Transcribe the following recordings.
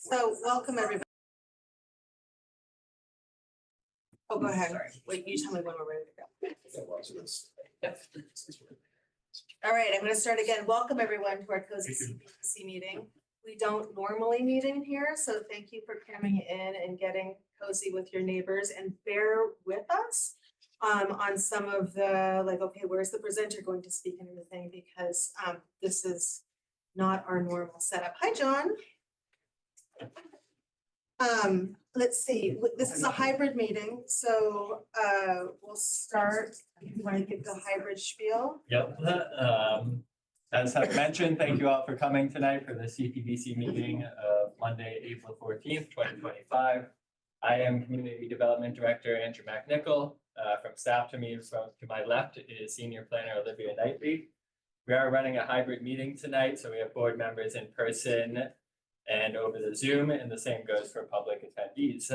So welcome everybody. Oh, go ahead. Wait, you tell me when we're ready to go. All right, I'm gonna start again. Welcome everyone to our cozy Cpdc meeting. We don't normally meet in here, so thank you for coming in and getting cozy with your neighbors, and bear with us on some of the, like, okay, where's the presenter going to speak and everything, because this is not our normal setup. Hi, John. Let's see, this is a hybrid meeting, so we'll start. You want to give the hybrid spiel? Yep. As I've mentioned, thank you all for coming tonight for the CPDC meeting of Monday, April 14th, 2025. I am Community Development Director Andrew McNichol. From staff to me, to my left is Senior Planner Olivia Knightley. We are running a hybrid meeting tonight, so we have board members in person and over the Zoom, and the same goes for public attendees.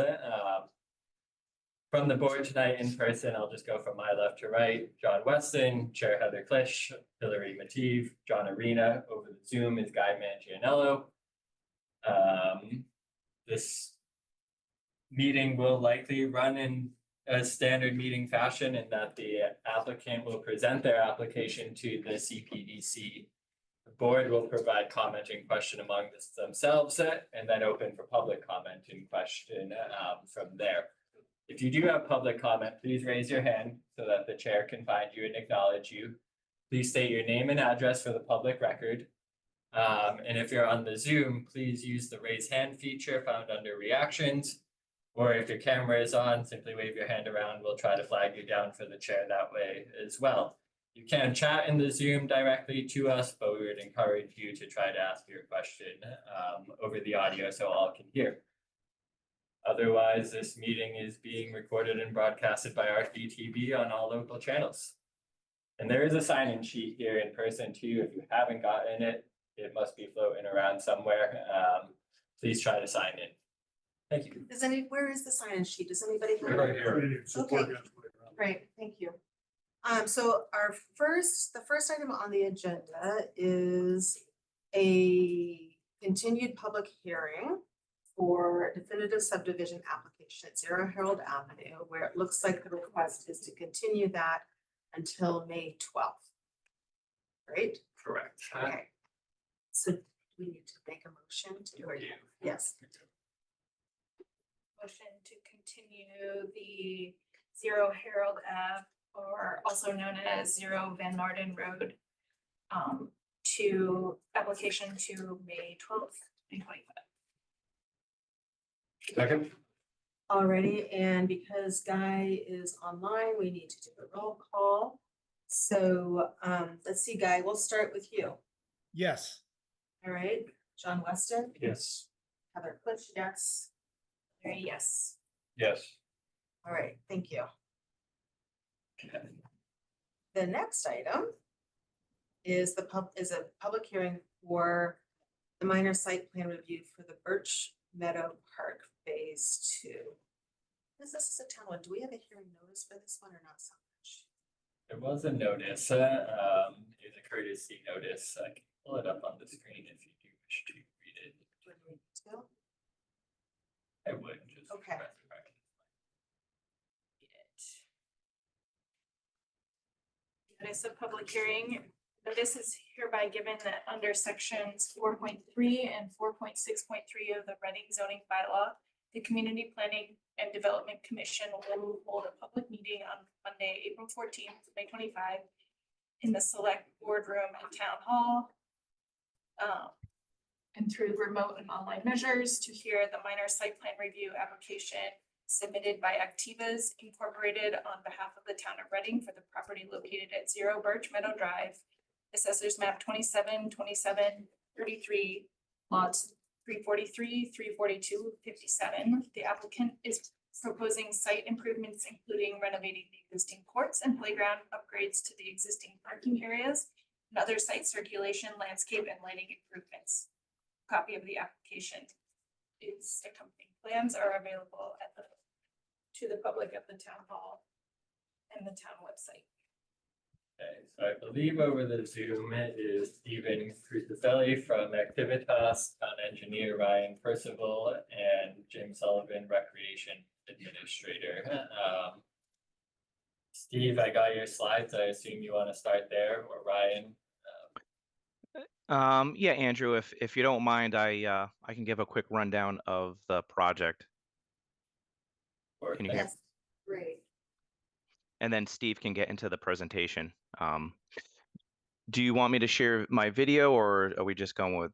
From the board tonight in person, I'll just go from my left to right. John Weston, Chair Heather Klisch, Hillary Mative, John Arena. Over the Zoom is Guy Mangianello. This meeting will likely run in a standard meeting fashion in that the applicant will present their application to the CPDC. The board will provide comment and question among themselves and then open for public comment and question from there. If you do have public comment, please raise your hand so that the chair can find you and acknowledge you. Please state your name and address for the public record. And if you're on the Zoom, please use the raise hand feature found under reactions. Or if your camera is on, simply wave your hand around. We'll try to flag you down for the chair that way as well. You can chat in the Zoom directly to us, but we would encourage you to try to ask your question over the audio so all can hear. Otherwise, this meeting is being recorded and broadcasted by RTTV on all local channels. And there is a sign-in sheet here in person too. If you haven't gotten it, it must be floating around somewhere. Please try to sign in. Thank you. Where is the sign-in sheet? Does anybody have it? Right here. Okay, great, thank you. So the first item on the agenda is a continued public hearing for definitive subdivision application at 0 Herald Avenue, where it looks like the request is to continue that until May 12th. Right? Correct. Okay. So do we need to make a motion to do it? Yes. Motion to continue the 0 Herald Ave, or also known as 0 Van Marden Road, to application to May 12th, 2025. Second. Alrighty, and because Guy is online, we need to do a roll call. So let's see, Guy, we'll start with you. Yes. All right, John Weston, Yes. Heather Klisch, yes. Very yes. Yes. All right, thank you. The next item is a public hearing for the minor site plan review for the Birch Meadow Park Phase 2. This is a town one. Do we have a hearing notice for this one or not so much? There was a notice, it's a courtesy notice. I can pull it up on the screen if you do wish to read it. Do we need to go? I would just. Okay. Notice of public hearing. Notice is hereby given that under sections 4.3 and 4.6.3 of the Reading zoning bylaw, the Community Planning and Development Commission will hold a public meeting on Monday, April 14th, 2025 in the select boardroom at Town Hall, and through remote and online measures to hear the minor site plan review application submitted by Activas Incorporated on behalf of the town of Reading for the property located at 0 Birch Meadow Drive, Assessors Map 27, 27, 33, lots 343, 342, 57. The applicant is proposing site improvements, including renovating the existing courts and playground, upgrades to the existing parking areas, and other site circulation, landscape, and lighting improvements. Copy of the application is accompanying plans are available to the public at the town hall and the town website. Okay, so I believe over the Zoom is Stephen Crucifelli from Activitas, Town Engineer Ryan Percival, and Jim Sullivan, Recreation Administrator. Steve, I got your slides. I assume you want to start there, or Ryan? Yeah, Andrew, if you don't mind, I can give a quick rundown of the project. Or Can you hear? Yes, great. And then Steve can get into the presentation. Do you want me to share my video, or are we just going with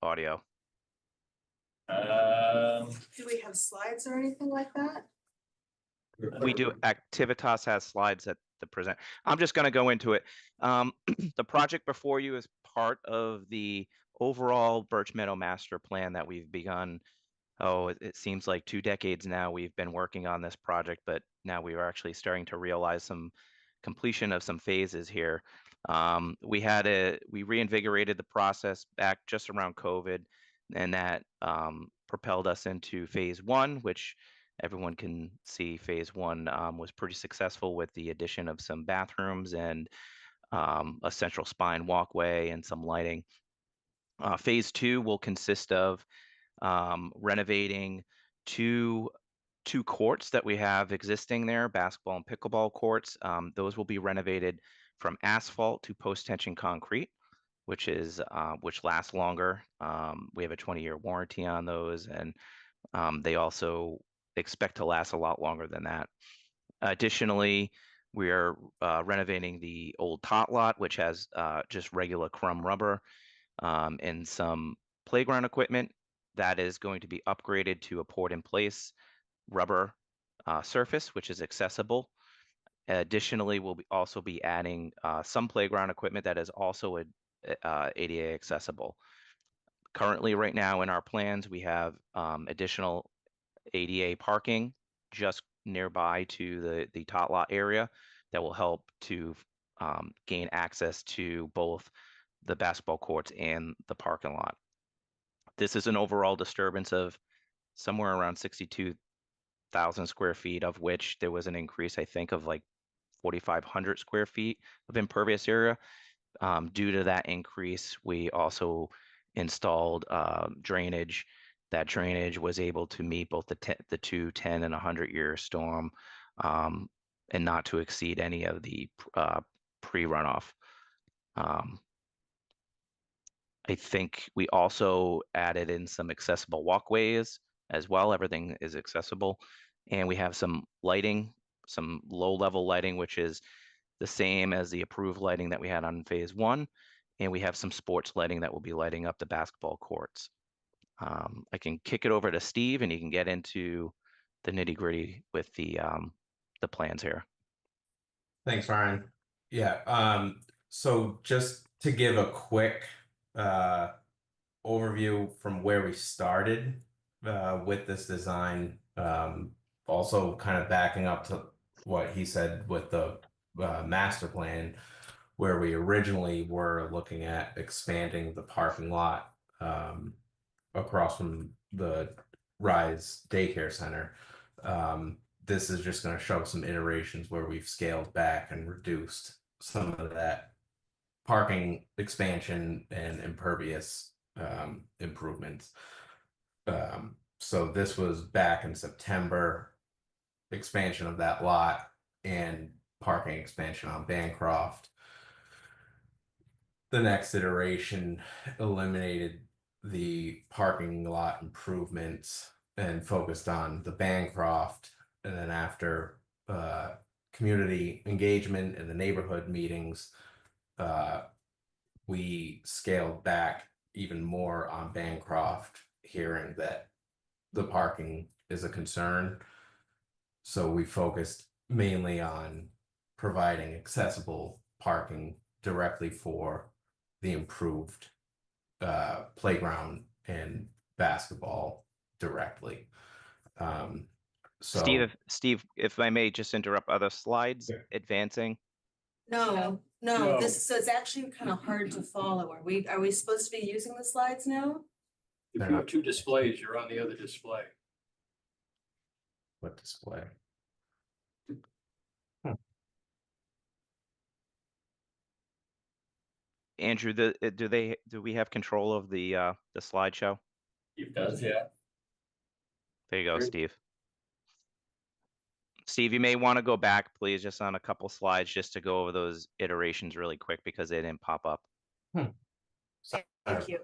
audio? Do we have slides or anything like that? We do. Activitas has slides at the present. I'm just going to go into it. The project before you is part of the overall Birch Meadow Master Plan that we've begun. It seems like 2 decades now we've been working on this project, but now we are actually starting to realize some completion of some phases here. We reinvigorated the process back just around COVID, and that propelled us into phase 1, which everyone can see. Phase 1 was pretty successful with the addition of some bathrooms and a central spine walkway and some lighting. Phase 2 will consist of renovating two courts that we have existing there, basketball and pickleball courts. Those will be renovated from asphalt to post-tension concrete, which lasts longer. We have a 20-year warranty on those, and they also expect to last a lot longer than that. Additionally, we are renovating the old tot lot, which has just regular crumb rubber and some playground equipment that is going to be upgraded to a poured-in-place rubber surface, which is accessible. Additionally, we'll also be adding some playground equipment that is also ADA accessible. Currently, right now in our plans, we have additional ADA parking just nearby to the tot lot area that will help to gain access to both the basketball courts and the parking lot. This is an overall disturbance of somewhere around 62,000 square feet, of which there was an increase, I think, of like 4,500 square feet of impervious area. Due to that increase, we also installed drainage. That drainage was able to meet both the 2, 10, and 100-year storm, and not to exceed any of the pre-runoff. I think we also added in some accessible walkways as well. Everything is accessible. And we have some lighting, some low-level lighting, which is the same as the approved lighting that we had on phase 1. And we have some sports lighting that will be lighting up the basketball courts. I can kick it over to Steve, and he can get into the nitty-gritty with the plans here. Thanks, Ryan. Yeah, so just to give a quick overview from where we started with this design, also kind of backing up to what he said with the master plan, where we originally were looking at expanding the parking lot across from the Rise Daycare Center. This is just going to show some iterations where we've scaled back and reduced some of that parking expansion and impervious improvements. So this was back in September, expansion of that lot and parking expansion on Bancroft. The next iteration eliminated the parking lot improvements and focused on the Bancroft. And then after community engagement and the neighborhood meetings, we scaled back even more on Bancroft, hearing that the parking is a concern. So we focused mainly on providing accessible parking directly for the improved playground and basketball directly. So Steve, if I may just interrupt, other slides advancing? No, No. so it's actually kind of hard to follow. Are we supposed to be using the slides now? If you have 2 displays, you're on the other display. what display? Andrew, do we have control of the slideshow? Steve does, yeah. There you go, Sure. Steve. Steve, you may want to go back, please, just on a couple slides, just to go over those iterations really quick because they didn't pop up. Thank you.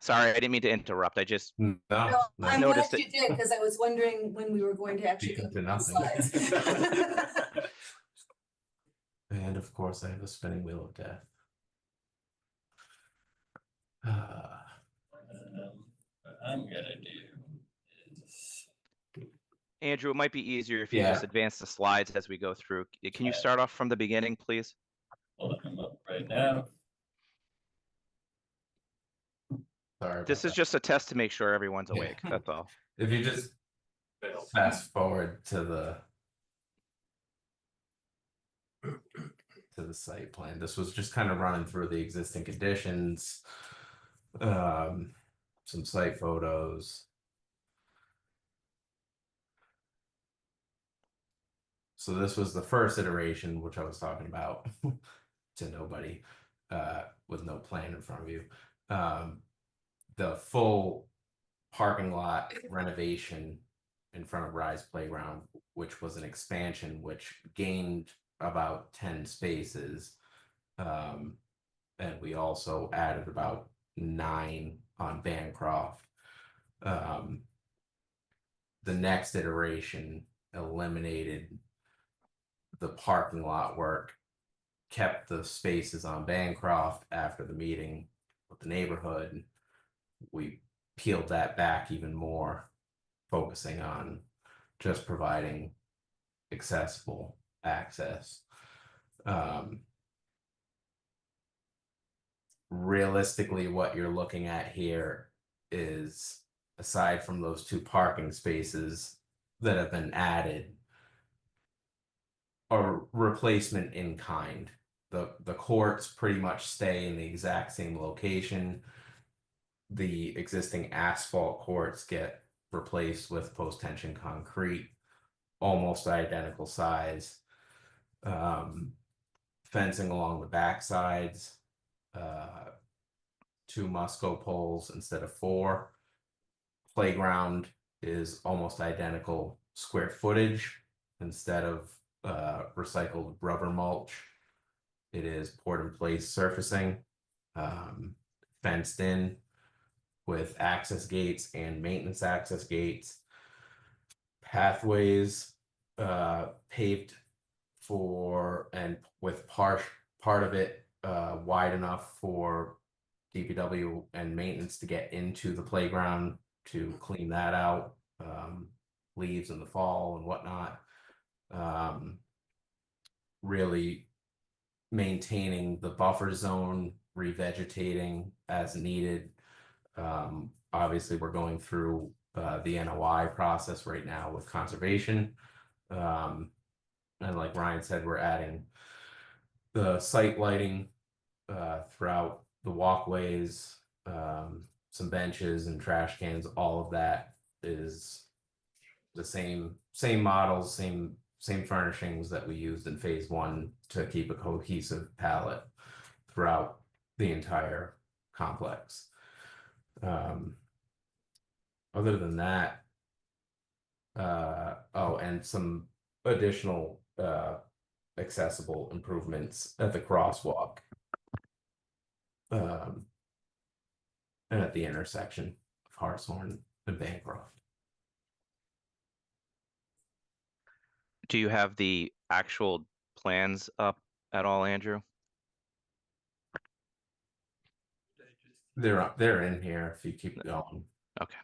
Sorry, I didn't mean to interrupt. I just No, No, no, I'm glad noticed you did, because I was wondering when we were going to actually go Speaking to through the nothing. slides. And of course, I have a spinning wheel of death. What I'm gonna do is, Andrew, it might be easier if you Yeah. just advance the slides as we go through. Can you Yeah. start off from the beginning, please? pulling them up right now. Sorry. This about is just a test to make sure everyone's Yeah. awake. That's all. that. If you just fast forward to the site plan, this was just kind of running through the existing conditions, some site photos. So this was the first iteration, which I was talking about to nobody, with no plan in front of you. The full parking lot renovation in front of Rise Playground, which was an expansion, which gained about 10 spaces. And we also added about 9 on Bancroft. The next iteration eliminated the parking lot work, kept the spaces on Bancroft after the meeting with the neighborhood. We peeled that back even more, focusing on just providing accessible access. Realistically, what you're looking at here is, aside from those 2 parking spaces that have been added, a replacement in kind. The courts pretty much stay in the exact same location. The existing asphalt courts get replaced with post-tension concrete, almost identical size. Fencing along the back sides, 2 Musco poles instead of 4. Playground is almost identical square footage. Instead of recycled rubber mulch, it is poured in place surfacing, fenced in with access gates and maintenance access gates. Pathways paved for, and with part of it wide enough for DPW and maintenance to get into the playground to clean that out, leaves in the fall and whatnot. Really maintaining the buffer zone, revegetating as needed. Obviously, we're going through the NOI process right now with conservation. And like Ryan said, we're adding the site lighting throughout the walkways, some benches and trash cans. All of that is the same models, same furnishings that we used in phase 1 to keep a cohesive palette throughout the entire complex. Other than that, oh, and some additional accessible improvements at the crosswalk, and at the intersection of Hartshorn and Bancroft. Do you have the actual plans up at all, Andrew? They're in here if you keep going. Okay.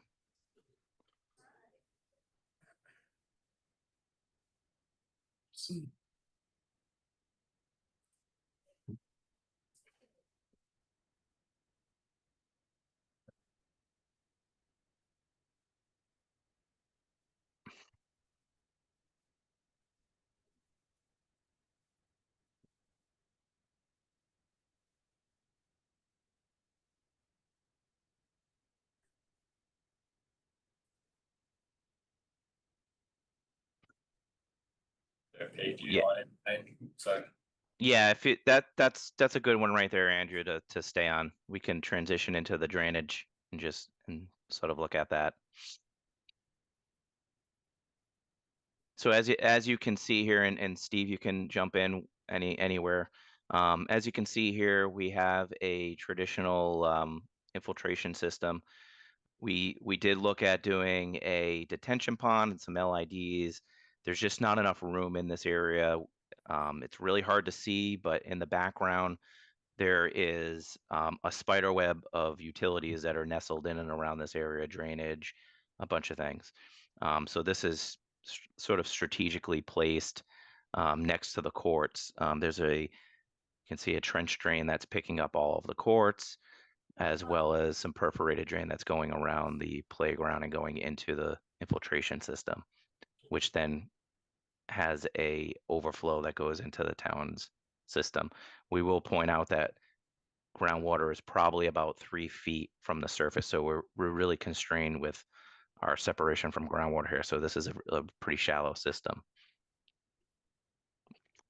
Their page you Yeah. on it, and sorry. Yeah, if it that's a good one right there, Andrew, to stay on. We can transition into the drainage and sort of look at that. So as you can see here, and Steve, you can jump in anywhere. As you can see here, we have a traditional infiltration system. We did look at doing a detention pond and some LIDs. There's just not enough room in this area. It's really hard to see, but in the background, there is a spider web of utilities that are nestled in and around this area, drainage, a bunch of things. So this is sort of strategically placed next to the courts. You can see a trench drain that's picking up all of the courts, as well as some perforated drain that's going around the playground and going into the infiltration system, which then has a overflow that goes into the town's system. We will point out that groundwater is probably about 3 feet from the surface, so we're really constrained with our separation from groundwater here. So this is a pretty shallow system.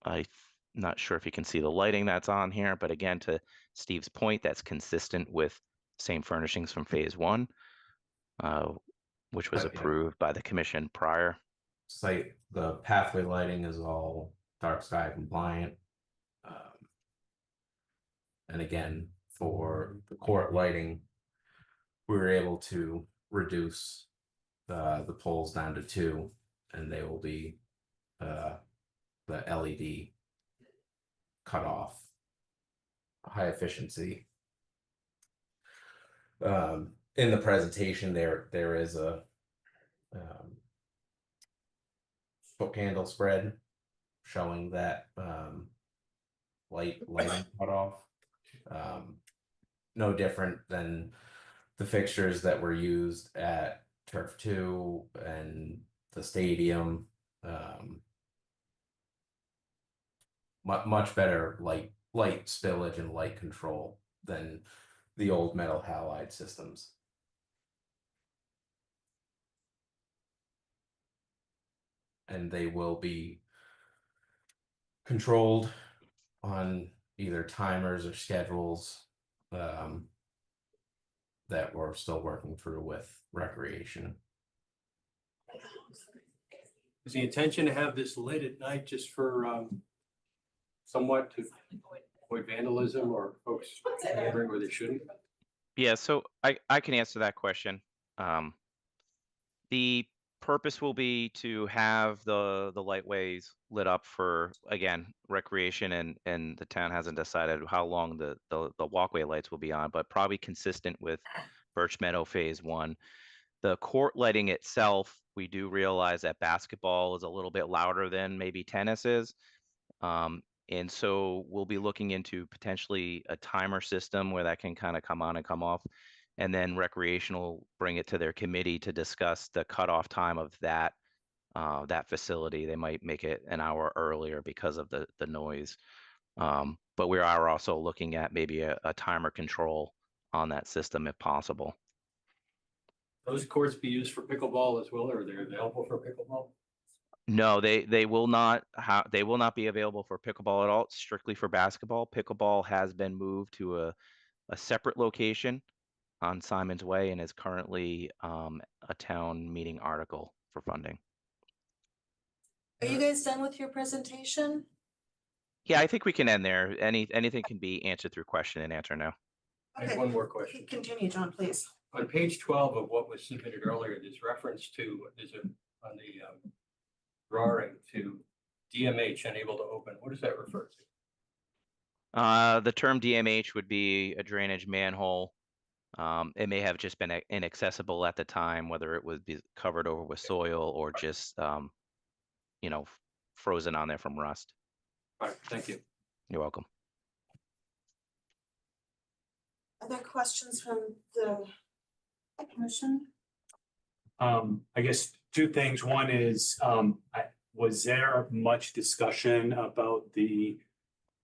I'm not sure if you can see the lighting that's on here, but again, to Steve's point, that's consistent with same furnishings from phase 1, which was Yeah. approved by the commission prior. Site, the pathway lighting is all dark sky compliant. And again, for the court lighting, we were able to reduce the poles down to 2, and they will be the LED cut off, high efficiency. In the presentation, there is a foot candle spread showing that lighting cut off. No different than the fixtures that were used at Turf 2 and the stadium. Much better light spillage and light control than the old metal halide systems. And they will be controlled on either timers or schedules that we're still working through with recreation. Is the intention to have this lit at night just for somewhat to avoid vandalism or folks hammering where they shouldn't? Yeah, so I can answer that question. The purpose will be to have the lightways lit up for, again, recreation, and the town hasn't decided how long the walkway lights will be on, but probably consistent with Birch Meadow Phase 1. The court lighting itself, we do realize that basketball is a little bit louder than maybe tennis is. And so we'll be looking into potentially a timer system where that can kind of come on and come off. And then recreational bring it to their committee to discuss the cutoff time of that facility. They might make it an hour earlier because of the noise. But we are also looking at maybe a timer control on that system if possible. Those courts be used for pickleball as well, or they're available for pickleball? No, they will not be available for pickleball at all. It's strictly for basketball. Pickleball has been moved to a separate location on Simon's Way and is currently a town meeting article for funding. Are you guys done with your presentation? Yeah, I think we can end there. Anything can be answered through question and answer now. I have Okay, one more question. continue, John, please. On page 12 of what was submitted earlier, there's reference to, on the drawing to DMH unable to open. What does that refer to? The term DMH would be a drainage manhole. It may have just been inaccessible at the time, whether it would be covered over with soil or just, frozen on there from rust. All right, thank you. You're welcome. Other questions from the commission? I guess 2 things. One is, was there much discussion about the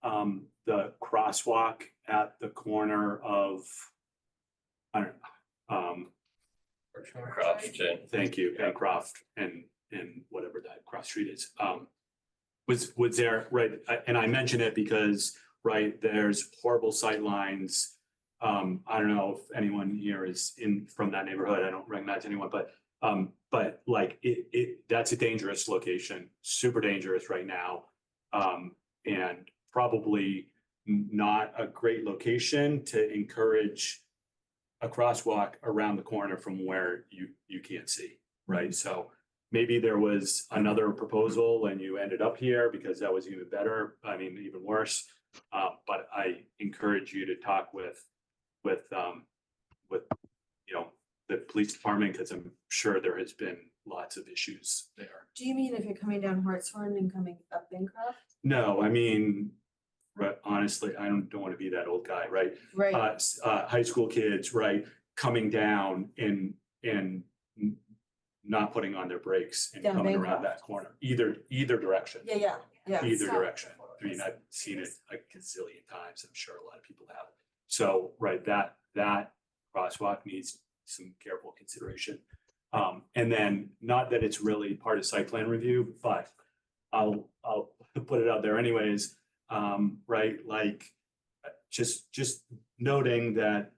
crosswalk at the corner of, I don't know, Crofton. thank you, Pencroft and whatever that cross street is. was there, right, and I mention it because, right, there's horrible sight lines. I don't know if anyone here is from that neighborhood. I don't recognize anyone, but like that's a dangerous location, super dangerous right now. And probably not a great location to encourage a crosswalk around the corner from where you can't see, right? So maybe there was another proposal and you ended up here because that was even better. I mean, even worse. But I encourage you to talk with the police department, because I'm sure there has been lots of issues there. Do you mean if you're coming down Hartshorn and coming up Bancroft? No, I mean, honestly, I don't want to be that old guy, right? Right, High school kids, right, coming down and not putting on their brakes and Down coming around Bancroft. that corner, either direction. yeah. Either direction. I mean, I've seen it a gazillion times. I'm sure a lot of people have. So, right, that crosswalk needs some careful consideration. And then, not that it's really part of site plan review, but I'll put it out there anyways. Right, like just noting that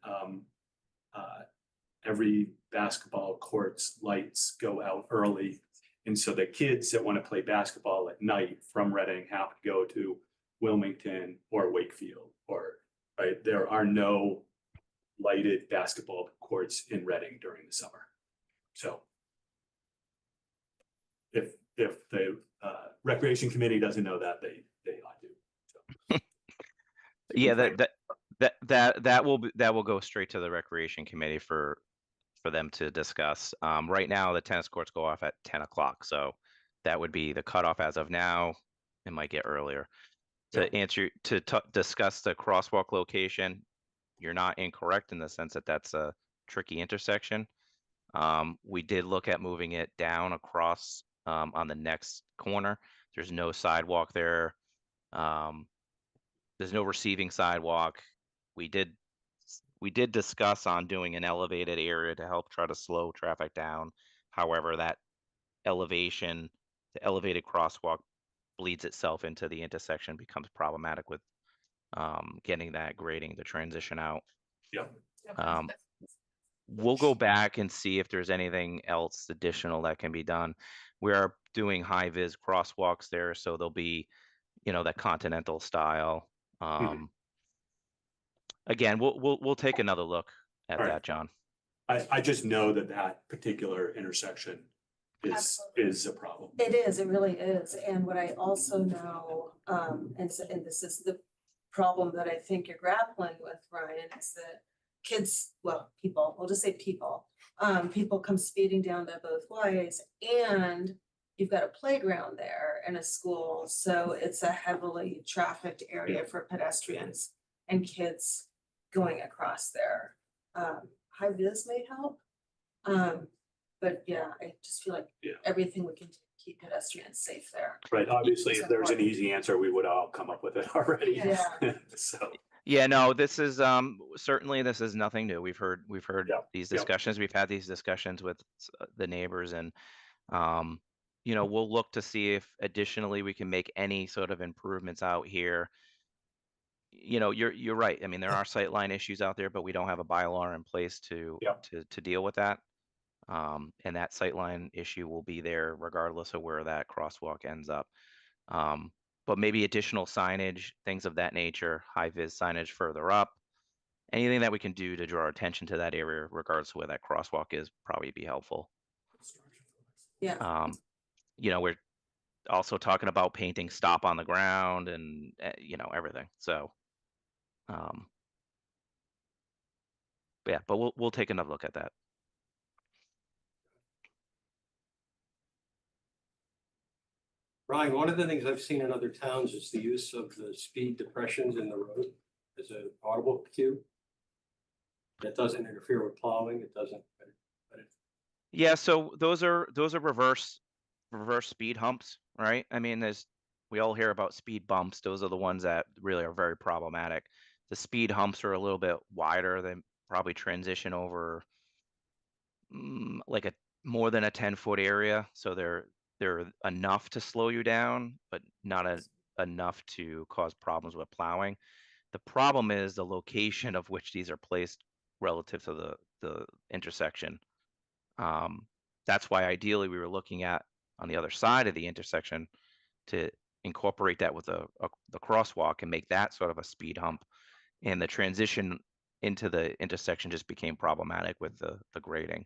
every basketball court's lights go out early. And so the kids that want to play basketball at night from Reading have to go to Wilmington or Wakefield, or, right, there are no lighted basketball courts in Reading during the summer. So if the recreation committee doesn't know that, they ought to. So. Yeah, that will go straight to the recreation committee for them to discuss. Right now, the tennis courts go off at 10 o'clock, so that would be the cutoff as of now. It might get earlier. To discuss the crosswalk location, you're not incorrect in the sense that that's a tricky intersection. We did look at moving it down across on the next corner. There's no sidewalk there. There's no receiving sidewalk. We did discuss on doing an elevated area to help try to slow traffic down. However, that the elevated crosswalk bleeds itself into the intersection, becomes problematic with getting that grading, the transition out. Yeah. We'll go back and see if there's anything else additional that can be done. We are doing high vis crosswalks there, so there'll be, that continental style. Again, we'll take another look at All right. that, John. I just know that particular intersection is a problem. It is, it really is. And what I also know, and this is the problem that I think you're grappling with, Ryan, is that kids, people, we'll just say people come speeding down there both ways, and you've got a playground there and a school. So it's a heavily trafficked area for pedestrians and kids going across there. High vis may help. But yeah, I just feel like everything we can do to keep pedestrians safe there. Right. Obviously, if there's an easy answer, we would all come up with it already. Yeah. So. Yeah, no, this is certainly, this is nothing new. We've heard these discussions. We've had these discussions with the neighbors, and we'll look to see if additionally we can make any sort of improvements out here. You're right. I mean, there are sightline issues out there, but we don't have a bylaw in place to deal with that. And that sightline issue will be there regardless of where that crosswalk ends up. But maybe additional signage, things of that nature, high vis signage further up, anything that we can do to draw attention to that area, regardless of where that crosswalk is, probably be helpful. Yeah. We're also talking about painting stop on the ground and, everything. So, but we'll take another look at that. Ryan, one of the things I've seen in other towns is the use of the speed depressions in the road as an audible cue. That doesn't interfere with plowing. It doesn't. Yeah, so those are reverse speed humps, right? I mean, we all hear about speed bumps. Those are the ones that really are very problematic. The speed humps are a little bit wider. They probably transition over like more than a 10-foot area. So they're they're enough to slow you down, but not enough to cause problems with plowing. The problem is the location of which these are placed relative to the intersection. That's why ideally we were looking at on the other side of the intersection to incorporate that with the crosswalk and make that sort of a speed hump. And the transition into the intersection just became problematic with the grading.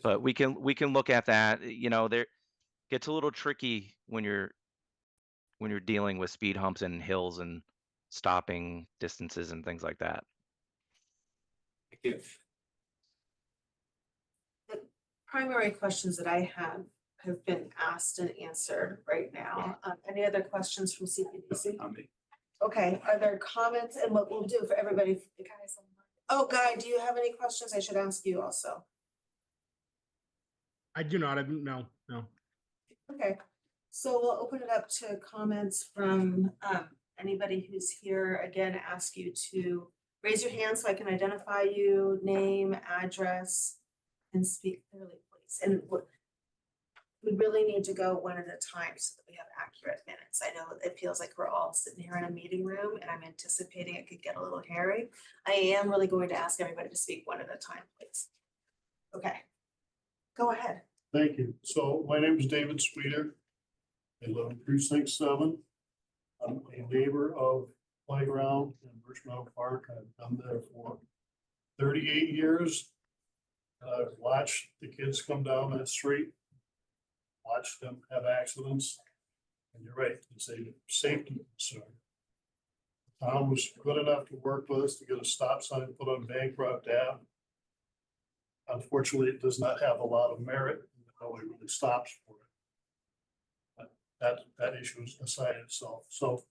But we can look at that. You know, there gets a little tricky when you're dealing with speed humps and hills and stopping distances and things like that. Thank you. The primary questions that I have been asked and answered right now. Any other questions from CPDC? Okay, are there comments? And what we'll do for everybody, the guys on the. Oh, Guy, do you have any questions? I should ask you also. I do not. No. Okay, so we'll open it up to comments from anybody who's here. Again, ask you to raise your hand so I can identify you, name, address, and speak clearly, please. And we really need to go one at a time so that we have accurate minutes. I know it feels like we're all sitting here in a meeting room and I'm anticipating it could get a little hairy. I am really going to ask everybody to speak one at a time, please. Okay, go ahead. Thank you. So my name is David Sweeter. I live in precinct 7. I'm a neighbor of Playground in Birch Meadow Park. I've been there for 38 years. I've watched the kids come down that street, watched them have accidents. And you're right, it's a safety concern. The town was good enough to work with us to get a stop sign put on Bancroft Ave. Unfortunately, it does not have a lot of merit. Nobody really stops for it. But that issue is aside itself. So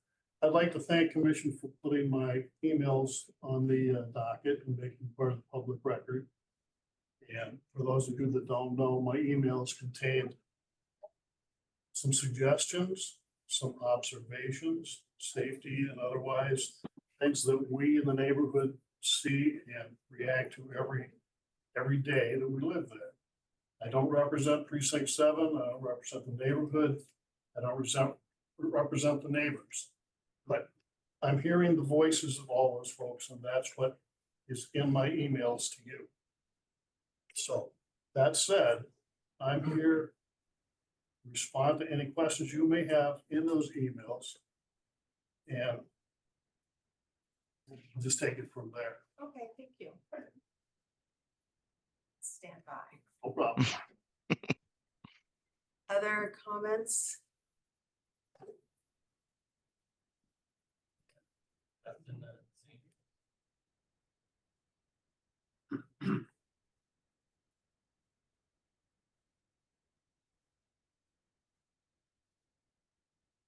I'd like to thank Commission for putting my emails on the docket and making part of the public record. And for those of you that don't know, my emails contained some suggestions, some observations, safety and otherwise, things that we in the neighborhood see and react to every day that we live there. I don't represent precinct 7. I don't represent the neighborhood. I don't represent the neighbors. But I'm hearing the voices of all those folks, and that's what is in my emails to you. So that said, I'm here to respond to any questions you may have in those emails. And we'll just take it from there. Okay, thank you. Stand by. No problem. Other comments?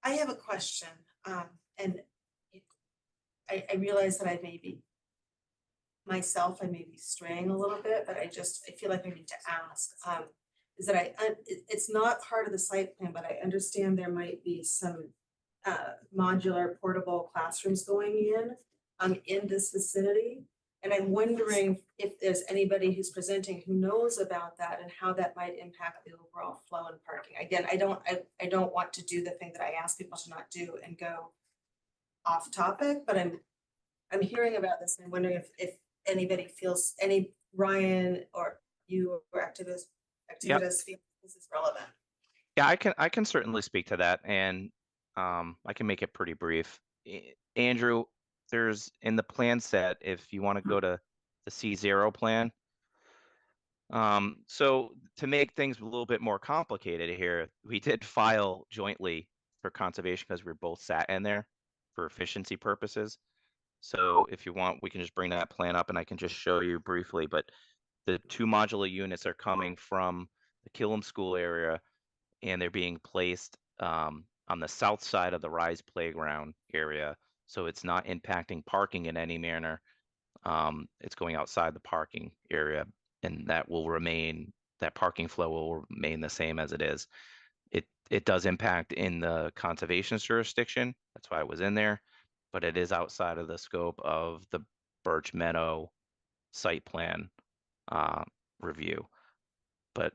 I have a question, and I realize that I may be straying a little bit, but I feel like I need to ask. Is that it's not part of the site plan, but I understand there might be some modular portable classrooms going in this vicinity. And I'm wondering if there's anybody who's presenting who knows about that and how that might impact the overall flow and parking. Again, I don't want to do the thing that I ask people to not do and go off topic, but I'm hearing about this and I'm wondering if anybody feels, Ryan or you or activists feel this is relevant. Yeah, I can certainly speak to that, and I can make it pretty brief. Andrew, there's in the plan set, if you want to go to the C0 plan. So to make things a little bit more complicated here, we did file jointly for conservation because we both sat in there for efficiency purposes. So if you want, we can just bring that plan up and I can just show you briefly, but the 2 modular units are coming from the Killam School area and they're being placed on the south side of the Rise Playground area. So it's not impacting parking in any manner. It's going outside the parking area and that parking flow will remain the same as it is. It does impact in the conservation jurisdiction. That's why it was in there, but it is outside of the scope of the Birch Meadow site plan review. But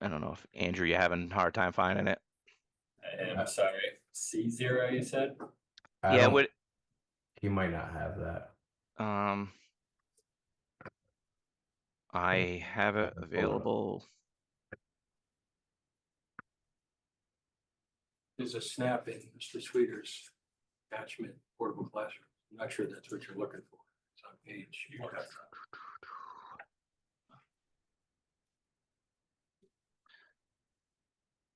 I don't know if Andrew, you having a hard time finding it? I'm sorry, C0 you said? I Yeah, don't- He might not have that. I have it available. There's a snap in Mr. Sweeter's attachment portable classroom. I'm not sure that's what you're looking for. It's on page.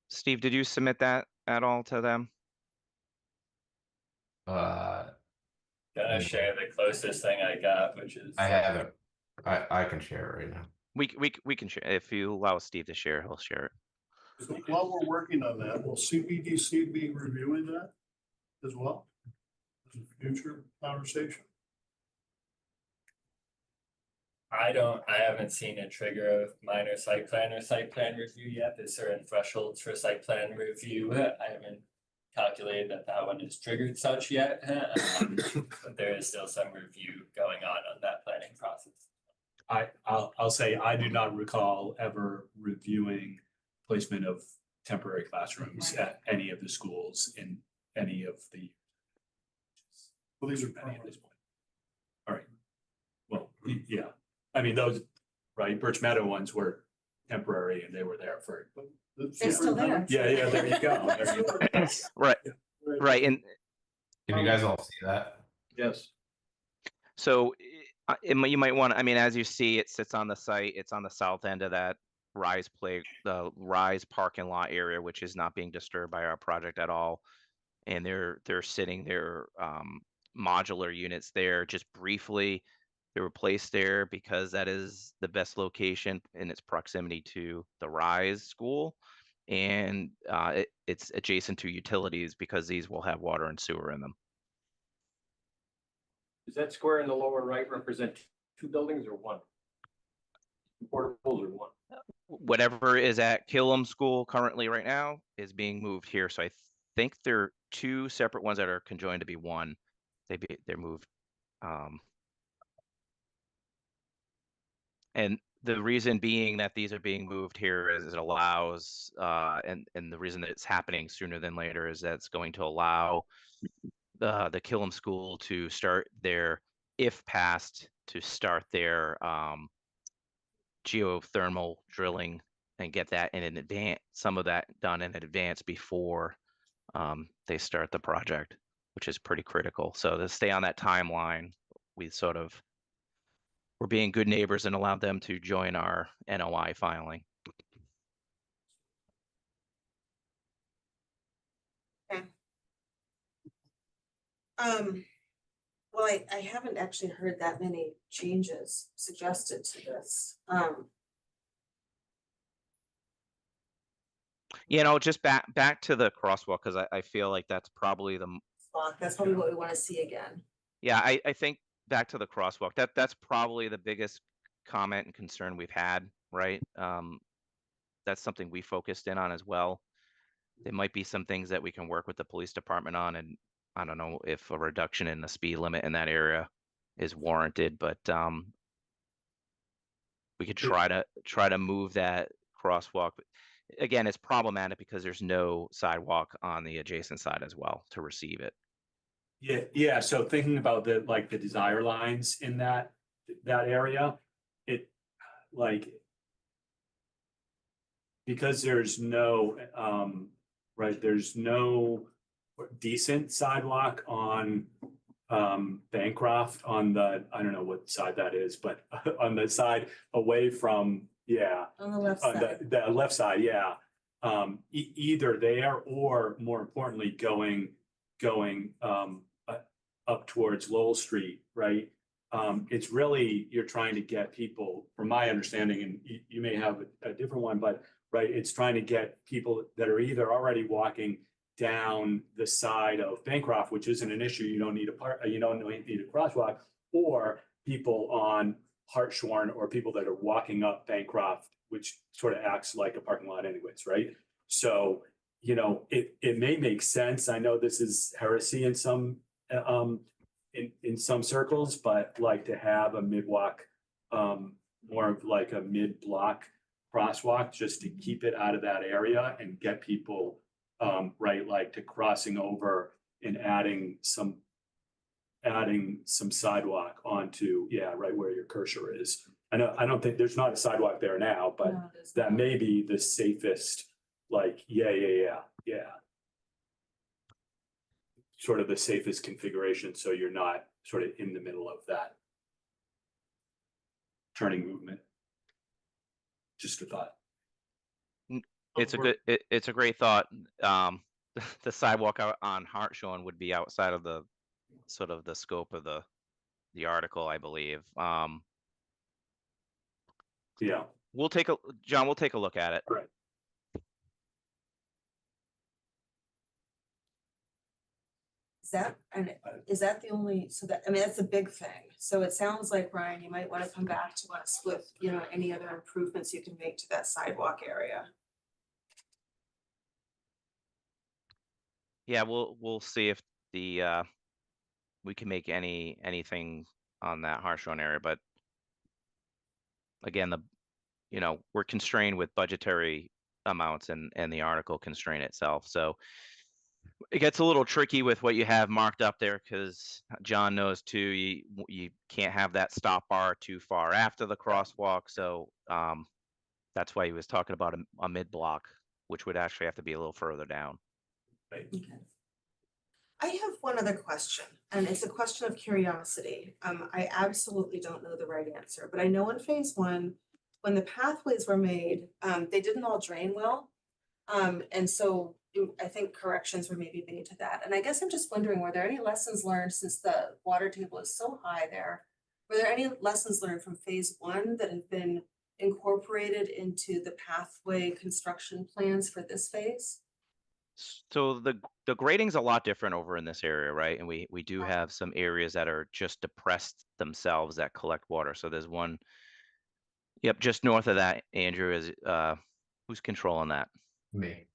Steve, did you submit that at all to them? Gonna share the closest thing I got, which is. I haven't. I can share it right now. We can share. If you allow Steve to share, he'll share it. So while we're working on that, will CBDC be reviewing that as well? As a future conversation? I haven't seen a trigger of minor site plan or site plan review yet. There's certain thresholds for site plan review. I haven't calculated that one is triggered such yet. But there is still some review going on that planning process. I'll say I do not recall ever reviewing placement of temporary classrooms at any of the schools in any of the. Well, these are Any at this point. All right. Well, yeah, I mean, those, right, Birch Meadow ones were temporary and they were there for. They're still there. Yeah, there you go. There you go. Right, and Can you guys all see that? Yes. so you might want. I mean, as you see, it sits on the site. It's on the south end of that the Rise parking lot area, which is not being disturbed by our project at all. And they're sitting their modular units there just briefly. They were placed there because that is the best location in its proximity to the Rise school. And it's adjacent to utilities because these will have water and sewer in them. Does that square in the lower right represent two buildings or one? Portables or one? Whatever is at Killam School currently right now is being moved here. So I think they're two separate ones that are conjoined to be one. They're moved. And the reason being that these are being moved here is it allows, and the reason that it's happening sooner than later is that it's going to allow the Killam School to start their, if passed, to start their geothermal drilling and get that in advance, some of that done in advance before they start the project, which is pretty critical. So to stay on that timeline, we're being good neighbors and allowed them to join our NOI filing. Okay. Well, I haven't actually heard that many changes suggested to this. You know, just back to the crosswalk, because I feel like that's probably That's probably what we want to see again. yeah, I think back to the crosswalk, that's probably the biggest comment and concern we've had, right? That's something we focused in on as well. There might be some things that we can work with the police department on, and I don't know if a reduction in the speed limit in that area is warranted, but we could try to move that crosswalk. Again, it's problematic because there's no sidewalk on the adjacent side as well to receive it. Yeah. So thinking about the desire lines in that area, it because there's no there's no decent sidewalk on Bancroft on the, I don't know what side that is, but on the side away from, On the left on side. the left side, yeah. Either there or more importantly, going up towards Lowell Street, right? It's really, you're trying to get people, from my understanding, and you may have a different one, but right, it's trying to get people that are either already walking down the side of Bancroft, which isn't an issue, you don't need a crosswalk, or people on Hartshorn, or people that are walking up Bancroft, which sort of acts like a parking lot anyways, right? So, it may make sense. I know this is heresy in some circles, but like to have a mid-walk, more of like a mid-block crosswalk just to keep it out of that area and get people, right, like to crossing over and adding some sidewalk onto, yeah, right where your cursor is. I don't think, there's not a sidewalk there now, but No, there's that not. may be the safest, like, yeah. Sort of the safest configuration, so you're not sort of in the middle of that turning movement. Just a thought. It's a great thought. The sidewalk out on Hartshorn would be outside of the sort of the scope of the article, I believe. Yeah, John, we'll take a look at it. right. Is that the only, so that, I mean, that's a big thing. So it sounds like, Ryan, you might want to come back to us with, you know, any other improvements you can make to that sidewalk area. Yeah, we'll see if we can make anything on that Hartshorn area, but again, we're constrained with budgetary amounts and the article constraint itself. So it gets a little tricky with what you have marked up there, because John knows too, you can't have that stop bar too far after the crosswalk. So that's why he was talking about a mid block, which would actually have to be a little further down. Okay. I have one other question, and it's a question of curiosity. I absolutely don't know the right answer, but I know in phase one, when the pathways were made, they didn't all drain well. And so I think corrections were maybe made to that. And I guess I'm just wondering, were there any lessons learned, since the water table is so high there? Were there any lessons learned from phase one that have been incorporated into the pathway construction plans for this phase? So the grading's a lot different over in this area, right? And we do have some areas that are just depressed themselves that collect water. So there's one, yep, just north of that, Andrew, is who's controlling that? Me.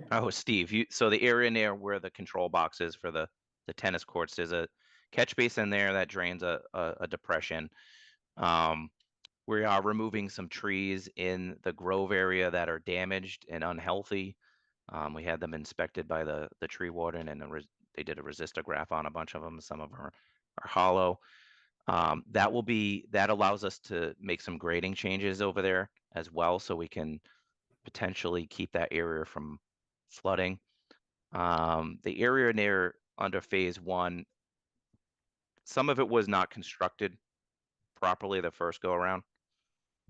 Oh, Steve. So the area near where the control box is for the tennis courts, there's a catch basin there that drains a depression. We are removing some trees in the grove area that are damaged and unhealthy. We had them inspected by the tree warden, and they did a resistograph on a bunch of them. Some of them are hollow. That allows us to make some grading changes over there as well, so we can potentially keep that area from flooding. The area near under phase one, some of it was not constructed properly the first go around,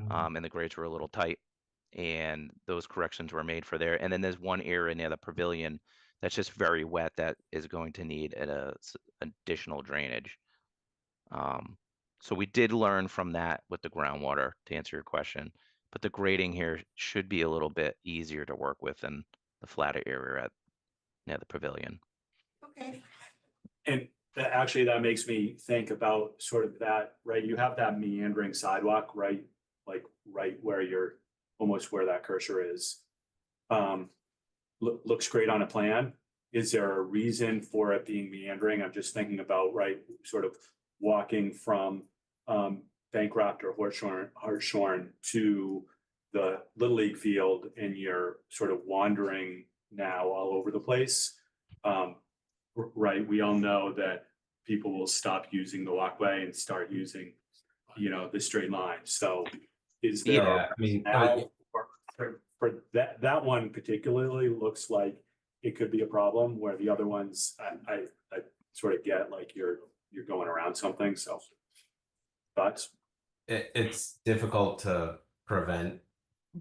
and the grades were a little tight, and those corrections were made for there. And then there's one area near the pavilion that's just very wet that is going to need additional drainage. So we did learn from that with the groundwater, to answer your question, but the grading here should be a little bit easier to work with than the flatter area near the pavilion. Okay. And actually, that makes me think about sort of that, right? You have that meandering sidewalk, right? Like right where you're, almost where that cursor is. Looks great on a plan. Is there a reason for it being meandering? I'm just thinking about, right, sort of walking from Bancroft or Hartshorn to the Little League field, and you're sort of wandering now all over the place. Right, we all know that people will stop using the walkway and start using, the straight line. So is there, Yeah, I mean, now, for that one particularly looks like it could be a problem, where the other ones, I sort of get like you're going around something, so. Thoughts? it's difficult to prevent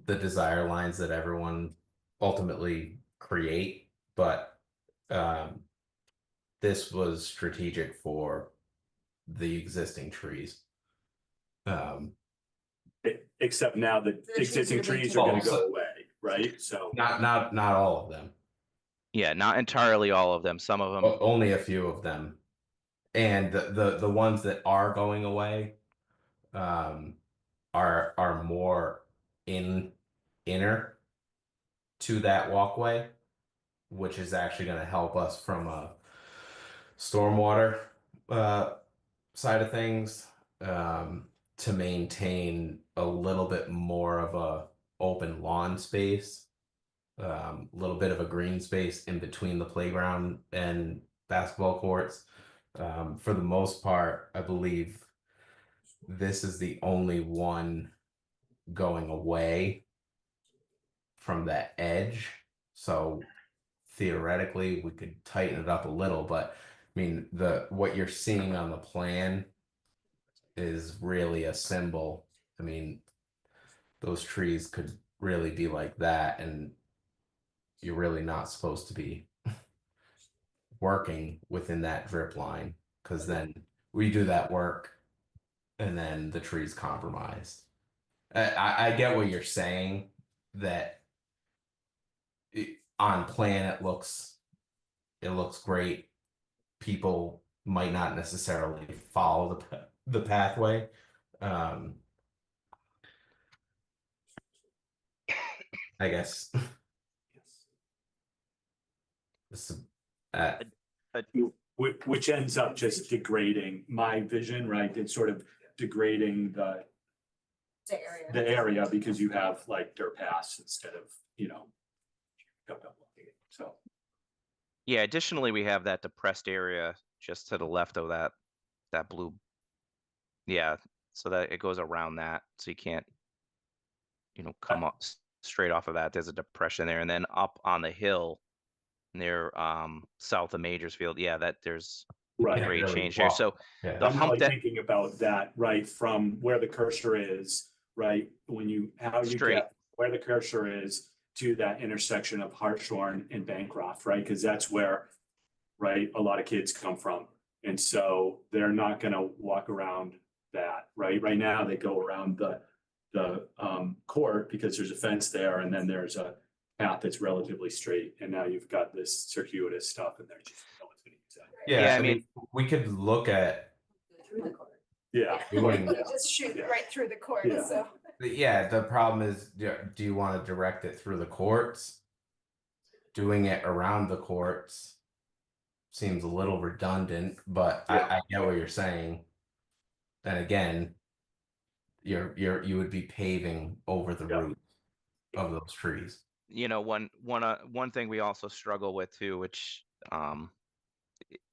the desire lines that everyone ultimately create, but this was strategic for the existing trees. Except now the The trees existing are being trees are gonna taken go down. away, right? So, Not all of them. Yeah, not entirely all of them. Some of them. Only a few of them, and the ones that are going away, are more inner to that walkway, which is actually going to help us from a stormwater side of things, to maintain a little bit more of open lawn space, little bit of a green space in between the playground and basketball courts. For the most part, I believe this is the only one going away from that edge. So theoretically, we could tighten it up a little, but I mean, what you're seeing on the plan is really a symbol. I mean, those trees could really be like that, and you're really not supposed to be working within that drip line, because then we do that work and then the tree's compromised. I get what you're saying, that on plan it looks great. People might not necessarily follow the pathway. I guess. This, uh, Which ends up just degrading my vision, right? It's sort of degrading the area because you have like dirt paths instead of, so. Yeah, additionally, we have that depressed area just to the left of that blue. Yeah, so that it goes around that, so you can't, come up straight off of that. There's a depression there, and then up on the hill near south of Majorsfield, yeah, that there's Right. a grade really change here. walk. So Yeah. the I'm hump really that thinking about that, right, from where the cursor is, right? How you Straight. get where the cursor is to that intersection of Hartshorn and Bancroft, right? Because that's where, right, a lot of kids come from. And so they're not gonna walk around that, right? Right now, they go around the court because there's a fence there, and then there's a path that's relatively straight, and now you've got this circuitous stuff, and there's just no one's gonna use that. Yeah, Yeah, I mean, we could look at Through the court. Yeah. doing. Just shoot right through the court, Yeah. so. Yeah, the problem is, do you want to direct it through the courts? Doing it around the courts seems a little redundant, but I get what you're saying. And again, you would be paving over the root of those trees. one thing we also struggle with too, which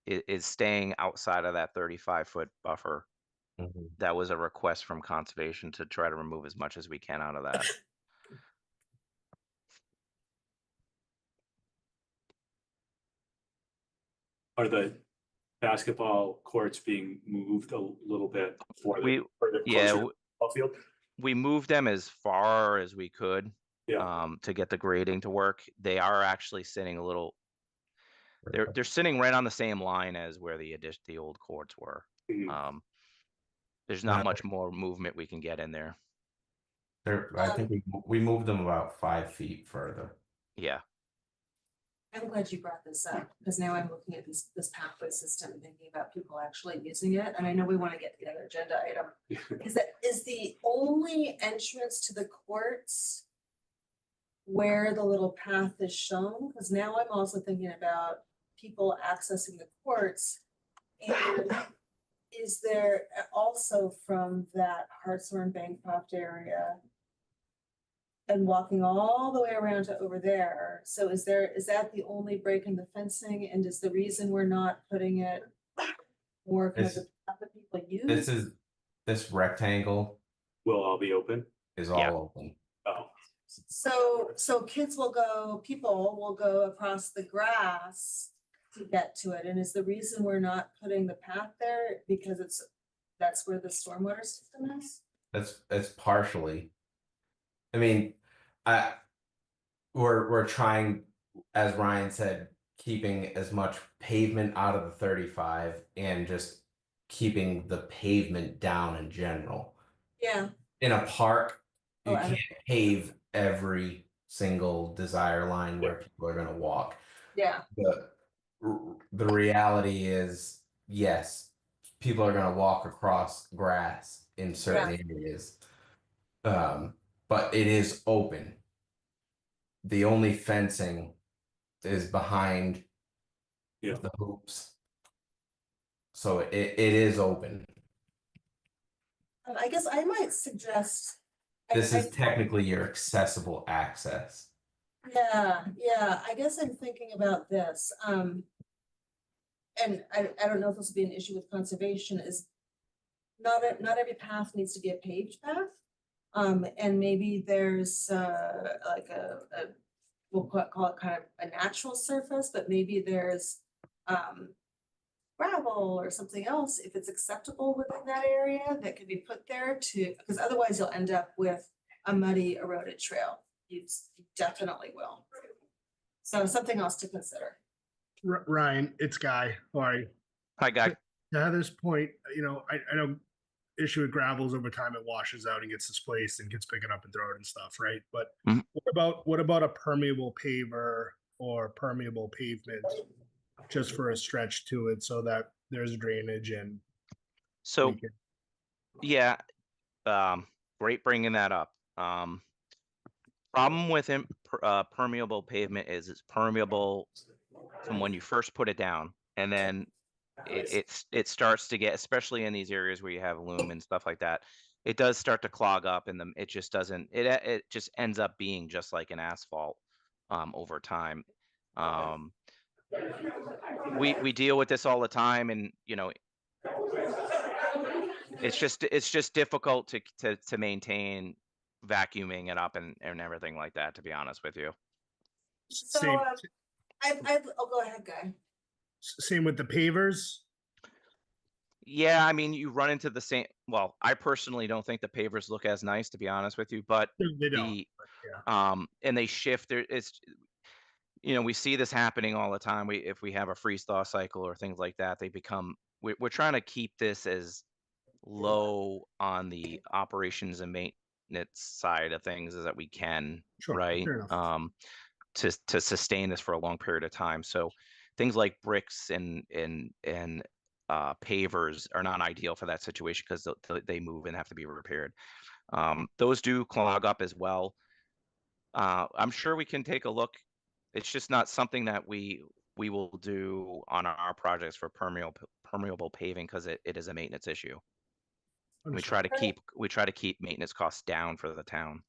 is staying outside of that 35-foot buffer. Mhm. That was a request from conservation to try to remove as much as we can out of that. Are the basketball courts being moved a little bit for We- the yeah, closer to the ball field? We moved them as far as we could Yeah. to get the grading to work. They are actually sitting a little. They're sitting right on the same line as where the old courts were. Mhm. There's not much more movement we can get in there. I think we moved them about 5 feet further. Yeah. I'm glad you brought this up, because now I'm looking at this pathway system and thinking about people actually using it, and I know we want to get to the other agenda item. Is the only entrance to the courts where the little path is shown? Because now I'm also thinking about people accessing the courts. And is there also from that Hartshorn Bancroft area and walking all the way around to over there? So is that the only break in the fencing? And is the reason we're not putting it more kind of the path that people use? This rectangle Will all be open? is Yeah. all open. Oh, So people will go across the grass to get to it. And is the reason we're not putting the path there because that's where the stormwater system is? That's partially. I mean, we're trying, as Ryan said, keeping as much pavement out of the 35 and just keeping the pavement down in general. Yeah. In a park, you Oh, can't pave every single desire line where people are going to walk. Yeah. The reality is, yes, people are going to walk across grass in certain areas, but it is open. The only fencing is behind the hoops, so it is open. I guess I might suggest This is technically your accessible access. Yeah, I guess I'm thinking about this, and I don't know if this will be an issue with conservation, is not every path needs to be a paved path. And maybe there's, like we'll call it kind of a natural surface, but maybe there's, gravel or something else, if it's acceptable within that area, that can be put there to, because otherwise you'll end up with a muddy eroded trail. You definitely will. So something else to consider. Ryan, it's Guy. How are you? Hi, Guy. To Heather's point, I know issue with gravels over time, it washes out and gets displaced and gets picking up and thrown and stuff, right? But Mhm. what about a permeable paver or permeable pavement just for a stretch to it so that there's drainage and So, we can, yeah, great bringing that up. Problem with permeable pavement is it's permeable from when you first put it down, and then it starts to get, especially in these areas where you have loom and stuff like that, it does start to clog up, and it just doesn't. It just ends up being just like an asphalt over time. We deal with this all the time, and it's just difficult to maintain vacuuming it up and everything like that, to be honest with you. So, same, I'll go ahead, Guy. same with the pavers. Yeah, I mean, you run into the same. Well, I personally don't think the pavers look as nice, to be honest with you, but They don't. Yeah. and they shift. We see this happening all the time. If we have a freeze thaw cycle or things like that, they become. We're trying to keep this as low on the operations and maintenance side of things as that we can, Sure. right? Fair enough. To sustain this for a long period of time. So things like bricks and pavers are not ideal for that situation because they move and have to be repaired. Those do clog up as well. I'm sure we can take a look. It's just not something that we will do on our projects for permeable paving because it is a maintenance issue. We try to keep maintenance costs down for the town.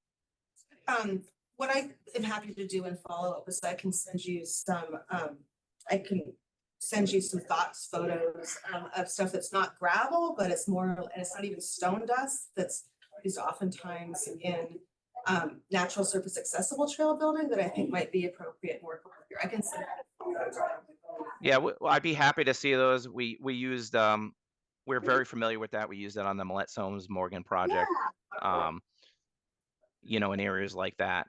What I am happy to do in follow-up is I can send you some, thoughts, photos, of stuff that's not gravel, but it's more, and it's not even stone dust, that's used oftentimes in natural surface accessible trail building that I think might be appropriate and workable here. I can send that. Yeah, well, I'd be happy to see those. We used we're very familiar with that. We used that on the Millette Soames Morgan project. In areas like that.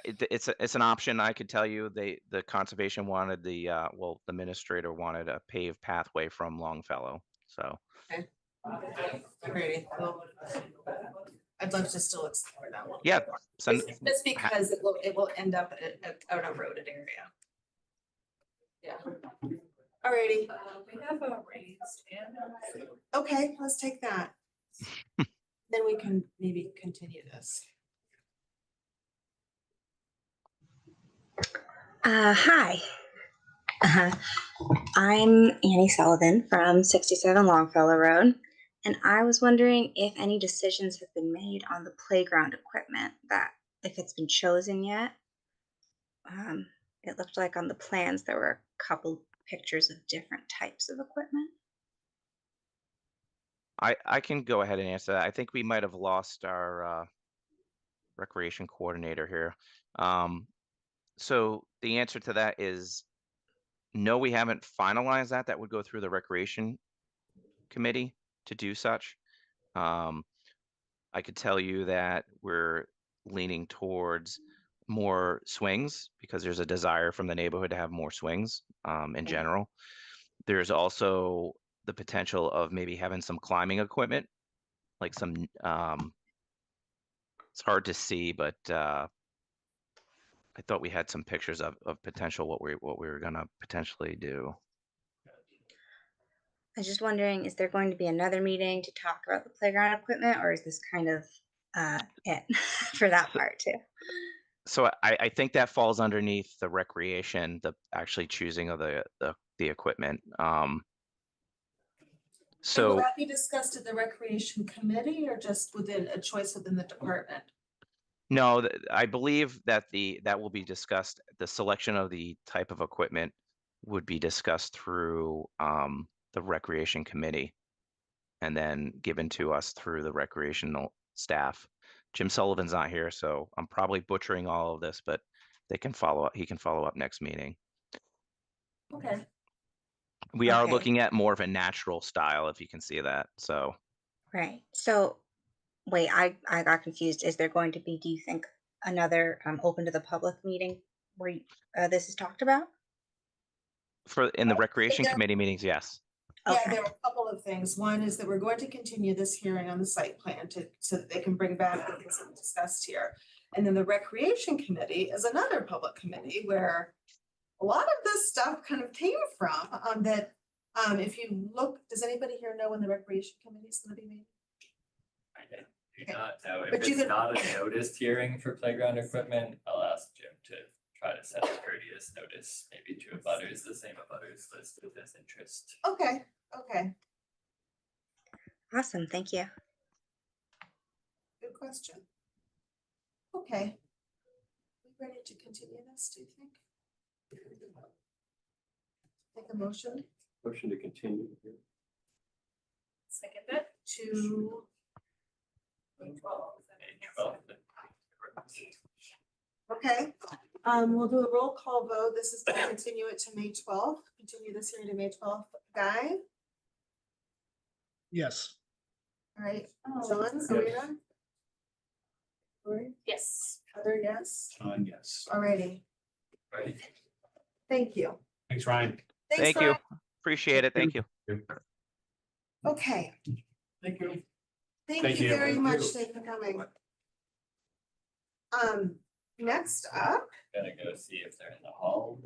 It's an option. I could tell you the conservation wanted the administrator wanted a paved pathway from Longfellow. So. Okay. Alrighty. Well, I'd love to still explore that one. Yeah. Just because it will end up at an eroded area. Yeah. Alrighty. We have a raised hand. Okay, let's take that. Then we can maybe continue this. Hi. I'm Annie Sullivan from 67 Longfellow Road, and I was wondering if any decisions have been made on the playground equipment, if it's been chosen yet. It looked like on the plans there were a couple pictures of different types of equipment. I can go ahead and answer that. I think we might have lost our recreation coordinator here. So the answer to that is no, we haven't finalized that. That would go through the recreation committee to do such. I could tell you that we're leaning towards more swings because there's a desire from the neighborhood to have more swings in general. There's also the potential of maybe having some climbing equipment, like some, it's hard to see, but I thought we had some pictures of potential what we were gonna potentially do. I was just wondering, is there going to be another meeting to talk about the playground equipment, or is this kind of it for that part too? So I think that falls underneath the recreation, the actually choosing of the equipment. And will So that be discussed at the recreation committee or just within a choice within the department? no, I believe that that will be discussed, the selection of the type of equipment would be discussed through the recreation committee and then given to us through the recreational staff. Jim Sullivan's not here, so I'm probably butchering all of this, but they can follow up. He can follow up next meeting. Okay. We are Okay. looking at more of a natural style, if you can see that. So Right. So, wait, I got confused. Is there going to be, do you think, another open to the public meeting where this is talked about? in the recreation there- committee meetings, yes. Yeah, Okay. there are a couple of things. One is that we're going to continue this hearing on the site plan so that they can bring back the things that we discussed here. And then the recreation committee is another public committee where a lot of this stuff kind of came from, if you look, does anybody here know when the recreation committee is gonna be made? I do not know. But If you it's could- not a noticed hearing for playground equipment, I'll ask Jim to try to set a courteous notice, maybe to abutters, the same abutters listed as interest. Okay, okay, Awesome. Thank you. good question. Okay. We ready to continue this, do you think? Take a motion Motion to continue. Second it. to, May 12th. okay, we'll do a roll call vote. This is to continue it to May 12th, continue this hearing to May 12th. Guy, Yes. all right, John, Serena? Lori? Yes. Heather, yes, Yes. alrighty, Right. thank you. Thanks, Ryan. Thanks, Thank you. Ryan. Appreciate it. Thank you. Okay, Thank you. thank Thank you you. very Thank much, you. thanks for coming. Next up, Gonna go see if they're in the hall.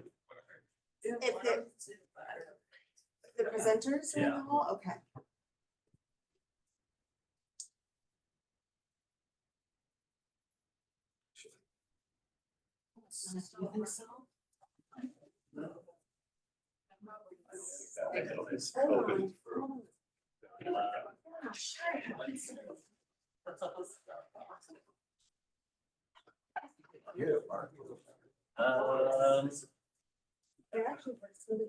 if the presenters are in the hall, okay. You think so? Hold on, hold on. Yeah, sure. It actually works really,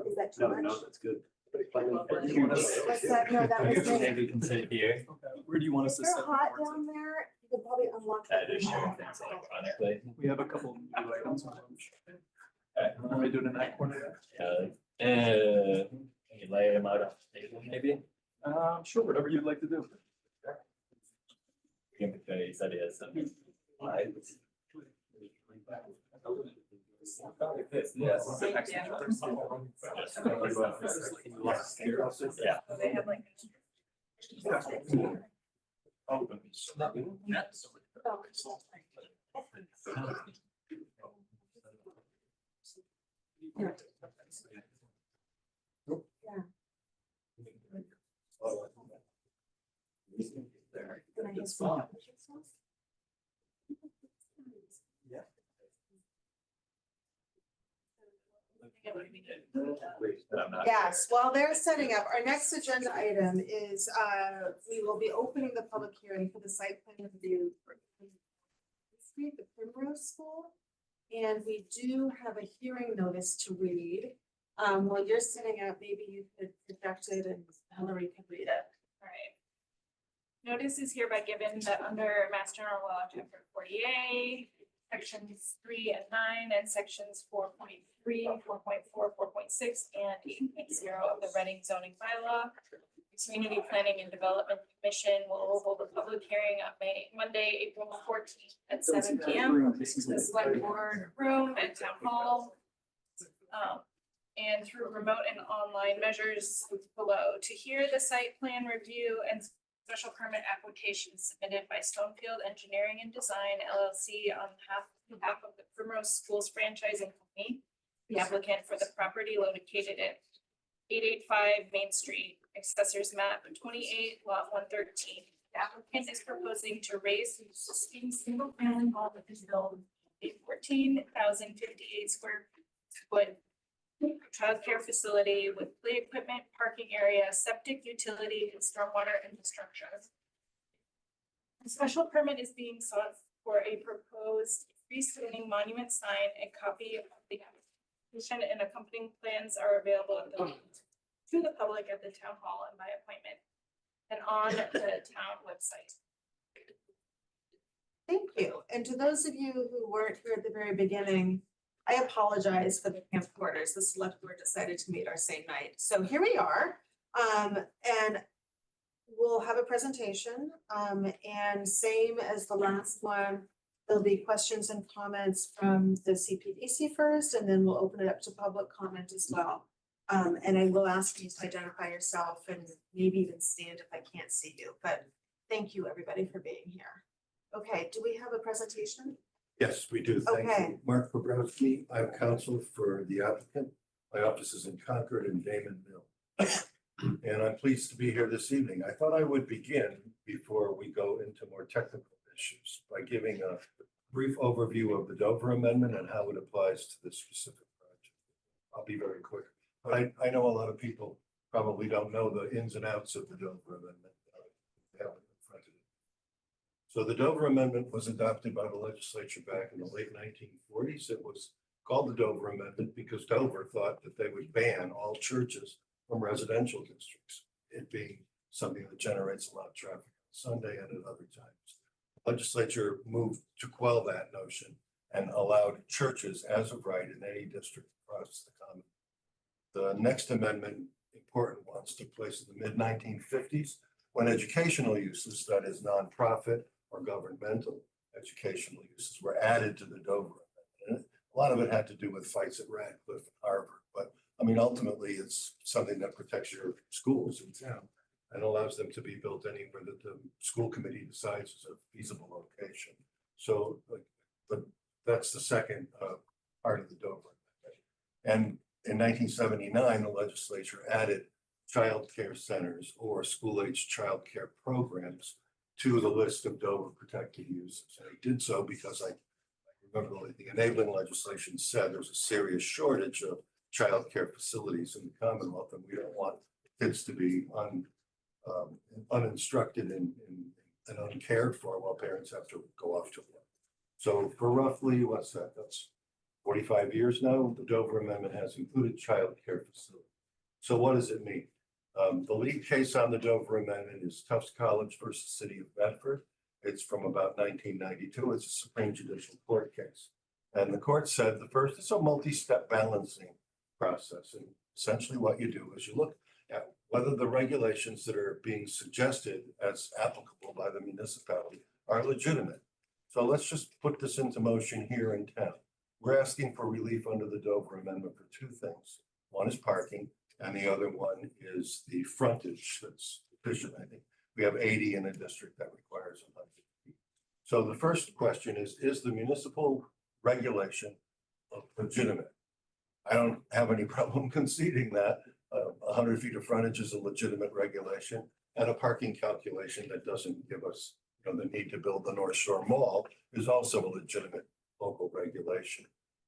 is that too much? That's good. What's that? No, that was me. Maybe we can sit here. Where do you want If you're hot down there, you could probably unlock. Try that to share door. things electronically. We have a couple new items on lunch. Okay. What are we doing in that corner? You lay them out on the table, maybe? Sure, whatever you'd like to do. He said he has some slides. Yeah. They have like. Can I have some? Yes, while they're setting up, our next agenda item is, we will be opening the public hearing for the site plan review for the Primrose School. And we do have a hearing notice to read. While you're setting up, maybe you could project it and Hillary could read it. All right. Notice is hereby given that under Mass General Law, Chapter 48, Sections 3 and 9, and Sections 4.3, 4.4, 4.6, and 8.0 of the Reading zoning bylaw, the Community Planning and Development Commission will hold a public hearing on Monday, April 14th at 7 p.m. The select board room at Town Hall. And through remote and online measures below to hear the site plan review and special permit applications submitted by Stonefield Engineering and Design LLC on behalf of the Primrose Schools Franchising Company, the applicant for the property located at 885 Main Street, Assessors Map 28, Lot 113. The applicant is proposing to raise the existing single-family home that is built a 14,058 square foot childcare facility with play equipment, parking area, septic utility, and stormwater infrastructure. A special permit is being sought for a proposed freestanding monument sign. A copy of the application and accompanying plans are available to the public at the town hall and by appointment and on the town website. Thank you. And to those of you who weren't here at the very beginning, I apologize for the camcorders. The select board decided to meet our same night. So here we are. And we'll have a presentation. And same as the last one, there'll be questions and comments from the CPDC first, and then we'll open it up to public comment as well. And I will ask you to identify yourself and maybe even stand if I can't see you, but thank you everybody for being here. Okay, do we have a presentation? Yes, we do. Thank Okay. you. Mark Bobrowski, I'm counsel for the applicant. My office is in Concord and Damon Mill. And I'm pleased to be here this evening. I thought I would begin before we go into more technical issues by giving a brief overview of the Dover Amendment and how it applies to this specific project. I'll be very quick, but I know a lot of people probably don't know the ins and outs of the Dover Amendment. So the Dover Amendment was adopted by the legislature back in the late 1940s. It was called the Dover Amendment because Dover thought that they would ban all churches from residential districts, it being something that generates a lot of traffic on Sunday and at other times. The legislature moved to quell that notion and allowed churches as of right in any district across the common. The next amendment, important ones, took place in the mid-1950s when educational uses, that is nonprofit or governmental educational uses, were added to the Dover Amendment. A lot of it had to do with fights at Radcliffe and Harvard, but I mean, ultimately, it's something that protects your schools in town and allows them to be built anywhere that the school committee decides is a feasible location. So, but that's the second part of the Dover Amendment. And in 1979, the legislature added child care centers or school-age child care programs to the list of Dover protected uses. And it did so because I remember the enabling legislation said there's a serious shortage of child care facilities in the Commonwealth, and we don't want kids to be uninstructed and uncared for while parents have to go off to work. So for roughly, what's that? That's 45 years now, the Dover Amendment has included child care facilities. So what does it mean? The lead case on the Dover Amendment is Tufts College versus City of Bedford. It's from about 1992. It's a Supreme Judicial Court case. And the court said it's a multi-step balancing process. And essentially what you do is you look at whether the regulations that are being suggested as applicable by the municipality are legitimate. So let's just put this into motion here in town. We're asking for relief under the Dover Amendment for two things. One is parking, and the other one is the frontage that's deficient. I think we have 80 in a district that requires 100 feet. So the first question is the municipal regulation legitimate? I don't have any problem conceding that 100 feet of frontage is a legitimate regulation, and a parking calculation that doesn't give us the need to build the North Shore Mall is also a legitimate local regulation.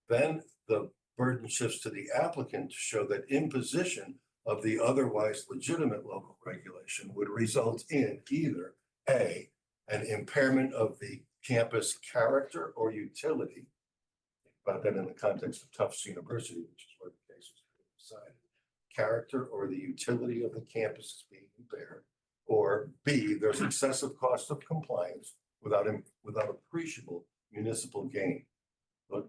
Then the burden shifts to the applicant to show that imposition of the otherwise legitimate local regulation would result in either A, an impairment of the campus character or utility, about that in the context of Tufts University, which is where the case was decided, character or the utility of the campus is being impaired, or B, there's excessive cost of compliance without appreciable municipal gain.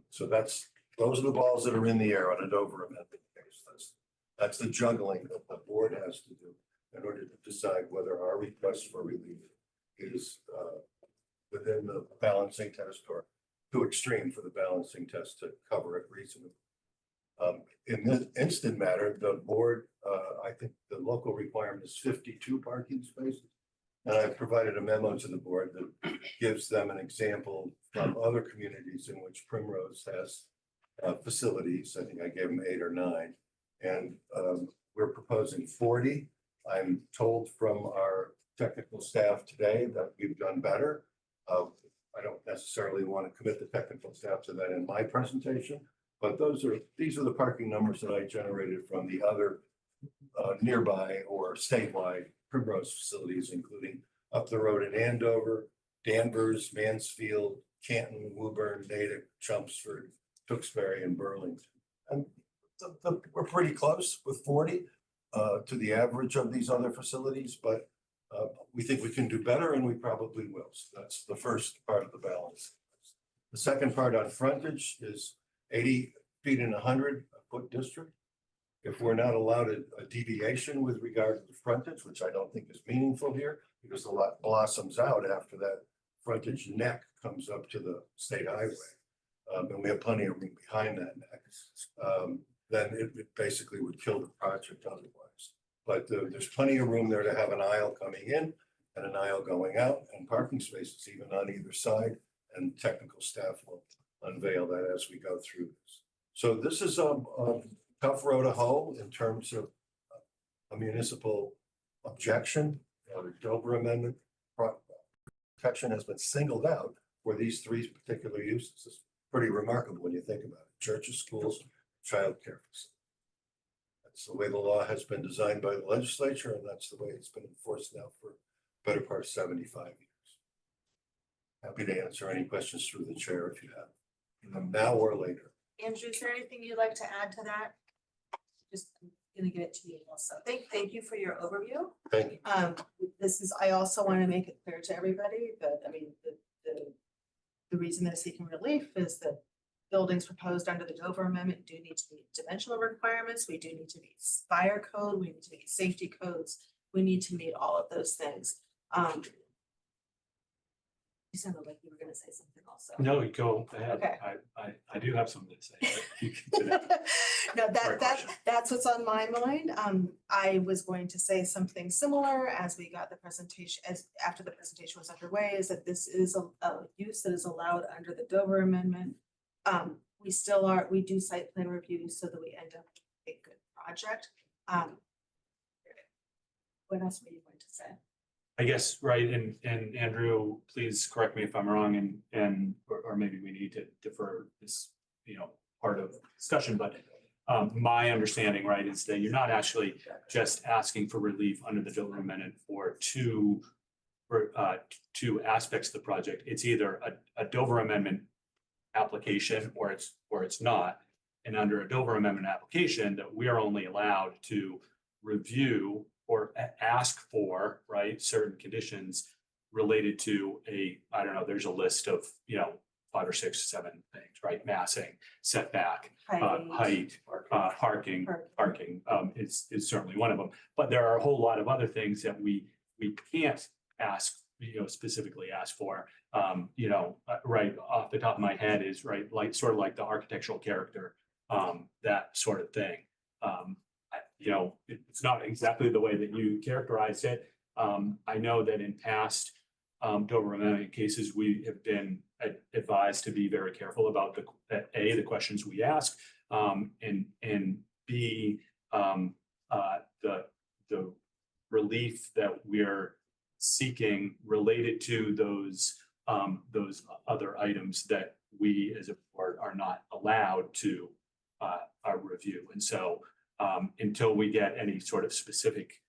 So those are the balls that are in the air on a Dover Amendment case. That's the juggling that the board has to do in order to decide whether our request for relief is within the balancing test or too extreme for the balancing test to cover it reasonably. In this instant matter, the board, I think the local requirement is 52 parking spaces. And I've provided a memo to the board that gives them an example from other communities in which Primrose has facilities. I think I gave them 8 or 9. And we're proposing 40. I'm told from our technical staff today that we've done better. I don't necessarily want to commit the technical staff to that in my presentation, But these are the parking numbers that I generated from the other nearby or statewide Primrose facilities, including up the road in Andover, Danvers, Mansfield, Canton, Woburn, Natick, Chelmsford, Tewksbury, and Burlington. And we're pretty close with 40 to the average of these other facilities, but we think we can do better, and we probably will. So that's the first part of the balance. The second part on frontage is 80 feet in 100-foot district. If we're not allowed a deviation with regard to the frontage, which I don't think is meaningful here, because the lot blossoms out after that frontage neck comes up to the state highway, and we have plenty of room behind that neck, then it basically would kill the project otherwise. But there's plenty of room there to have an aisle coming in and an aisle going out, and parking spaces even on either side, and technical staff will unveil that as we go through this. So this is a tough row to hoe in terms of a municipal objection. The Dover Amendment protection has been singled out for these three particular uses. It's pretty remarkable when you think about it. Churches, schools, childcare facilities. That's the way the law has been designed by the legislature, and that's the way it's been enforced now for better part of 75 years. Happy to answer any questions through the chair if you have, now or later. Andrew, is there anything you'd like to add to that? Just gonna give it to you also. Thank you for your overview. Thank you. This is, I also want to make it clear to everybody that, I mean, the reason they're seeking relief is that buildings proposed under the Dover Amendment do need to meet dimensional requirements. We do need to meet fire code. We need to meet safety codes. We need to meet all of those things. You sounded like you were going to say something also. No, go ahead. Okay. I do have something to say. But you can No, that's what's on my mind. I was going to say something similar as we got the presentation, after the presentation was underway, is that this is a use that is allowed under the Dover Amendment. We do site plan reviews so that we end up with a good project. What else were you going to say? I guess, right, and Andrew, please correct me if I'm wrong, or maybe we need to defer this, part of the discussion, but my understanding, right, is that you're not actually just asking for relief under the Dover Amendment for two aspects of the project. It's either a Dover Amendment application or it's not. And under a Dover Amendment application, that we are only allowed to review or ask for, right, certain conditions related to I don't know, there's a list of, 5 or 6, 7 things, right? Massing, setback, height, parking is certainly one of them. But there are a whole lot of other things that we can't ask, specifically ask for. Right off the top of my head is right, like sort of like the architectural character, that sort of thing. It's not exactly the way that you characterized it. I know that in past Dover Amendment cases, we have been advised to be very careful about the questions we ask, and B, the relief that we're seeking related to those other items that we as a board are not allowed to review. And so until we get any sort of specific,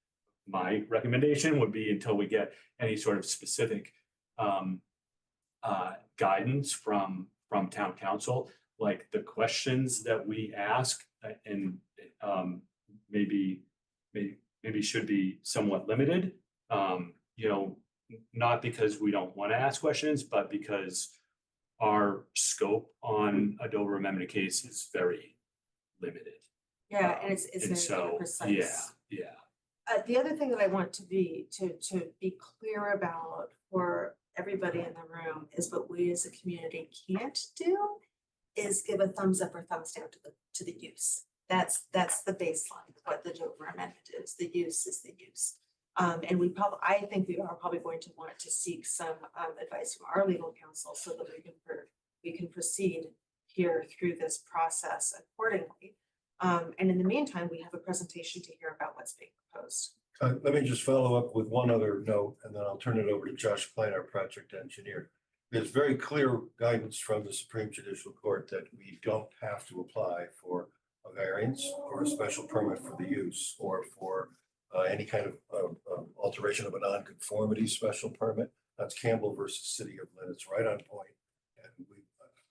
my recommendation would be until we get any sort of specific guidance from town council, like the questions that we ask, and maybe should be somewhat limited. Not because we don't want to ask questions, but because our scope on a Dover Amendment case is very limited. Yeah, and it's very precise. Yeah. The other thing that I want to be clear about for everybody in the room is what we as a community can't do is give a thumbs up or thumbs down to the use. That's the baseline of what the Dover Amendment is. The use is the use. And I think we are probably going to want to seek some advice from our legal counsel so that we can proceed here through this process accordingly. And in the meantime, we have a presentation to hear about what's being proposed. Let me just follow up with one other note, and then I'll turn it over to Josh Klein, our project engineer. there's very clear guidance from the Supreme Judicial Court that we don't have to apply for a variance or a special permit for the use or for any kind of alteration of a nonconformity special permit. That's Campbell versus City of Lynn. It's right on point.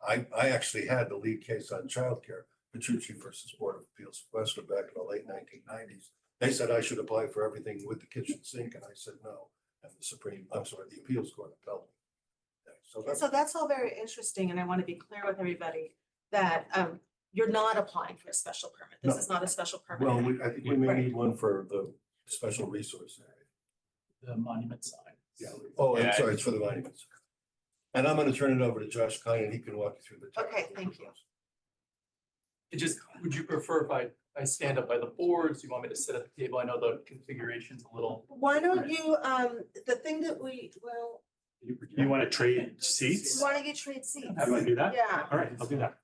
And I actually had the lead case on childcare, Petrucci versus Board of Appeals of Westwood back in the late 1990s. They said I should apply for everything with the kitchen sink, and I said no. And the appeals court upheld me. So that's all very interesting, and I want to be clear with everybody that you're not applying for a special permit. This No. is not a special permit. Well, I think we may Right. need one for the special resource area. The monument sign. Yeah. Oh, I'm Yeah. sorry, it's for the monuments. And I'm going to turn it over to Josh Klein, and he can walk you through the. Okay, technical thank you. details. It just, would you prefer if I stand up by the boards? You want me to sit at the table? I know the configuration's a little. Why don't you, the thing that You want to trade seats? why don't you trade seats? How do I do that? Yeah. All right, I'll do that.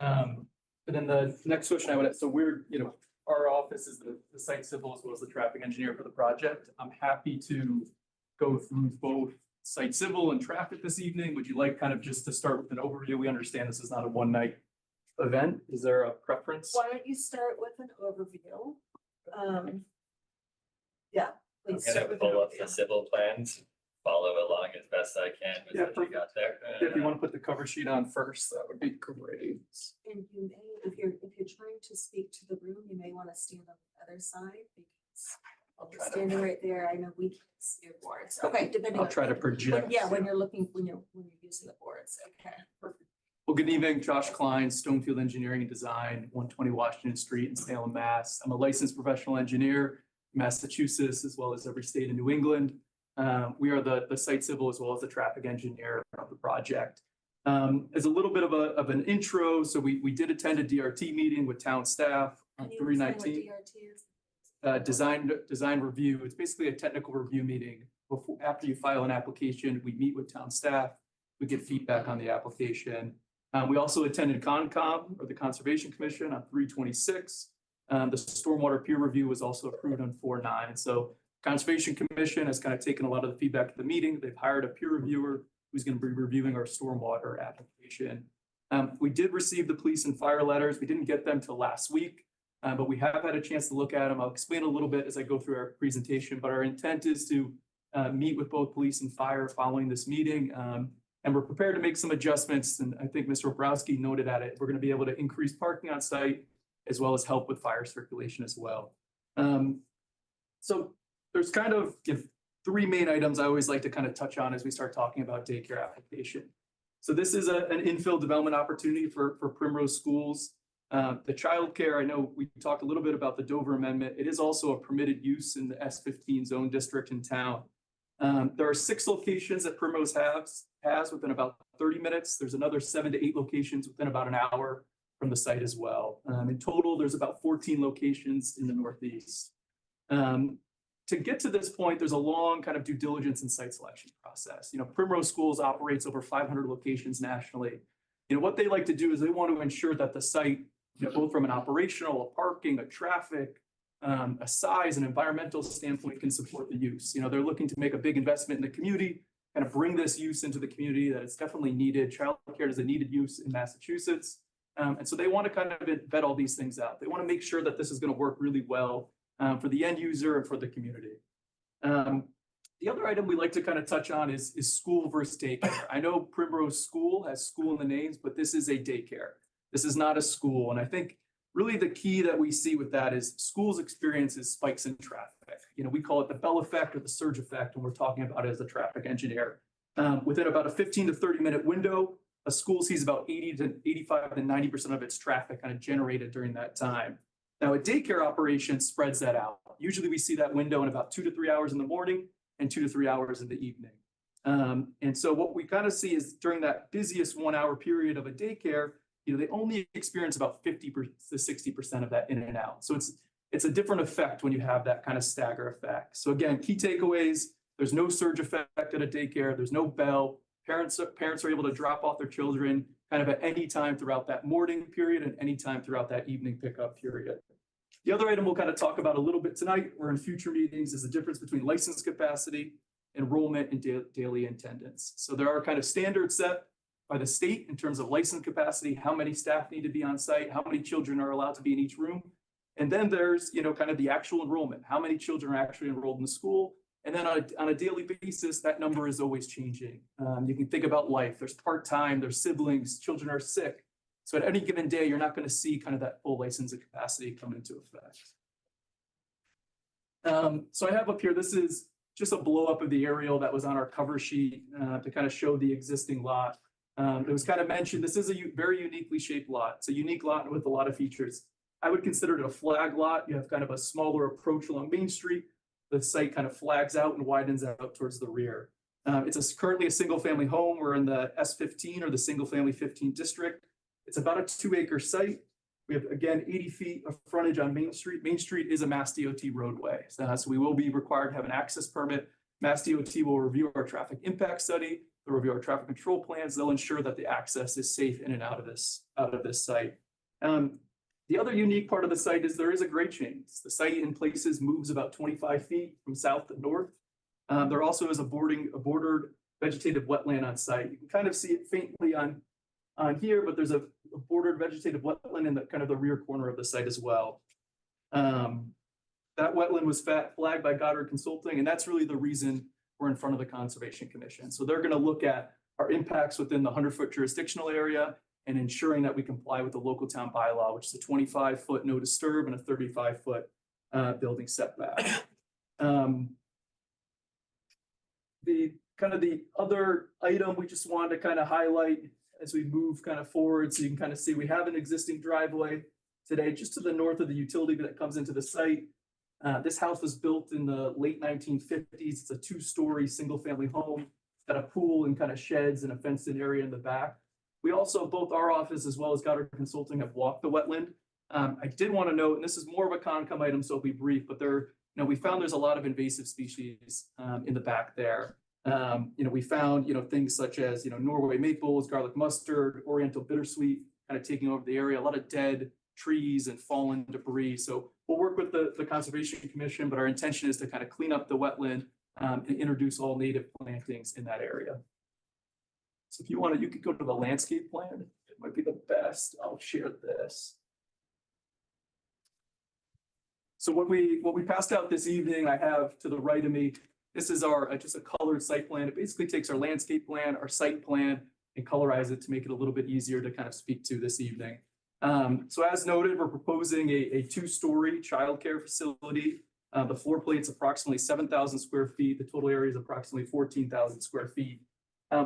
But then the next question I would, so our office is the site civil as well as the traffic engineer for the project. I'm happy to go through both site civil and traffic this evening. Would you like kind of just to start with an overview? We understand this is not a one night event. Is there a preference? Why don't you start with an overview? Yeah, I'm please start gonna with an pull up the overview. civil plans, follow along as best I can with Yeah, what you got there. If you want to put the cover sheet on first, that would be great. And you may, if you're trying to speak to the room, you may want to stand on the other side because I'll try to, standing right there, I know we can't see your boards. Okay, depending I'll on. try to project. Yeah, when you're using the boards, okay. Well, good evening, Josh Klein, Stonefield Engineering and Design, 120 Washington Street in Salem, Mass. I'm a licensed professional engineer, Massachusetts, as well as every state in New England. We are the site civil as well as the traffic engineer of the project. As a little bit of an intro, so we did attend a DRT meeting with town staff on Can you explain what 3/19. DRT is? Design review. It's basically a technical review meeting. After you file an application, we meet with town staff, we get feedback on the application. We also attended CONCOM, or the Conservation Commission, on 3/26. The stormwater peer review was also approved on 4/9. So Conservation Commission has kind of taken a lot of the feedback at the meeting. They've hired a peer reviewer who's going to be reviewing our stormwater application. We did receive the police and fire letters. We didn't get them till last week, but we have had a chance to look at them. I'll explain a little bit as I go through our presentation, but our intent is to meet with both police and fire following this meeting. And we're prepared to make some adjustments. And I think Mr. Obrowski noted at it, we're going to be able to increase parking on site as well as help with fire circulation as well. So there's kind of three main items I always like to kind of touch on as we start talking about daycare application. So this is an infill development opportunity for Primrose Schools. The childcare, I know we talked a little bit about the Dover Amendment. It is also a permitted use in the S15 zone district in town. There are 6 locations that Primrose has within about 30 minutes. There's another 7 to 8 locations within about an hour from the site as well. In total, there's about 14 locations in the Northeast. To get to this point, there's a long kind of due diligence and site selection process. Primrose Schools operates over 500 locations nationally. What they like to do is they want to ensure that the site, both from an operational, a parking, a traffic, a size and environmental standpoint can support the use. They're looking to make a big investment in the community, kind of bring this use into the community that it's definitely needed. Childcare is a needed use in Massachusetts. And so they want to kind of vet all these things out. They want to make sure that this is going to work really well for the end user and for the community. The other item we like to kind of touch on is school versus daycare. I know Primrose School has school in the names, but this is a daycare. This is not a school. And I think really the key that we see with that is schools experiences spikes in traffic. We call it the bell effect or the surge effect when we're talking about it as a traffic engineer. Within about a 15 to 30 minute window, a school sees about 80 to 85 to 90% of its traffic kind of generated during that time. Now, a daycare operation spreads that out. Usually we see that window in about 2 to 3 hours in the morning and 2 to 3 hours in the evening. And so what we kind of see is during that busiest 1 hour period of a daycare, they only experience about 50 to 60% of that in and out. So it's a different effect when you have that kind of stagger effect. So again, key takeaways, there's no surge effect at a daycare, there's no bell. Parents are able to drop off their children kind of at any time throughout that morning period and any time throughout that evening pickup period. The other item we'll kind of talk about a little bit tonight or in future meetings is the difference between license capacity enrollment, and daily attendance. So there are kind of standards set by the state in terms of license capacity, how many staff need to be on site, how many children are allowed to be in each room. And then there's, kind of the actual enrollment, how many children are actually enrolled in the school. And then on a daily basis, that number is always changing. You can think about life. There's part-time, there's siblings, children are sick. So at any given day, you're not going to see kind of that full license and capacity come into effect. So I have up here, this is just a blow up of the aerial that was on our cover sheet to kind of show the existing lot. It was kind of mentioned, this is a very uniquely shaped lot. It's a unique lot with a lot of features. I would consider it a flag lot. You have kind of a smaller approach along Main Street. The site kind of flags out and widens out towards the rear. It's currently a single family home. We're in the S15 or the single family 15 district. It's about a 2-acre site. We have, again, 80 feet of frontage on Main Street. Main Street is a Mass DOT roadway. So we will be required to have an access permit. Mass DOT will review our traffic impact study. They'll review our traffic control plans. They'll ensure that the access is safe in and out of this site. The other unique part of the site is there is a grade change. The site in places moves about 25 feet from south to north. There also is a bordered vegetative wetland on site. You can kind of see it faintly on here, but there's a bordered vegetative wetland in the kind of the rear corner of the site as well. That wetland was flagged by Goddard Consulting, and that's really the reason we're in front of the Conservation Commission. So they're going to look at our impacts within the 100-foot jurisdictional area and ensuring that we comply with the local town bylaw, which is a 25-foot no disturb and a 35-foot building setback. The other item we just wanted to kind of highlight as we move kind of forward, so you can kind of see we have an existing driveway today just to the north of the utility that comes into the site. This house was built in the late 1950s. It's a 2-story single-family home, got a pool and kind of sheds and a fenced-in area in the back. We also, both our office as well as Goddard Consulting, have walked the wetland. I did want to note, and this is more of a Concom item, so I'll be brief, but we found there's a lot of invasive species in the back there. We found, things such as, Norway maples, garlic mustard, Oriental bittersweet, kind of taking over the area, a lot of dead trees and fallen debris. So we'll work with the Conservation Commission, but our intention is to kind of clean up the wetland and introduce all native plantings in that area. So if you want to, you could go to the landscape plan. It might be the best. I'll share this. So what we passed out this evening, I have to the right of me, this is our just a colored site plan. It basically takes our landscape plan, our site plan, and colorize it to make it a little bit easier to kind of speak to this evening. So as noted, we're proposing a 2-story childcare facility. The floor plate's approximately 7,000 square feet. The total area is approximately 14,000 square feet.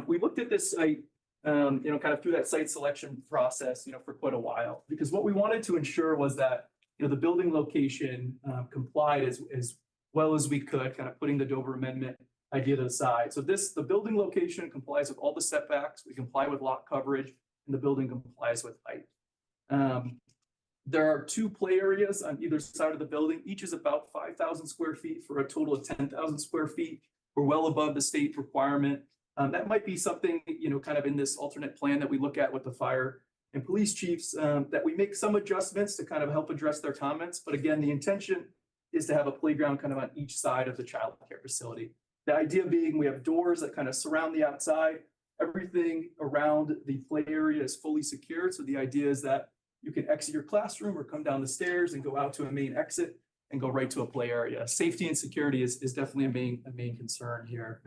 We looked at this site, kind of through that site selection process, for quite a while, because what we wanted to ensure was that, the building location complied as well as we could, kind of putting the Dover Amendment idea to the side. So the building location complies with all the setbacks. We comply with lot coverage, and the building complies with height. There are 2 play areas on either side of the building. Each is about 5,000 square feet for a total of 10,000 square feet. We're well above the state requirement. That might be something, kind of in this alternate plan that we look at with the fire and police chiefs, that we make some adjustments to kind of help address their comments. But again, the intention is to have a playground kind of on each side of the child care facility. The idea being we have doors that kind of surround the outside. Everything around the play area is fully secured. So the idea is that you can exit your classroom or come down the stairs and go out to a main exit and go right to a play area. Safety and security is definitely a main concern here.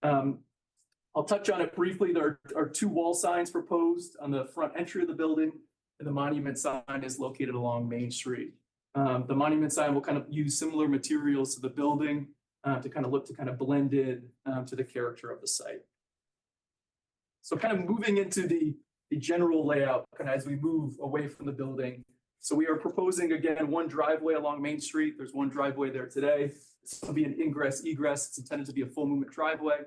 I'll touch on it briefly. There are 2 wall signs proposed on the front entry of the building, and the monument sign is located along Main Street. The monument sign will kind of use similar materials to the building to kind of look to kind of blend in to the character of the site. So kind of moving into the general layout kind of as we move away from the building. So we are proposing, again, 1 driveway along Main Street. There's 1 driveway there today. This will be an ingress egress. It's intended to be a full movement driveway.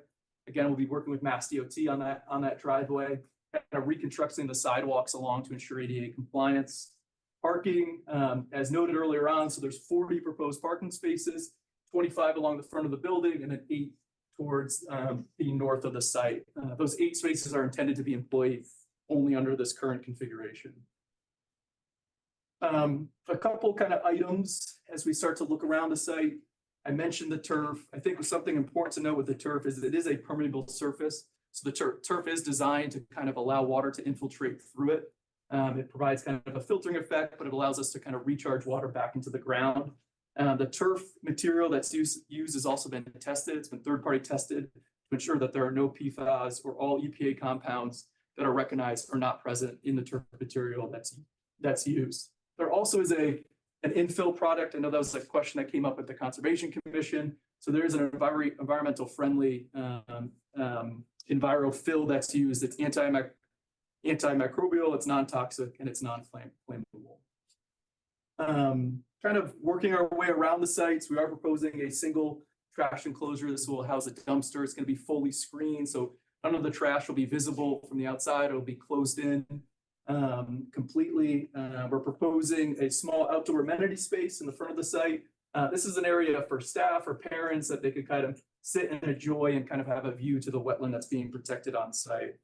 Again, we'll be working with Mass DOT on that driveway, kind of reconstructing the sidewalks along to ensure ADA compliance. Parking, as noted earlier on, so there's 40 proposed parking spaces, 25 along the front of the building, and then 8 towards the north of the site. Those 8 spaces are intended to be employed only under this current configuration. A couple kind of items as we start to look around the site. I mentioned the turf. I think something important to note with the turf is that it is a permeable surface. So the turf is designed to kind of allow water to infiltrate through it. It provides kind of a filtering effect, but it allows us to kind of recharge water back into the ground. The turf material that's used has also been tested. It's been third-party tested to ensure that there are no PFAS or all EPA compounds that are recognized or not present in the turf material that's used. There also is an infill product. I know that was a question that came up with the Conservation Commission. So there is an environmental friendly EnviroFill that's used. It's antimicrobial, it's non-toxic, and it's non-flammable. Kind of working our way around the sites, we are proposing a single trash enclosure. This will house a dumpster. It's going to be fully screened, so none of the trash will be visible from the outside. It'll be closed in completely. We're proposing a small outdoor amenity space in the front of the site. This is an area for staff or parents that they could kind of sit and enjoy and kind of have a view to the wetland that's being protected on site.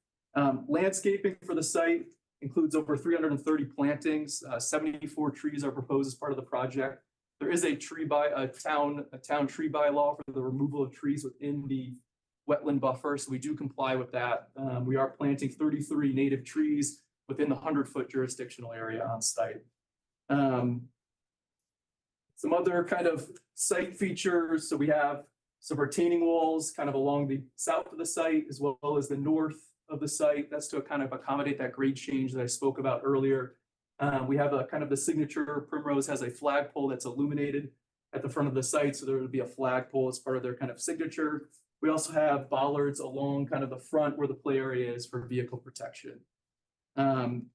Landscaping for the site includes over 330 plantings. 74 trees are proposed as part of the project. There is a town tree bylaw for the removal of trees within the wetland buffer, so we do comply with that. We are planting 33 native trees within the 100-foot jurisdictional area on site. Some other kind of site features. So we have some retaining walls kind of along the south of the site as well as the north of the site. That's to kind of accommodate that grade change that I spoke about earlier. We have a kind of the signature. Primrose has a flagpole that's illuminated at the front of the site. So there would be a flagpole as part of their kind of signature. We also have bollards along kind of the front where the play area is for vehicle protection. Kind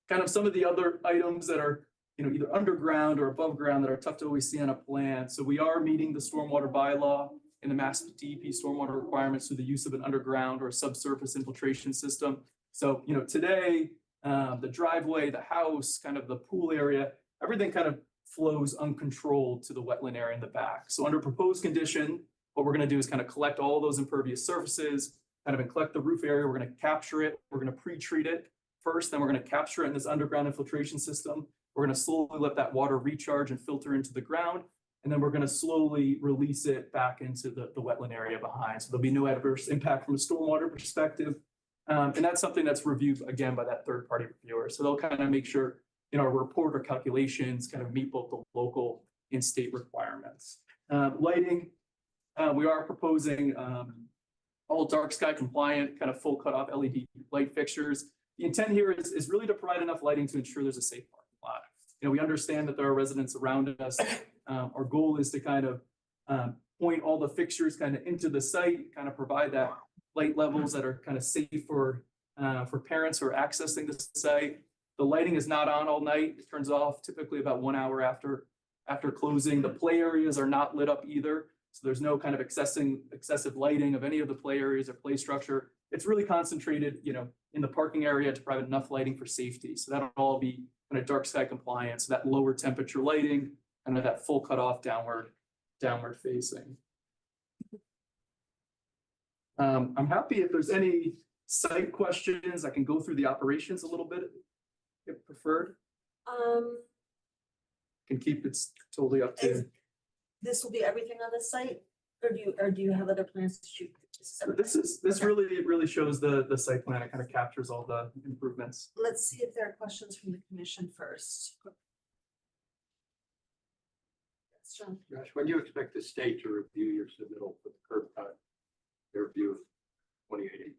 of some of the other items that are, either underground or above ground that are tough to always see on a plan. So we are meeting the stormwater bylaw and the Mass DEP stormwater requirements through the use of an underground or subsurface infiltration system. So, today, the driveway, the house, kind of the pool area, everything kind of flows uncontrolled to the wetland area in the back. So under proposed condition, what we're going to do is kind of collect all of those impervious surfaces, kind of collect the roof area. We're going to capture it. We're going to pre-treat it first, then we're going to capture it in this underground infiltration system. We're going to slowly let that water recharge and filter into the ground. And then we're going to slowly release it back into the wetland area behind. So there'll be no adverse impact from a stormwater perspective. And that's something that's reviewed again by that third-party reviewer. So they'll kind of make sure, our report or calculations kind of meet both the local and state requirements. Lighting, we are proposing all dark sky compliant, kind of full cutoff LED light fixtures. The intent here is really to provide enough lighting to ensure there's a safe parking lot. We understand that there are residents around us. Our goal is to kind of point all the fixtures kind of into the site, kind of provide that light levels that are kind of safe for parents who are accessing the site. The lighting is not on all night. It turns off typically about 1 hour after closing. The play areas are not lit up either. So there's no kind of excessive lighting of any of the play areas or play structure. It's really concentrated, in the parking area to provide enough lighting for safety. So that'll all be kind of dark sky compliant. So that lower temperature lighting, and that full cutoff downward facing. I'm happy if there's any site questions. I can go through the operations a little bit if preferred. Can keep it totally up to you. This will be everything on the site, or do you have other plans to shoot? This really shows the site plan. It kind of captures all the improvements. Let's see if there are questions from the commission first. Yes, John. Josh, when do you expect the state to review your submittal for the curb cut? Their review of 2080?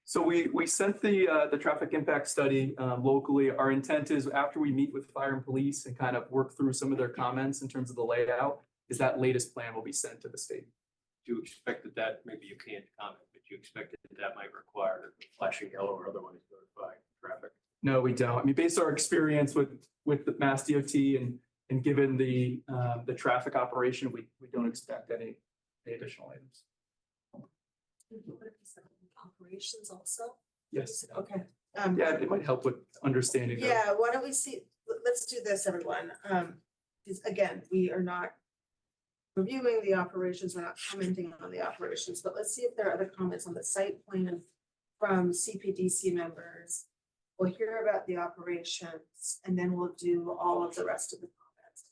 So we sent the traffic impact study locally. Our intent is after we meet with fire and police and kind of work through some of their comments in terms of the layout, is that latest plan will be sent to the state. Do you expect that maybe you can't comment, but you expect that might require flashing yellow or otherwise notify traffic? No, we don't. I mean, based on our experience with the Mass DOT and given the traffic operation, we don't expect any additional items. Operations also? Yes. Okay. Yeah, it might help with understanding. Yeah, why don't we see, let's do this, everyone. Because again, we are not reviewing the operations, we're not commenting on the operations, but let's see if there are other comments on the site plan from CPDC members. We'll hear about the operations and then we'll do all of the rest of the comments.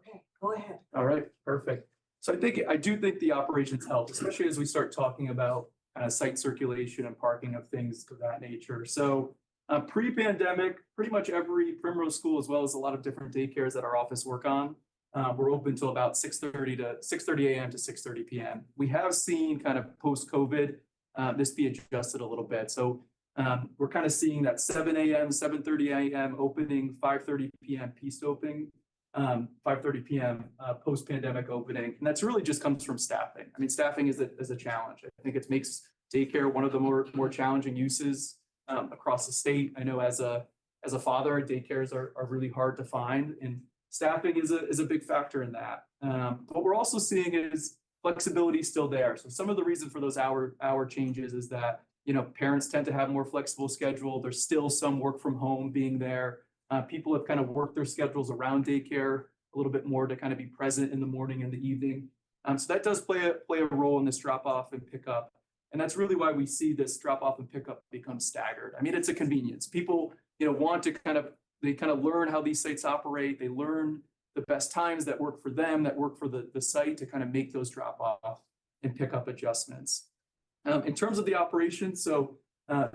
Okay, go ahead. All right, perfect. So I do think the operations help, especially as we start talking about kind of site circulation and parking of things of that nature. So pre-pandemic, pretty much every Primrose school, as well as a lot of different daycares that our office work on, we're open till about 6:30 a.m. to 6:30 p.m. We have seen kind of post-COVID this be adjusted a little bit. So we're kind of seeing that 7 a.m., 7:30 a.m. opening, 5:30 p.m. piece opening, 5:30 p.m. Post-pandemic opening. And that's really just comes from staffing. I mean, staffing is a challenge. I think it makes daycare one of the more challenging uses across the state. I know as a father, daycares are really hard to find, and staffing is a big factor in that. What we're also seeing is flexibility still there. So some of the reason for those hour changes is that, you know, parents tend to have more flexible schedule. There's still some work from home being there. People have kind of worked their schedules around daycare a little bit more to kind of be present in the morning and the evening. So that does play a role in this drop off and pickup. And that's really why we see this drop off and pickup become staggered. I mean, it's a convenience. People, you know, want to kind of learn how these sites operate. They learn the best times that work for them, that work for the site to kind of make those drop off and pickup adjustments. In terms of the operation, so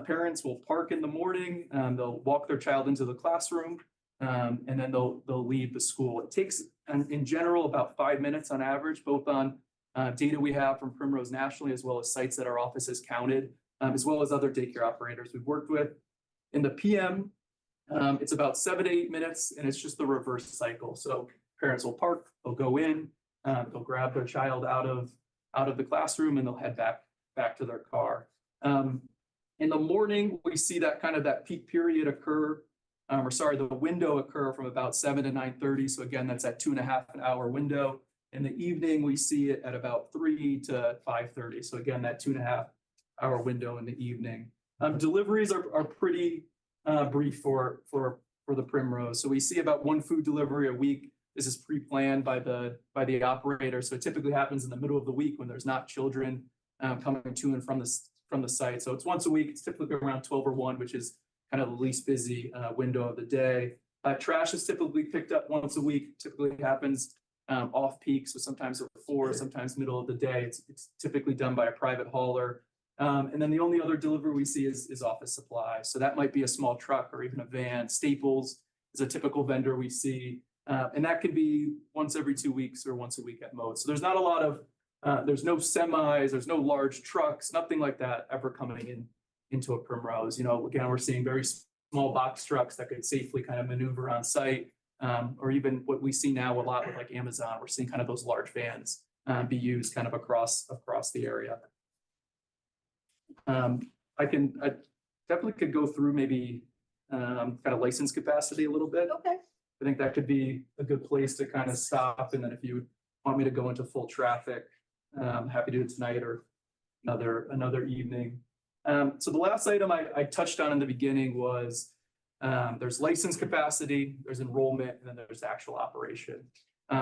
parents will park in the morning, they'll walk their child into the classroom, and then they'll leave the school. It takes, in general, about 5 minutes on average, both on data we have from Primrose nationally, as well as sites that our office has counted, as well as other daycare operators we've worked with. In the PM, it's about 7 to 8 minutes, and it's just the reverse cycle. So parents will park, they'll go in, they'll grab their child out of the classroom, and they'll head back to their car. In the morning, we see that peak period occur, the window occur from about 7 to 9:30. So again, that's that 2.5 hour window. In the evening, we see it at about 3 to 5:30. So again, that 2.5 hour window in the evening. Deliveries are pretty brief for the Primrose. So we see about 1 food delivery a week. This is pre-planned by the operator. So it typically happens in the middle of the week when there's not children coming to and from the site. So it's once a week. It's typically around 12 or 1, which is kind of the least busy window of the day. Trash is typically picked up once a week. Typically happens off peak. So sometimes at 4, sometimes middle of the day. It's typically done by a private hauler. And then the only other delivery we see is office supplies. So that might be a small truck or even a van. Staples is a typical vendor we see. And that could be once every 2 weeks or once a week at most. So there's not a lot of there's no semis, there's no large trucks, nothing like that ever coming into a Primrose. You know, again, we're seeing very small box trucks that could safely kind of maneuver on site, or even what we see now a lot with like Amazon. We're seeing kind of those large vans be used kind of across the area. I definitely could go through maybe kind of license capacity a little bit. Okay. I think that could be a good place to kind of stop. And then if you want me to go into full traffic, I'm happy to do it tonight or another evening. So the last item I touched on in the beginning was there's license capacity, there's enrollment, and then there's actual operation.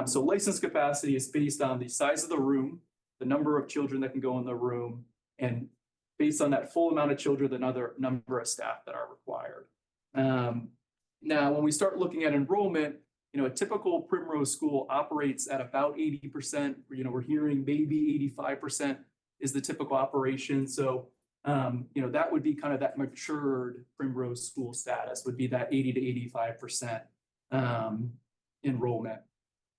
So license capacity is based on the size of the room, the number of children that can go in the room, and based on that full amount of children, the number of staff that are required. Now, when we start looking at enrollment, you know, a typical Primrose school operates at about 80%. You know, we're hearing maybe 85% is the typical operation. So, you know, that would be kind of that matured Primrose school status would be that 80 to 85% enrollment.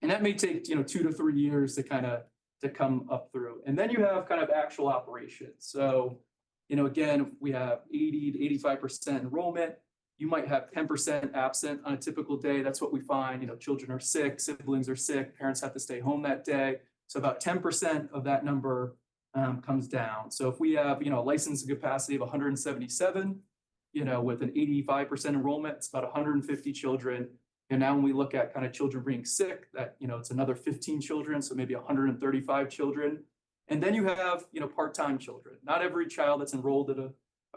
And that may take, you know, 2 to 3 years to come up through. And then you have kind of actual operations. So, you know, again, if we have 80 to 85% enrollment, you might have 10% absent on a typical day. That's what we find. You know, children are sick, siblings are sick, parents have to stay home that day. So about 10% of that number comes down. So if we have, you know, a licensing capacity of 177, you know, with an 85% enrollment, it's about 150 children. And now when we look at kind of children being sick, that, you know, it's another 15 children, so maybe 135 children. And then you have, you know, part-time children. Not every child that's enrolled at a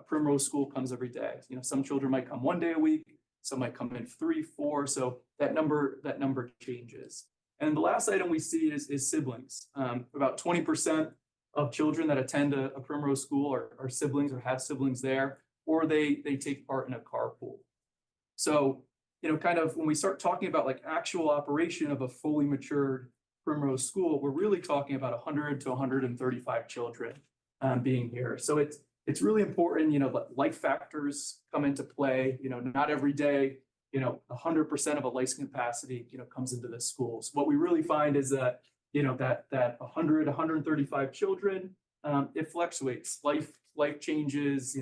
Primrose school comes every day. You know, some children might come 1 day a week, some might come in 3, 4. So that number changes. And the last item we see is siblings. About 20% of children that attend a Primrose school are siblings or have siblings there, or they take part in a carpool. So kind of when we start talking about like actual operation of a fully matured Primrose school, we're really talking about 100 to 135 children being here. So it's really important, life factors come into play, not every day, 100% of a license capacity, comes into the school. So what we really find is that, that 100, 135 children, it fluctuates, life changes,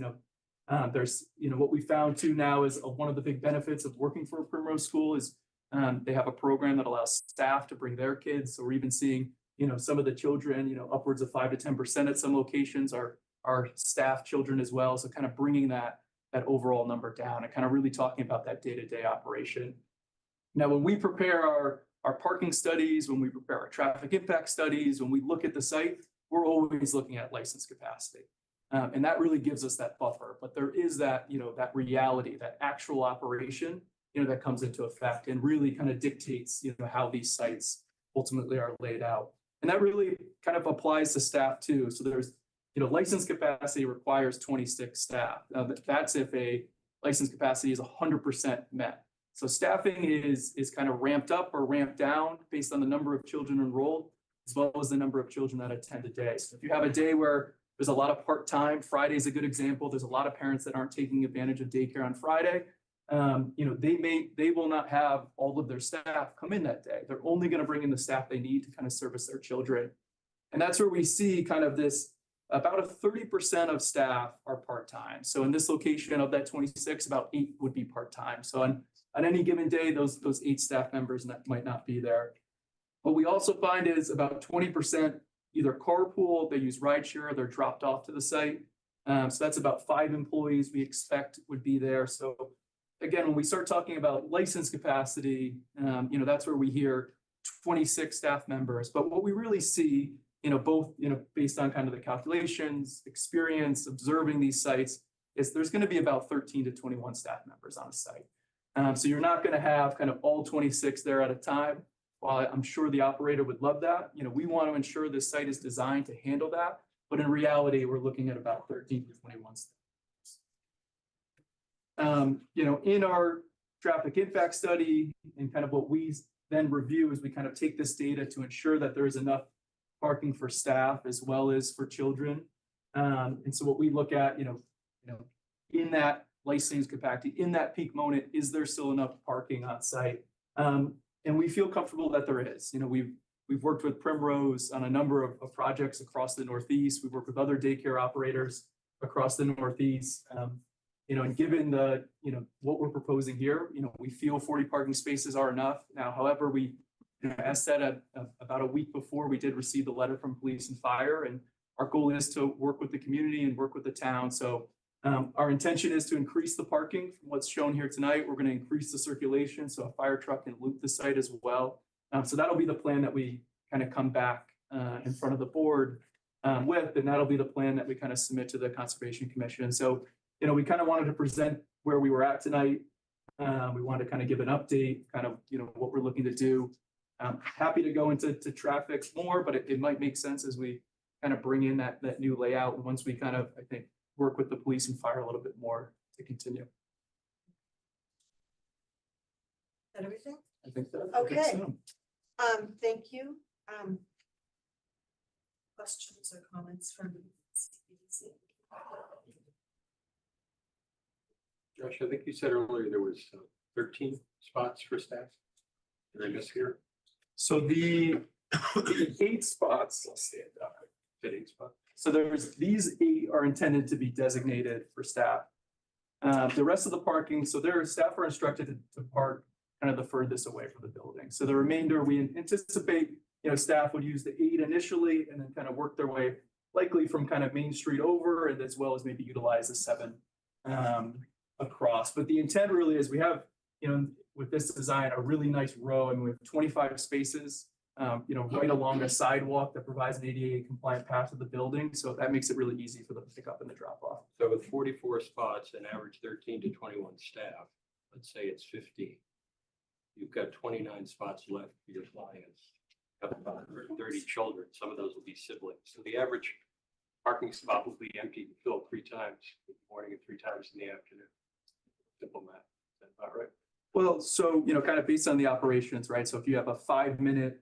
there's, what we found too now is one of the big benefits of working for a Primrose school is they have a program that allows staff to bring their kids. So we're even seeing, some of the children, upwards of 5 to 10% at some locations are staff children as well. So kind of bringing that overall number down and kind of really talking about that day-to-day operation. Now, when we prepare our parking studies, when we prepare our traffic impact studies, when we look at the site, we're always looking at license capacity. And that really gives us that buffer. But there is that, that reality, that actual operation, that comes into effect and really kind of dictates, how these sites ultimately are laid out. And that really kind of applies to staff too. So there's, license capacity requires 26 staff. That's if a license capacity is 100% met. So staffing is kind of ramped up or ramped down based on the number of children enrolled, as well as the number of children that attend a day. So if you have a day where there's a lot of part-time, Friday is a good example. There's a lot of parents that aren't taking advantage of daycare on Friday. They will not have all of their staff come in that day. They're only going to bring in the staff they need to kind of service their children. And that's where we see kind of this, about a 30% of staff are part-time. So in this location of that 26, about 8 would be part-time. So on any given day, those 8 staff members might not be there. What we also find is about 20% either carpool, they use rideshare, they're dropped off to the site. So that's about 5 employees we expect would be there. So again, when we start talking about license capacity, that's where we hear 26 staff members. But what we really see, both, based on kind of the calculations, experience, observing these sites, is there's going to be about 13 to 21 staff members on a site. So you're not going to have kind of all 26 there at a time. While I'm sure the operator would love that, we want to ensure this site is designed to handle that. But in reality, we're looking at about 13 to 21 staff. In our traffic impact study and kind of what we then review is we kind of take this data to ensure that there is enough parking for staff as well as for children. And so what we look at, in that license capacity, in that peak moment, is there still enough parking on site? And we feel comfortable that there is. We've worked with Primrose on a number of projects across the Northeast. We've worked with other daycare operators across the Northeast. And given the, what we're proposing here, we feel 40 parking spaces are enough. Now, however, we, as said, about a week before, we did receive the letter from police and fire, and our goal is to work with the community and work with the town. So our intention is to increase the parking from what's shown here tonight. We're going to increase the circulation so a fire truck can loop the site as well. So that'll be the plan that we kind of come back in front of the board with, and that'll be the plan that we kind of submit to the Conservation Commission. So, we kind of wanted to present where we were at tonight. We wanted to kind of give an update, kind of, what we're looking to do. Happy to go into traffic more, but it might make sense as we kind of bring in that new layout. And once we kind of, I think, work with the police and fire a little bit more to continue. Is that everything? I think so. Okay. Thank you. Questions or comments from Cpdc? Josh, I think you said earlier there was 13 spots for staff. Did I miss here? So the 8 spots, I'll stand up. 8 spots. So these 8 are intended to be designated for staff. The rest of the parking, so their staff are instructed to park kind of the furthest away from the building. So the remainder, we anticipate, staff would use the 8 initially and then kind of work their way likely from kind of Main Street over, and as well as maybe utilize the 7 across. But the intent really is we have, with this design, a really nice row, and we have 25 spaces, right along a sidewalk that provides an ADA compliant path to the building. So that makes it really easy for the pickup and the drop off. So with 44 spots and average 13 to 21 staff, let's say it's 50. You've got 29 spots left for your clients. Have about 30 children. Some of those will be siblings. So the average parking spot will be empty and filled 3 times in the morning and 3 times in the afternoon. Simple math. Is that about right? Well, so, kind of based on the operations, right? So if you have a 5-minute,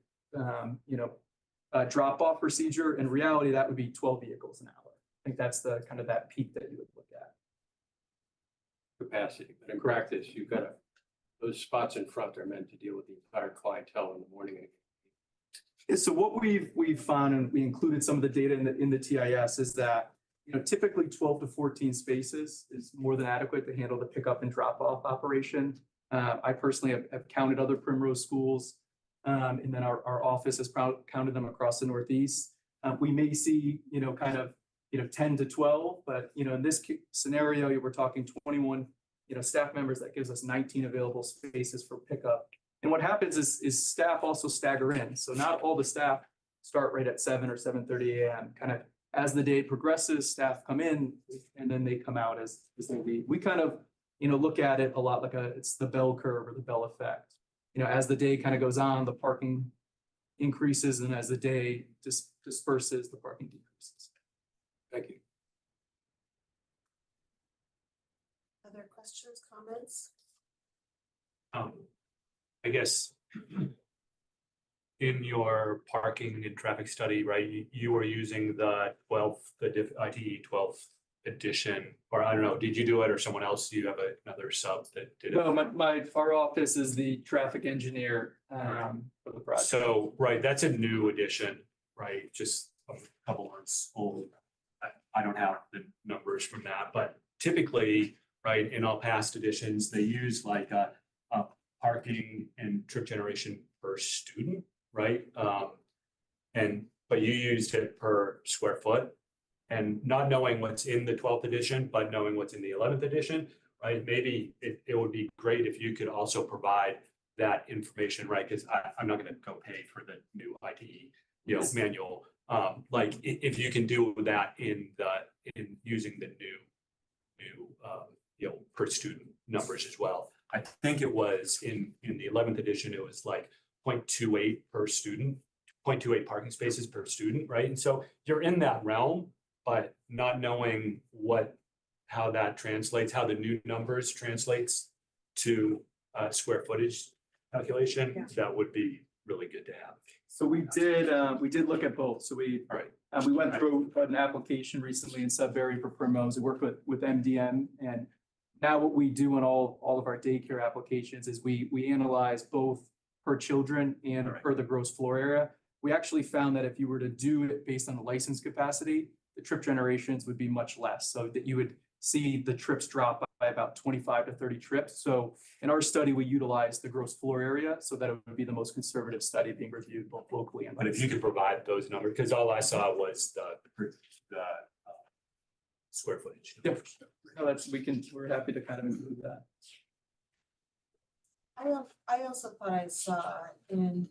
drop off procedure, in reality, that would be 12 vehicles an hour. I think that's the kind of that peak that you would look at. Capacity, but in practice, you've got those spots in front are meant to deal with the entire clientele in the morning. Yeah, so what we've found, and we included some of the data in the TIS, is that typically 12 to 14 spaces is more than adequate to handle the pickup and drop off operation. I personally have counted other Primrose schools, and then our office has counted them across the Northeast. We may see kind of 10 to 12, but in this scenario, we're talking 21 staff members. That gives us 19 available spaces for pickup. And what happens is staff also stagger in. So not all the staff start right at 7 or 7:30 a.m. Kind of as the day progresses, staff come in and then they come out as they leave. We kind of look at it a lot like it's the bell curve or the bell effect. As the day kind of goes on, the parking increases, and as the day disperses, the parking decreases. Thank you. Other questions, comments? I guess in your parking and traffic study, right, you were using the ITE 12th edition, or I don't know, did you do it or someone else? Do you have another sub that did it? No, our office is the traffic engineer for the project. So, right, that's a new edition, right? Just a couple months old. I don't have the numbers from that, but typically, right, in all past editions, they use like a parking and trip generation per student, right? But you used it per square foot, and not knowing what's in the 12th edition, but knowing what's in the 11th edition, right? Maybe it would be great if you could also provide that information, right? Because I'm not going to go pay for the new ITE, manual. Like if you can do that in using the new per student numbers as well. I think it was in the 11th edition, it was like 0.28 per student, 0.28 parking spaces per student, right? And so you're in that realm, but not knowing how that translates, how the new numbers translates to square footage calculation, that would be really good to have. So we did look at both. So we went through an application recently in Sudbury for Primrose. We worked with MDM, and now what we do in all of our daycare applications is we analyze both per children and per the gross floor area. We actually found that if you were to do it based on the license capacity, the trip generations would be much less, so that you would see the trips drop by about 25 to 30 trips. So in our study, we utilized the gross floor area so that it would be the most conservative study being reviewed both locally and. But if you could provide those numbers, because all I saw was the square footage. Yep. No, we're happy to kind of include that. I also thought I saw in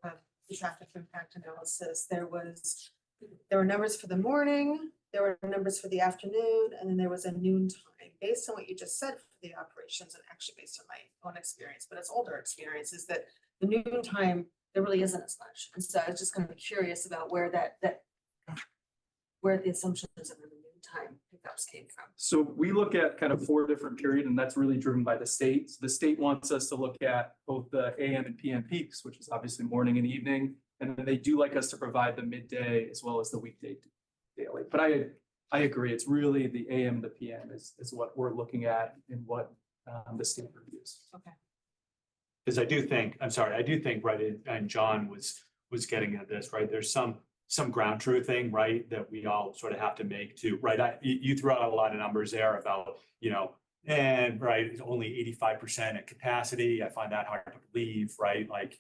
the traffic impact analysis, there were numbers for the morning, there were numbers for the afternoon, and then there was a noon time. Based on what you just said for the operations, and actually based on my own experience, but it's older experience, is that the noon time, there really isn't as much. And so I was just kind of curious about where where the assumptions of the noon time pickups came from. So we look at kind of 4 different periods, and that's really driven by the state. So the state wants us to look at both the AM and PM peaks, which is obviously morning and evening. And then they do like us to provide the midday as well as the weekday daily. But I agree, it's really the AM and the PM is what we're looking at and what the state reviews. Okay. Because I do think, right, and John was getting at this, right? There's some ground truthing, right, that we all sort of have to make too, right? You threw out a lot of numbers there about, and right, it's only 85% at capacity. I find that hard to believe, right? Like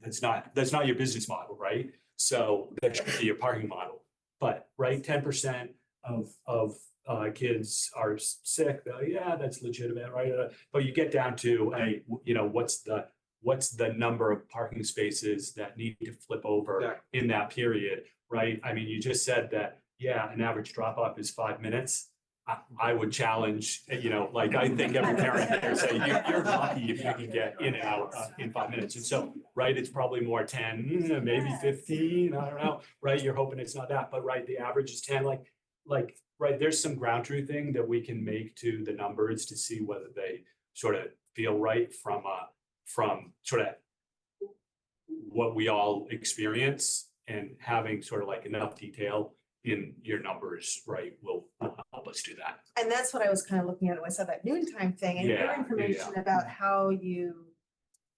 that's not your business model, right? So that should be your parking model. But right, 10% of kids are sick. Yeah, that's legitimate, right? But you get down to what's the number of parking spaces that need to flip over in that period, right? I mean, you just said that, an average drop off is 5 minutes. I would challenge, I think every parent there say you're lucky if you can get in and out in 5 minutes. And so, right, it's probably more 10, maybe 15, I don't know, right? You're hoping it's not that, but right, the average is 10, right, there's some ground truthing that we can make to the numbers to see whether they sort of feel right from sort of what we all experience, and having sort of like enough detail in your numbers, right, will help us do that. And that's what I was kind of looking at when I saw that noontime thing and your Yeah, yeah, information about how you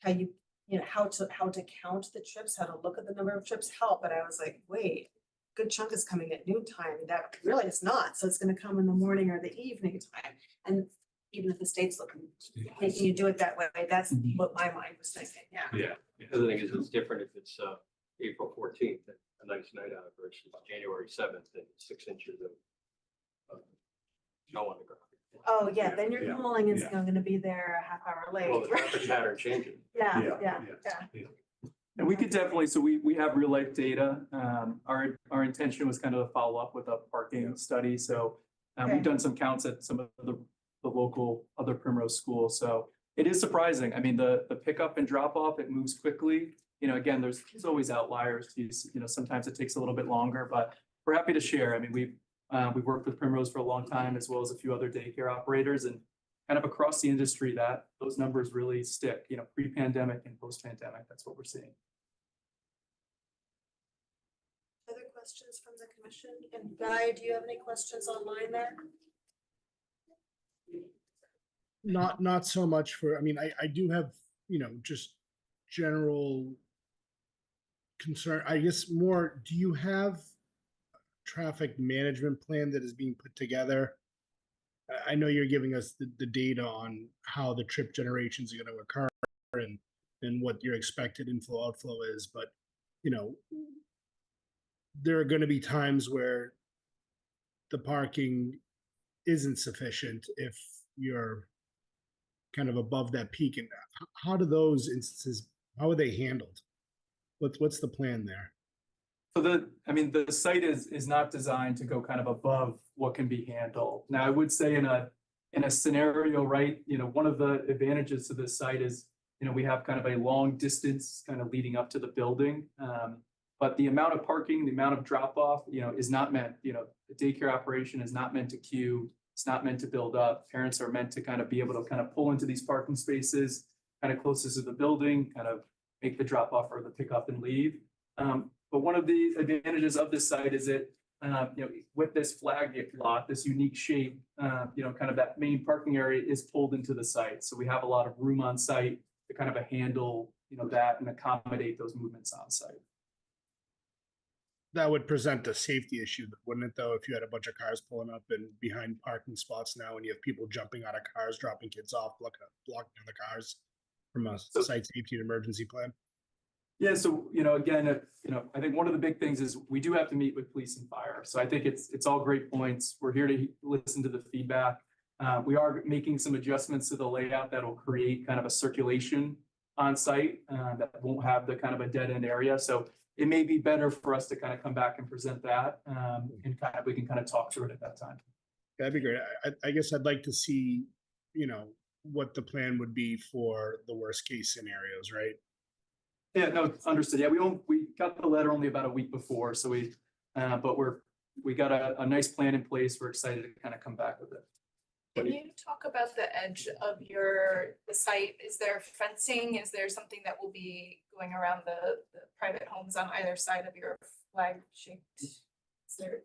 how to count the trips, how to look at the number of trips help. But I was like, wait, good chunk is coming at noontime. That really is not. So it's gonna come in the morning or the evening time. And even if the state's making you do it that way, that's what my mind was thinking, yeah. Yeah. The other thing is it's different if it's April 14th, a nice night out versus January 7th and 6 inches of snow on the ground. Oh, yeah, then your Yeah, calling is yeah. gonna be there a half hour late. Well, the traffic pattern changing. Yeah, Yeah, yeah, yeah. yeah. And we could definitely, so we have real life data. Our intention was kind of to follow up with a parking study. So Okay. we've done some counts at some of the local other Primrose schools. So it is surprising. I mean, the pickup and drop off, it moves quickly. You know, again, there's always outliers. You know, sometimes it takes a little bit longer, but we're happy to share. I mean, we've worked with Primrose for a long time, as well as a few other daycare operators, and kind of across the industry that those numbers really stick, you know, pre-pandemic and post-pandemic. That's what we're seeing. Other questions from the commission? And Guy, do you have any questions online there? Not so much for, I mean, I do have, you know, just general concern, I guess more, do you have a traffic management plan that is being put together? I know you're giving us the data on how the trip generations are going to occur and what your expected inflow outflow is, but you know, there are going to be times where the parking isn't sufficient if you're kind of above that peak. And how do those instances, how are they handled? What's the plan there? So the site is not designed to go kind of above what can be handled. Now, I would say in a scenario, right, you know, one of the advantages to this site is, you know, we have kind of a long distance kind of leading up to the building. But the amount of parking, the amount of drop off, you know, is not meant, you know, the daycare operation is not meant to queue. It's not meant to build up. Parents are meant to kind of be able to kind of pull into these parking spaces, kind of closest to the building, kind of make the drop off or the pickup and leave. But one of the advantages of this site is that, you know, with this flag lot, this unique shape, you know, kind of that main parking area is pulled into the site. So we have a lot of room on site to kind of handle, you know, that and accommodate those movements on site. That would present a safety issue, wouldn't it, though, if you had a bunch of cars pulling up and behind parking spots now and you have people jumping out of cars, dropping kids off, blocking the cars from a site safety and emergency plan? Yeah, so, you know, again, you know, I think one of the big things is we do have to meet with police and fire. So I think it's all great points. We're here to listen to the feedback. We are making some adjustments to the layout that will create kind of a circulation on site that won't have the kind of a dead end area. So it may be better for us to kind of come back and present that and kind of, we can kind of talk through it at that time. That'd be great. I guess I'd like to see, you know, what the plan would be for the worst case scenarios, right? Yeah, no, understood. Yeah, we got the letter only about a week before, so but we got a nice plan in place. We're excited to kind of come back with it. Can you talk about the edge of the site? Is there fencing? Is there something that will be going around the private homes on either side of your flag shaped? Is there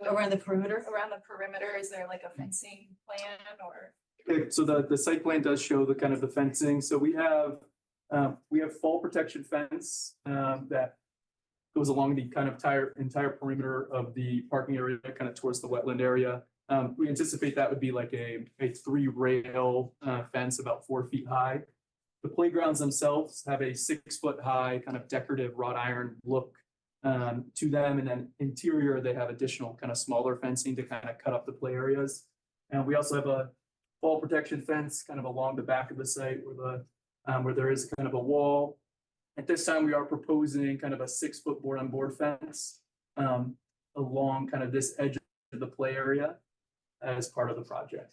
Around the perimeter? around the perimeter, is there like a fencing plan or? Okay, so the site plan does show the kind of the fencing. So we have fall protection fence that goes along the kind of entire perimeter of the parking area, kind of towards the wetland area. We anticipate that would be like a 3-rail fence about 4 feet high. The playgrounds themselves have a 6-foot high kind of decorative wrought iron look to them. And then interior, they have additional kind of smaller fencing to kind of cut up the play areas. And we also have a fall protection fence kind of along the back of the site where there is kind of a wall. At this time, we are proposing kind of a 6-foot board on board fence along kind of this edge of the play area as part of the project.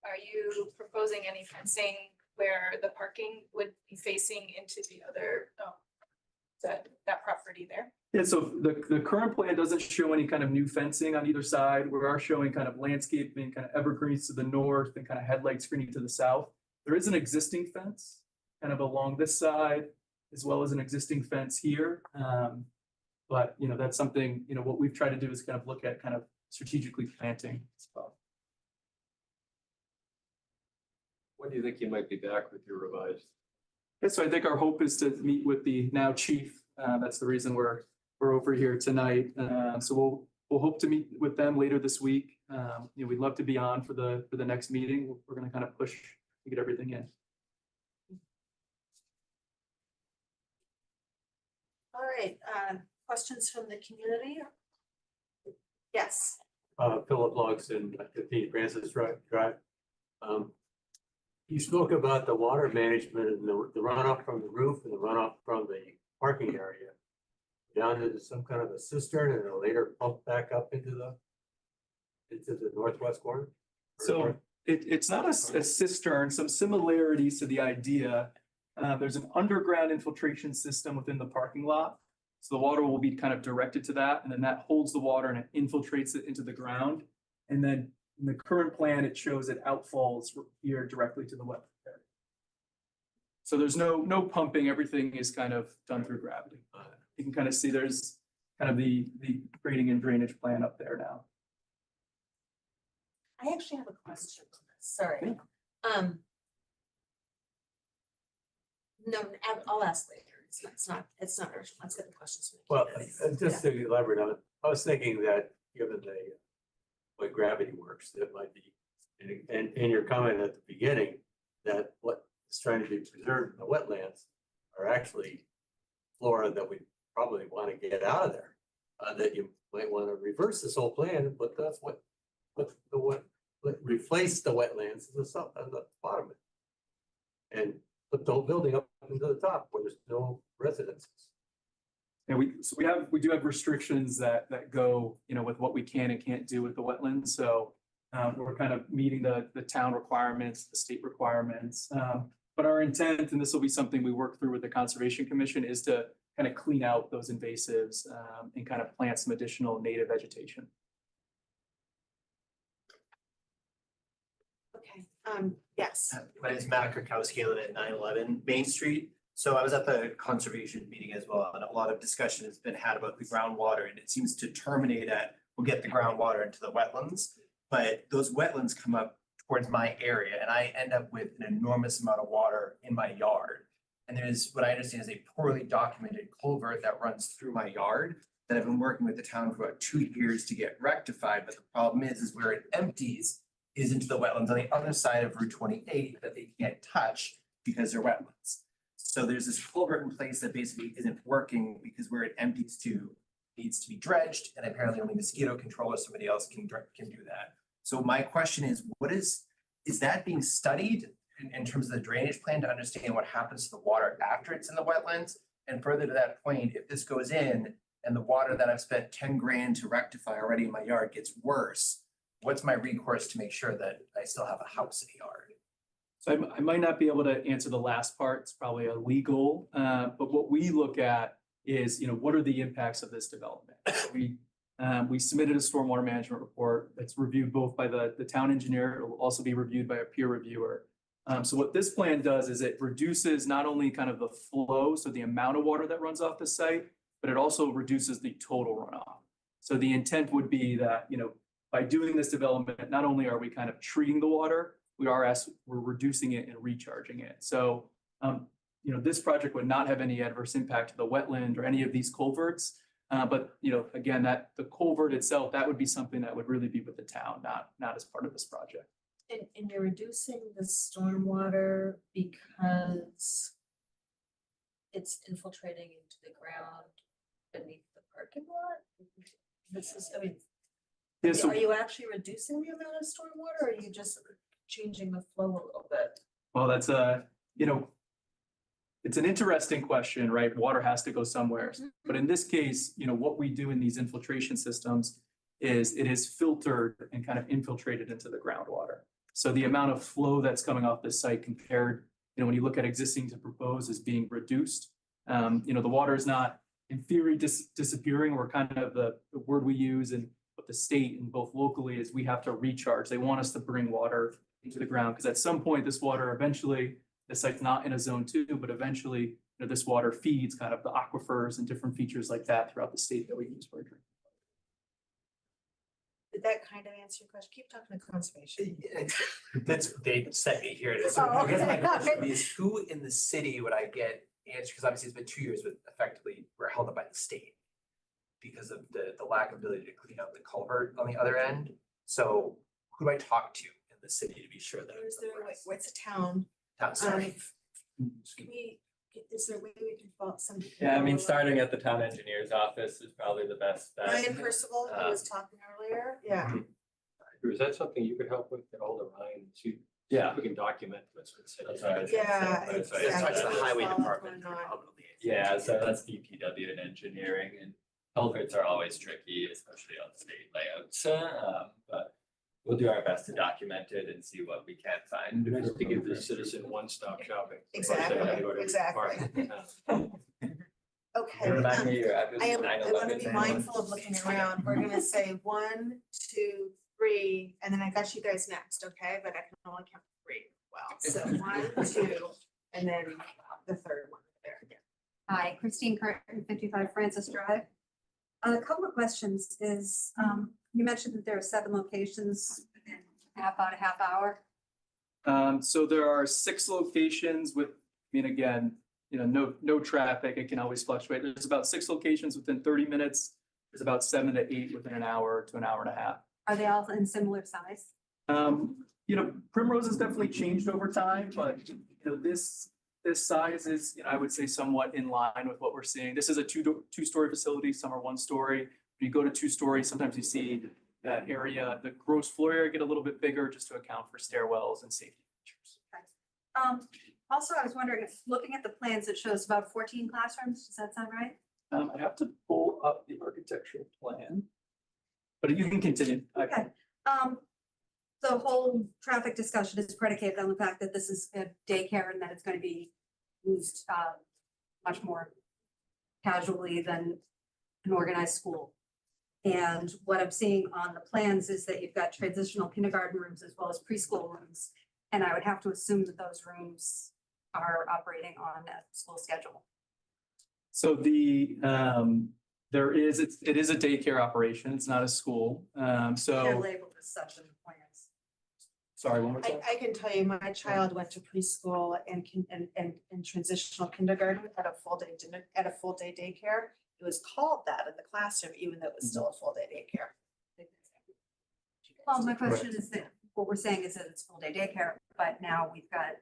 Are you proposing any fencing where the parking would be facing into the other, that property there? Yeah, so the current plan doesn't show any kind of new fencing on either side. We are showing kind of landscaping, kind of evergreens to the north and kind of headlight screening to the south. There is an existing fence kind of along this side, as well as an existing fence here. But, you know, that's something, you know, what we've tried to do is kind of look at kind of strategically planting as well. When do you think you might be back with your revised? Yeah, so I think our hope is to meet with the now chief. That's the reason we're over here tonight. So we'll hope to meet with them later this week. You know, we'd love to be on for the next meeting. We're going to kind of push to get everything in. All right, questions from the community? Yes. Philip Logston, 15 Francis Drive. You spoke about the water management and the runoff from the roof and the runoff from the parking area down into some kind of a cistern and then later pump back up into the northwest corner? So it's not a cistern, some similarities to the idea. There's an underground infiltration system within the parking lot. So the water will be kind of directed to that, and then that holds the water and it infiltrates it into the ground. And then in the current plan, it shows it outfalls here directly to the wetland area. So there's no pumping, everything is kind of done through gravity. You can kind of see there's kind of the grading and drainage plan up there now. I actually have a question. Sorry. No, I'll ask later. It's not urgent. Let's get the questions. Well, just to elaborate on it, I was thinking that given the way gravity works, that might be, and in your comment at the beginning, that what is trying to be preserved in the wetlands are actually flora that we probably want to get out of there. That you might want to reverse this whole plan and put that's what replace the wetlands at the bottom of it. And put the whole building up into the top where there's no residences. And we do have restrictions that go, you know, with what we can and can't do with the wetlands. So we're kind of meeting the town requirements, the state requirements. But our intent, and this will be something we work through with the Conservation Commission, is to kind of clean out those invasives and kind of plant some additional native vegetation. Okay, yes. My name is Matt Krakowski. I live at 911 Main Street. So I was at the conservation meeting as well, and a lot of discussion has been had about the groundwater, and it seems to terminate at, we'll get the groundwater into the wetlands, but those wetlands come up towards my area, and I end up with an enormous amount of water in my yard. And there's what I understand is a poorly documented culvert that runs through my yard that I've been working with the town for about 2 years to get rectified. But the problem is where it empties is into the wetlands on the other side of Route 28 that they can't touch because they're wetlands. So there's this culvert in place that basically isn't working because where it empties to needs to be dredged, and apparently only mosquito control or somebody else can do that. So my question is, is that being studied in terms of the drainage plan to understand what happens to the water after it's in the wetlands? And further to that point, if this goes in and the water that I've spent 10 grand to rectify already in my yard gets worse, what's my recourse to make sure that I still have a house in the yard? So I might not be able to answer the last part. It's probably illegal. But what we look at is, you know, what are the impacts of this development? We submitted a stormwater management report that's reviewed both by the town engineer. It will also be reviewed by a peer reviewer. So what this plan does is it reduces not only kind of the flow, so the amount of water that runs off the site, but it also reduces the total runoff. So the intent would be that, you know, by doing this development, not only are we kind of treating the water, we're reducing it and recharging it. So, you know, this project would not have any adverse impact to the wetland or any of these culverts. But, you know, again, that the culvert itself, that would be something that would really be with the town, not as part of this project. And you're reducing the stormwater because it's infiltrating into the ground beneath the parking lot? This is, I mean, Yeah, so, are you actually reducing the amount of stormwater, or are you just changing the flow a little bit? well, that's you know, it's an interesting question, right? Water has to go somewhere. But in this case, you know, what we do in these infiltration systems is it is filtered and kind of infiltrated into the groundwater. So the amount of flow that's coming off this site compared, you know, when you look at existing to propose, is being reduced. You know, the water is not in theory disappearing, or kind of the word we use and what the state and both locally is we have to recharge. They want us to bring water into the ground, because at some point, this water eventually, the site's not in a zone 2, but eventually, you know, this water feeds kind of the aquifers and different features like that throughout the state that we use for drinking. Did that kind of answer your question? Keep talking to conservation. That's, they sent me here. So Oh, I guess my okay. question is, who in the city would I get answer? Because obviously it's been 2 years, but effectively we're held up by the state because of the lack of ability to clean out the culvert on the other end. So who do I talk to in the city to be sure that? Is there, what's a town? Sorry. Is there a way we can follow some? Yeah, I mean, starting at the town engineer's office is probably the best bet. Ryan Percival, who was talking earlier, yeah. Is that something you could help with, get hold of Ryan, and see Yeah. if we can document what's been said? That's right. Yeah, That's right. It's exactly. touched the highway Follow department. going on. probably. Yeah, so that's DPW and engineering, and culverts are always tricky, especially on state layouts. But we'll do our best to document it and see what we can find. It'd be nice to give the citizen one-stop shopping. Exactly, Exactly. Okay. Remind me your address. I want to be 911. mindful of looking around. We're gonna say 1, 2, 3, and then I got you guys next, okay? But I can only count 3. Well, so 1, 2, and then the third one there again. Hi, Christine Curtin, 55 Francis Drive. A couple of questions is, you mentioned that there are 7 locations within about a half hour. So there are 6 locations with, I mean, again, you know, no traffic, it can always fluctuate. There's about 6 locations within 30 minutes. There's about 7 to 8 within an hour to an hour and a half. Are they all in similar size? You know, Primrose has definitely changed over time, but you know, this size is, you know, I would say somewhat in line with what we're seeing. This is a two-story facility, some are 1-story. When you go to 2-story, sometimes you see that area, the gross floor area get a little bit bigger just to account for stairwells and safety features. Also, I was wondering, if looking at the plans, it shows about 14 classrooms. Does that sound right? I have to pull up the architectural plan, but you can continue. Okay. The whole traffic discussion is predicated on the fact that this is a daycare and that it's going to be used much more casually than an organized school. And what I'm seeing on the plans is that you've got transitional kindergarten rooms as well as preschool rooms. And I would have to assume that those rooms are operating on a school schedule. So the, it is a daycare operation. It's not a school. They're So, labeled as such in the plans. sorry, one more time. I can tell you, my child went to preschool and transitional kindergarten at a full day daycare. It was called that in the classroom, even though it was still a full day daycare. Well, my question is that what we're saying is that it's full day daycare, but now we've got,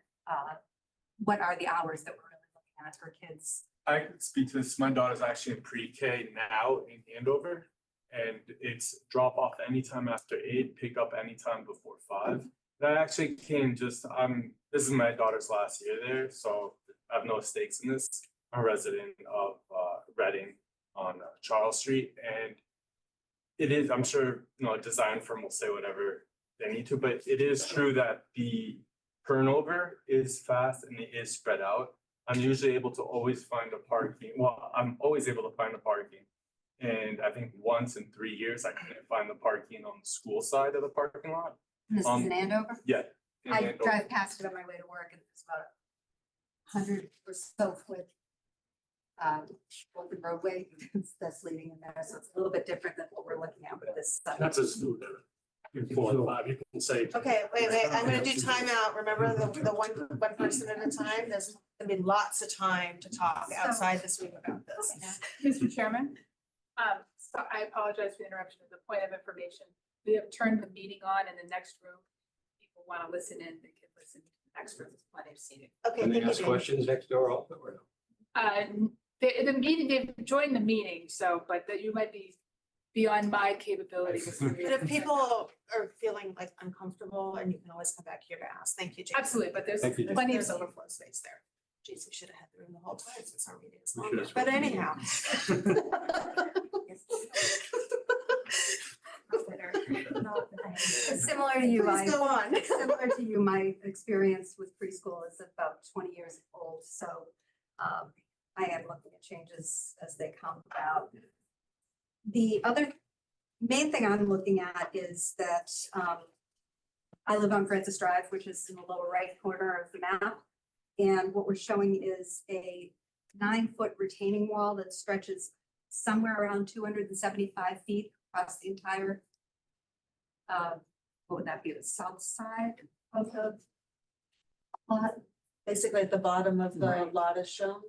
what are the hours that we're really looking at for kids? I can speak to this. My daughter's actually in pre-K now in Andover. And it's drop off anytime after 8, pick up anytime before 5. That actually came just, this is my daughter's last year there, so I have no stakes in this. I'm a resident of Reading on Charles Street, and it is, I'm sure, you know, a design firm will say whatever they need to, but it is true that the turnover is fast and it is spread out. I'm usually able to always find a parking. Well, I'm always able to find a parking. And I think once in 3 years, I couldn't find the parking on the school side of the parking lot. This is in Andover? Yeah. in I Andover. drive past it on my way to work and it's about 100 or so foot open roadway that's leading in there. So it's a little bit different than what we're looking at with this site. That's a student. In 4 and 5, you can say. Okay, wait, I'm gonna do timeout. Remember the one person at a time? There's gonna be lots of time to talk outside this week about this. Mr. Chairman, so I apologize for the interruption. As a point of information, we have turned the meeting on in the next room. People want to listen in, they can listen to the next room. There's plenty of seating. Okay, Can they thank you, ask Jane. questions next door also or no? The meeting, they've joined the meeting, so, but that you might be beyond my capability. But if people are feeling like uncomfortable, and you can always come back here to ask. Thank you, Jane. Absolutely, but there's Thank you, Jane. plenty of There's overflow space there. Geez, we should have had the room the whole time since our meeting is We longer, should have but anyhow. Similar to you, Please go on. similar to you, my experience with preschool is about 20 years old, so I am looking at changes as they come about. The other main thing I'm looking at is that I live on Francis Drive, which is in the lower right corner of the map. And what we're showing is a 9-foot retaining wall that stretches somewhere around 275 feet across the entire, what would that be, the south side of the lot? Basically at the bottom of the lot is shown.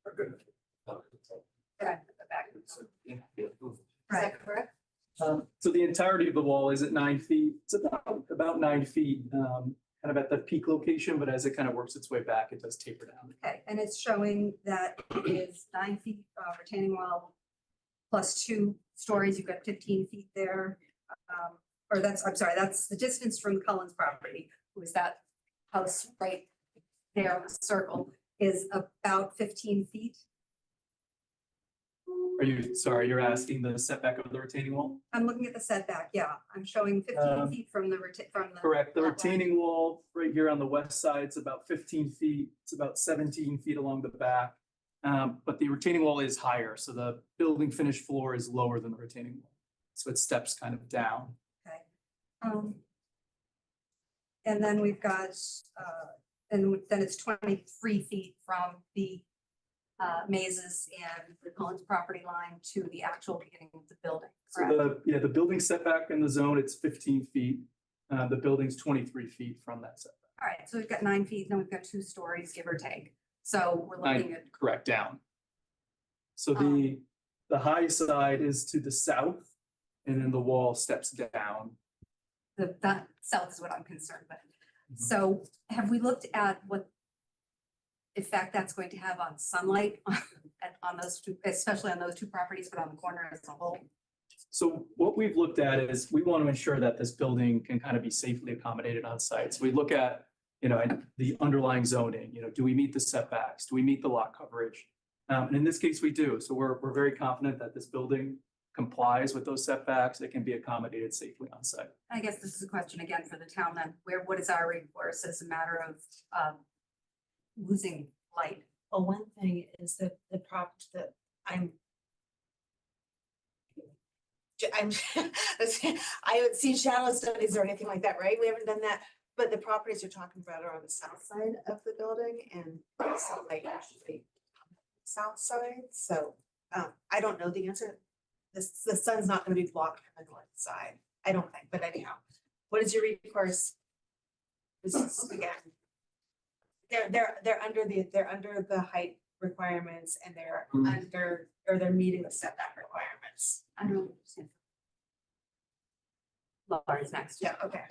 Back at the back. Is Right. that correct? So the entirety of the wall is at 9 feet. It's about 9 feet, kind of at the peak location, but as it kind of works its way back, it does taper down. Okay, and it's showing that it is 9 feet retaining wall plus 2 stories. You've got 15 feet there. Or that's, I'm sorry, that's the distance from Cullen's property, who is that house right there, on the circle, is about 15 feet. Are you, sorry, you're asking the setback of the retaining wall? I'm looking at the setback, yeah. I'm showing 15 feet from the Correct. The lot line. retaining wall right here on the west side is about 15 feet. It's about 17 feet along the back. But the retaining wall is higher, so the building finished floor is lower than the retaining wall. So it steps kind of down. Okay. And then we've got, and then it's 23 feet from the mazes and the Collins property line to the actual beginning of the building, So correct? the building setback in the zone, it's 15 feet. The building's 23 feet from that setback. All right, so we've got 9 feet, then we've got 2 stories, give or take. So we're looking at, Correct, down. So the high side is to the south, and then the wall steps down. that south is what I'm concerned with. So have we looked at what effect that's going to have on sunlight on those two, especially on those 2 properties, but on the corner as a whole? So what we've looked at is we want to ensure that this building can kind of be safely accommodated on site. So we look at, the underlying zoning, do we meet the setbacks? Do we meet the lot coverage? And in this case, we do. So we're very confident that this building complies with those setbacks. It can be accommodated safely on site. I guess this is a question again for the town then, what is our recourse as a matter of losing light? Well, one thing is that the prop that I'm I haven't seen shadow studies or anything like that, right? We haven't done that, but the properties you're talking about are on the south side of the building and sunlight usually south side, so I don't know the answer. The sun's not gonna be blocked from the north side, I don't think, but anyhow, what is your recourse? This is again. They're under the height requirements and they're meeting the setback requirements. I don't understand. Laura's next. Yeah, okay.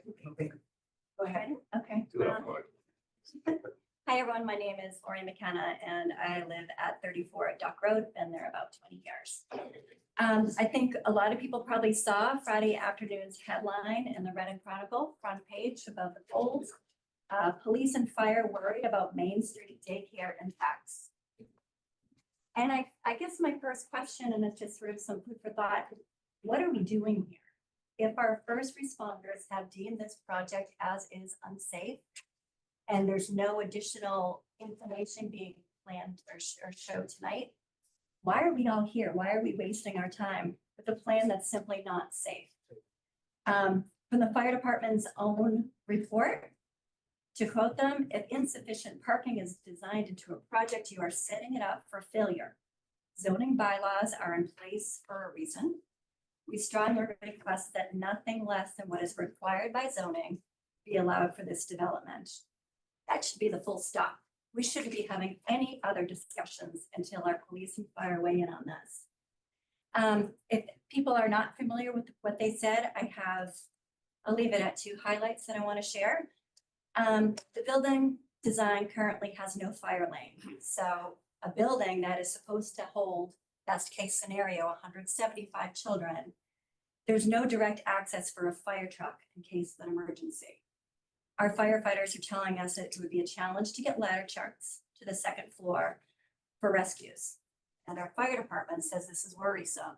Go ahead. Okay. Hi, everyone. My name is Lori McKenna, and I live at 34 at Duck Road. Been there about 20 years. I think a lot of people probably saw Friday afternoon's headline in the Reading Chronicle front page above the polls. Police and fire worried about Main Street daycare impacts. And I guess my first question, and it's just sort of some food for thought, what are we doing here? If our first responders have deemed this project as is unsafe, and there's no additional information being planned or showed tonight, why are we all here? Why are we wasting our time with a plan that's simply not safe? From the fire department's own report, to quote them, if insufficient parking is designed into a project, you are setting it up for failure. Zoning bylaws are in place for a reason. We strongly request that nothing less than what is required by zoning be allowed for this development. That should be the full stop. We shouldn't be having any other discussions until our police and fire weigh in on this. If people are not familiar with what they said, I'll leave it at 2 highlights that I want to share. The building design currently has no fire lane. So a building that is supposed to hold, best case scenario, 175 children, there's no direct access for a fire truck in case of an emergency. Our firefighters are telling us that it would be a challenge to get ladder trucks to the 2nd floor for rescues. And our fire department says this is worrisome.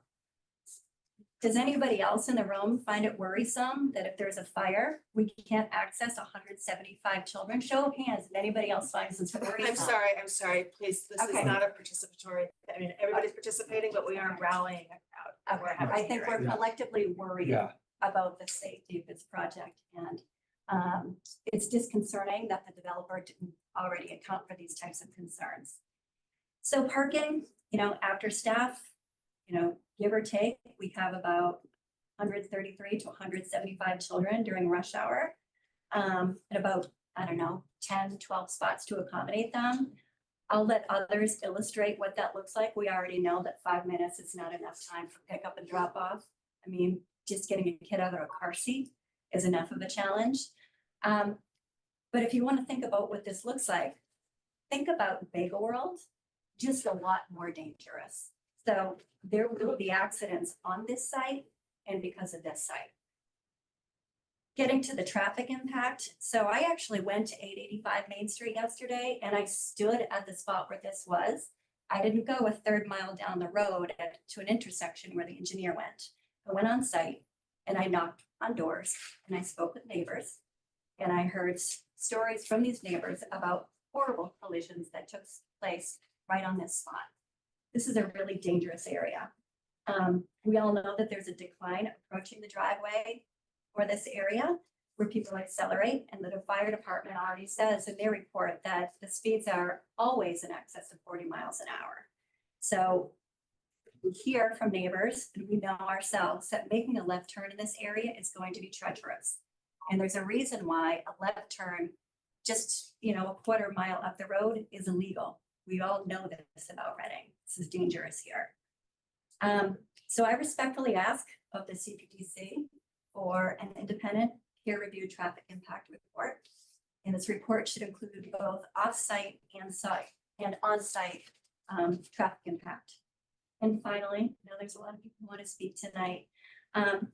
Does anybody else in the room find it worrisome that if there's a fire, we can't access 175 children? Show of hands if anybody else finds this worrisome. I'm sorry, please, this is not a participatory, I mean, everybody's participating, but we are rallying out. Okay, I think we're collectively worried about the safety of this project, and It's disconcerting that the developer didn't already account for these types of concerns. So parking, after staff, give or take, we have about 133 to 175 children during rush hour. And about, 10, 12 spots to accommodate them. I'll let others illustrate what that looks like. We already know that 5 minutes is not enough time for pickup and drop off. I mean, just getting a kid out of a car seat is enough of a challenge. But if you want to think about what this looks like, think about Bagel World, just a lot more dangerous. So there will be accidents on this site and because of this site. Getting to the traffic impact. So I actually went to 885 Main Street yesterday and I stood at the spot where this was. I didn't go a third mile down the road to an intersection where the engineer went. I went on site and I knocked on doors and I spoke with neighbors. And I heard stories from these neighbors about horrible collisions that took place right on this spot. This is a really dangerous area. We all know that there's a decline approaching the driveway for this area where people accelerate, and the fire department already says in their report that the speeds are always in excess of 40 miles an hour. So we hear from neighbors, and we know ourselves that making a left turn in this area is going to be treacherous. And there's a reason why a left turn just, a quarter mile up the road is illegal. We all know this about Reading. This is dangerous here. So I respectfully ask of the CPDC for an independent peer-reviewed traffic impact report. And this report should include both off-site and on-site traffic impact. And finally, I know there's a lot of people who want to speak tonight.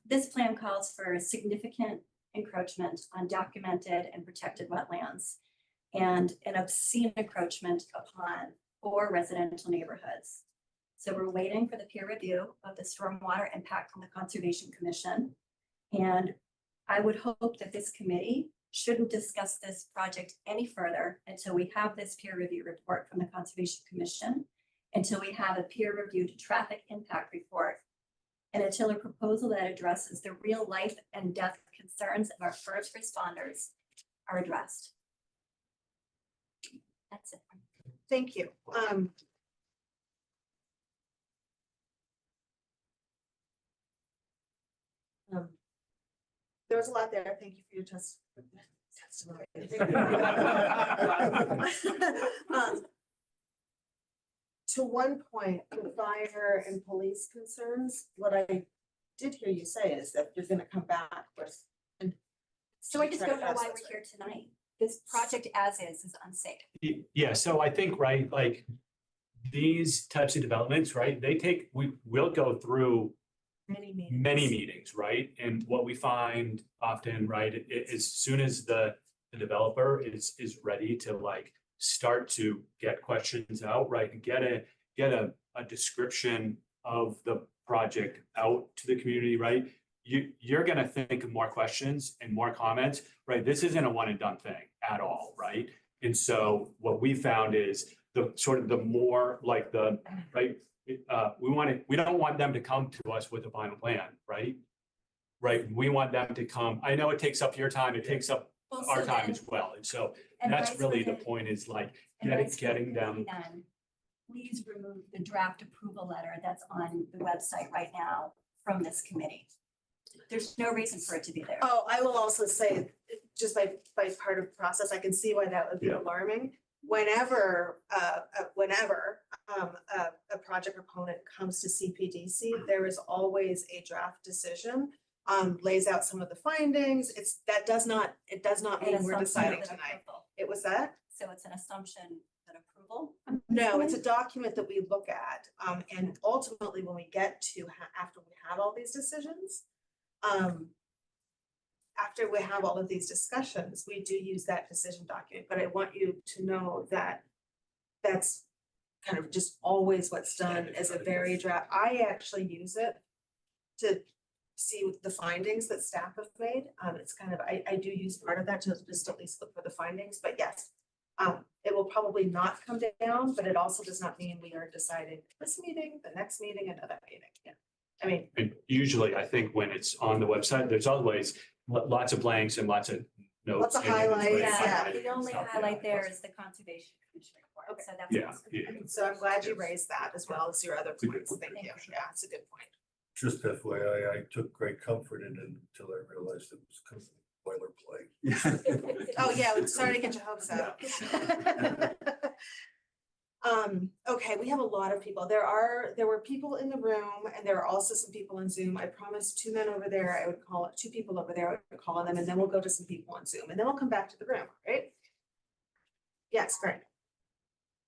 This plan calls for significant encroachment on documented and protected wetlands and an obscene encroachment upon 4 residential neighborhoods. So we're waiting for the peer review of the stormwater impact from the Conservation Commission. And I would hope that this committee shouldn't discuss this project any further until we have this peer review report from the Conservation Commission, until we have a peer reviewed traffic impact report, and until a proposal that addresses the real life and death concerns of our first responders are addressed. That's it. Thank you. There was a lot there. Thank you for your testimony. To one point, the fire and police concerns, what I did hear you say is that you're gonna come back with. So I just don't know why we're here tonight. This project as is unsafe. Yeah, so I think, right, like these types of developments, right, we'll go through many meetings, right? And what we find often, right, as soon as the developer is ready to like start to get questions out, right, and get a description of the project out to the community, right? You're gonna think of more questions and more comments, right? This isn't a one and done thing at all, right? And so what we found is the more like we don't want them to come to us with a final plan, right? Right, we want them to come. I know it takes up your time, it takes up our time as well. And so that's really the point, is like getting them. Please remove the draft approval letter that's on the website right now from this committee. There's no reason for it to be there. Oh, I will also say, just by part of the process, I can see why that would be alarming. Whenever a project proponent comes to CPDC, there is always a draft decision, lays out some of the findings. It does not mean we're deciding tonight. It was that? So it's an assumption that approval? No, it's a document that we look at. And ultimately, when we get to after we have all these decisions, after we have all of these discussions, we do use that decision document, but I want you to know that that's kind of just always what's done as a very draft. I actually use it to see the findings that staff have made. It's kind of, I do use part of that to just at least look for the findings, but yes, it will probably not come down, but it also does not mean we are deciding this meeting, the next meeting, another meeting. Yeah. I mean, and usually I think when it's on the website, there's always lots of blanks and lots of notes. Lots of in it, it's very highlights, Yeah, highlighted the and only stuff, highlight yeah. there is the conservation commission report, Okay. so that's. Yeah, awesome. yeah. So I'm glad you raised that as well as your other It's a good points. point. Thank you. Yeah, it's a good point. Just FYI, I took great comfort in it until I realized it was kind of boilerplate. Oh, yeah, I'm sorry to get your hopes up. Okay, we have a lot of people. There were people in the room and there are also some people on Zoom. I promised two men over there, I would call it, two people over there, I would call on them, and then we'll go to some people on Zoom, and then we'll come back to the room, right? Yes, Greg.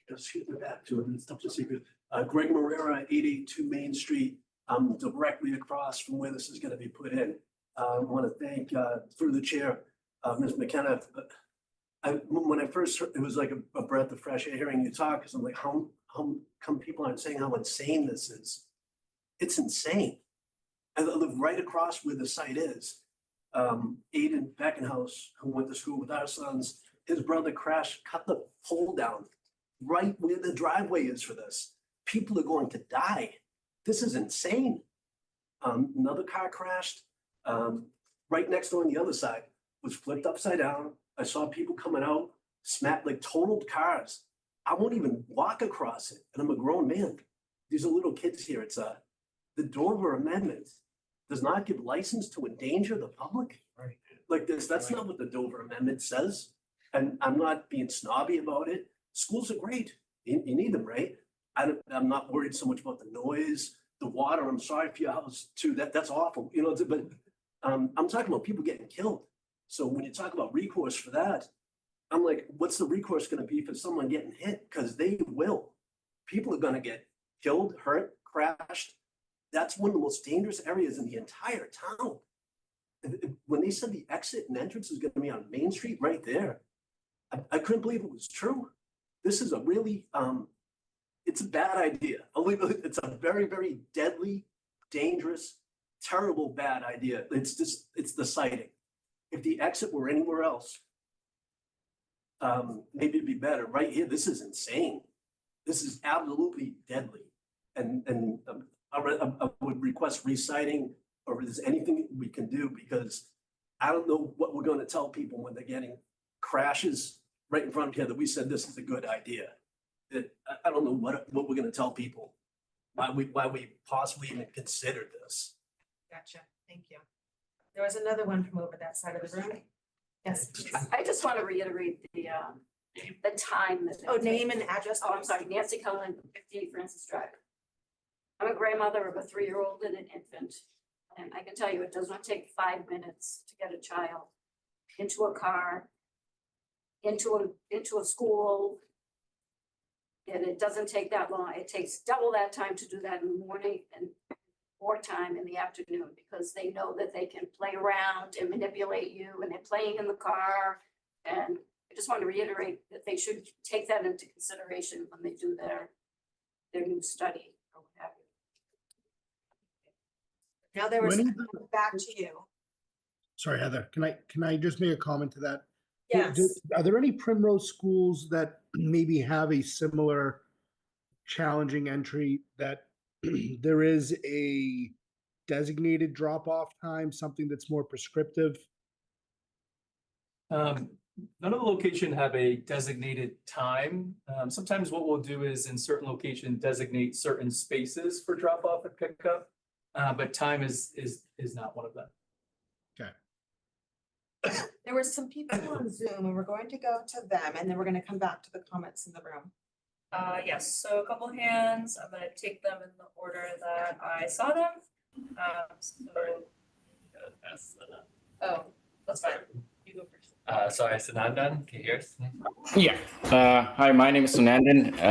Just getting back to it, and stuff to secret. Greg Marrera, 882 Main Street. I'm directly across from where this is gonna be put in. I want to thank, through the chair, Ms. McKenna. When I first heard, it was like a breath of fresh air hearing you talk, because I'm like, how come people aren't saying how insane this is? It's insane. I live right across where the site is. Aiden Beckenhouse, who went to school with our sons, his brother crashed, cut the pole down right where the driveway is for this. People are going to die. This is insane. Another car crashed right next door on the other side, was flipped upside down. I saw people coming out, smacked, like totaled cars. I won't even walk across it, and I'm a grown man. These are little kids here. It's the Dover Amendment does not give license to endanger the public. Right. Like this, that's not what the Dover Amendment says. And I'm not being snobby about it. Schools are great. You need them, right? I'm not worried so much about the noise, the water. I'm sorry for your house too. That's awful, you know, but I'm talking about people getting killed. So when you talk about recourse for that, I'm like, what's the recourse going to be for someone getting hit? Because they will. People are going to get killed, hurt, crashed. That's one of the most dangerous areas in the entire town. When they said the exit and entrance is going to be on Main Street right there, I couldn't believe it was true. This is a really, it's a bad idea. It's a very, very deadly, dangerous, terrible, bad idea. It's the sighting. If the exit were anywhere else, maybe it'd be better. Right here, this is insane. This is absolutely deadly. And I would request reciting, or if there's anything we can do, because I don't know what we're going to tell people when they're getting crashes right in front of here that we said this is a good idea. I don't know what we're going to tell people, why we possibly even considered this. Gotcha. Thank you. There was another one from over that side of the room. Yes. please. I just want to reiterate the time. Oh, name and address. Oh, I'm sorry, Nancy Cullen, 58 Francis Drive. I'm a grandmother of a 3-year-old and an infant. And I can tell you, it does not take 5 minutes to get a child into a car, into a school. And it doesn't take that long. It takes double that time to do that in the morning and more time in the afternoon, because they know that they can play around and manipulate you, and they're playing in the car. And I just want to reiterate that they should take that into consideration when they do their new study or what have you. Now there was Many- back to you. Sorry, Heather, can I just make a comment to that? Yes. Are there any Primrose schools that maybe have a similar challenging entry, that there is a designated drop-off time, something that's more prescriptive? None of the location have a designated time. Sometimes what we'll do is in certain locations designate certain spaces for drop off and pickup, but time is not one of them. Okay. There were some people on Zoom and we're going to go to them and then we're going to come back to the comments in the room. Yes, so a couple hands, I'm gonna take them in the order that I saw them. Oh, that's fine, you go first. Sorry, Sanandan, can you hear us? Yeah. Hi, my name is Sunandan.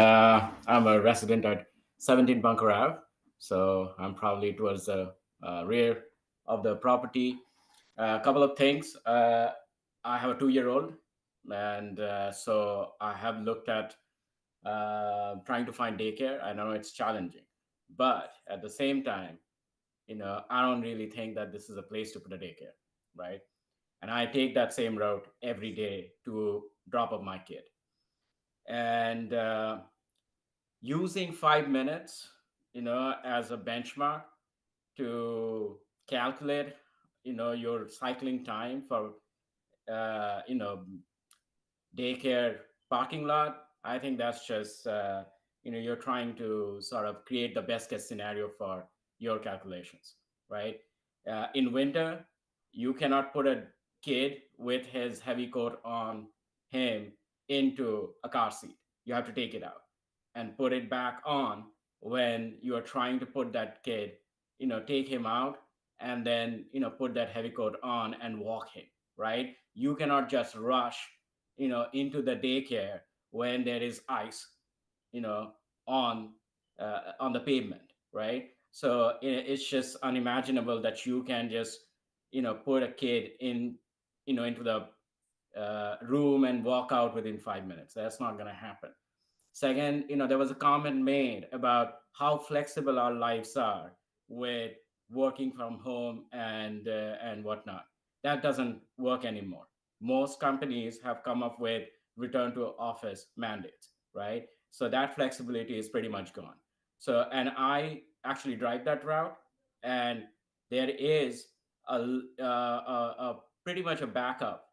I'm a resident at 17 Bunker Ave. So I'm probably towards the rear of the property. A couple of things. I have a 2-year-old. And so I have looked at trying to find daycare. I know it's challenging. But at the same time, I don't really think that this is a place to put a daycare, right? And I take that same route every day to drop off my kid. And using 5 minutes, as a benchmark to calculate, your cycling time for daycare parking lot, I think that's just, you're trying to sort of create the best case scenario for your calculations, right? In winter, you cannot put a kid with his heavy coat on him into a car seat. You have to take it out and put it back on when you are trying to put that kid, take him out and then, put that heavy coat on and walk him, right? You cannot just rush, into the daycare when there is ice, on on the pavement, right? So it's just unimaginable that you can just, put a kid in, into the room and walk out within 5 minutes. That's not going to happen. Second, there was a comment made about how flexible our lives are with working from home and whatnot. That doesn't work anymore. Most companies have come up with return to office mandates, right? So that flexibility is pretty much gone. So, and I actually drive that route, and there is a pretty much a backup,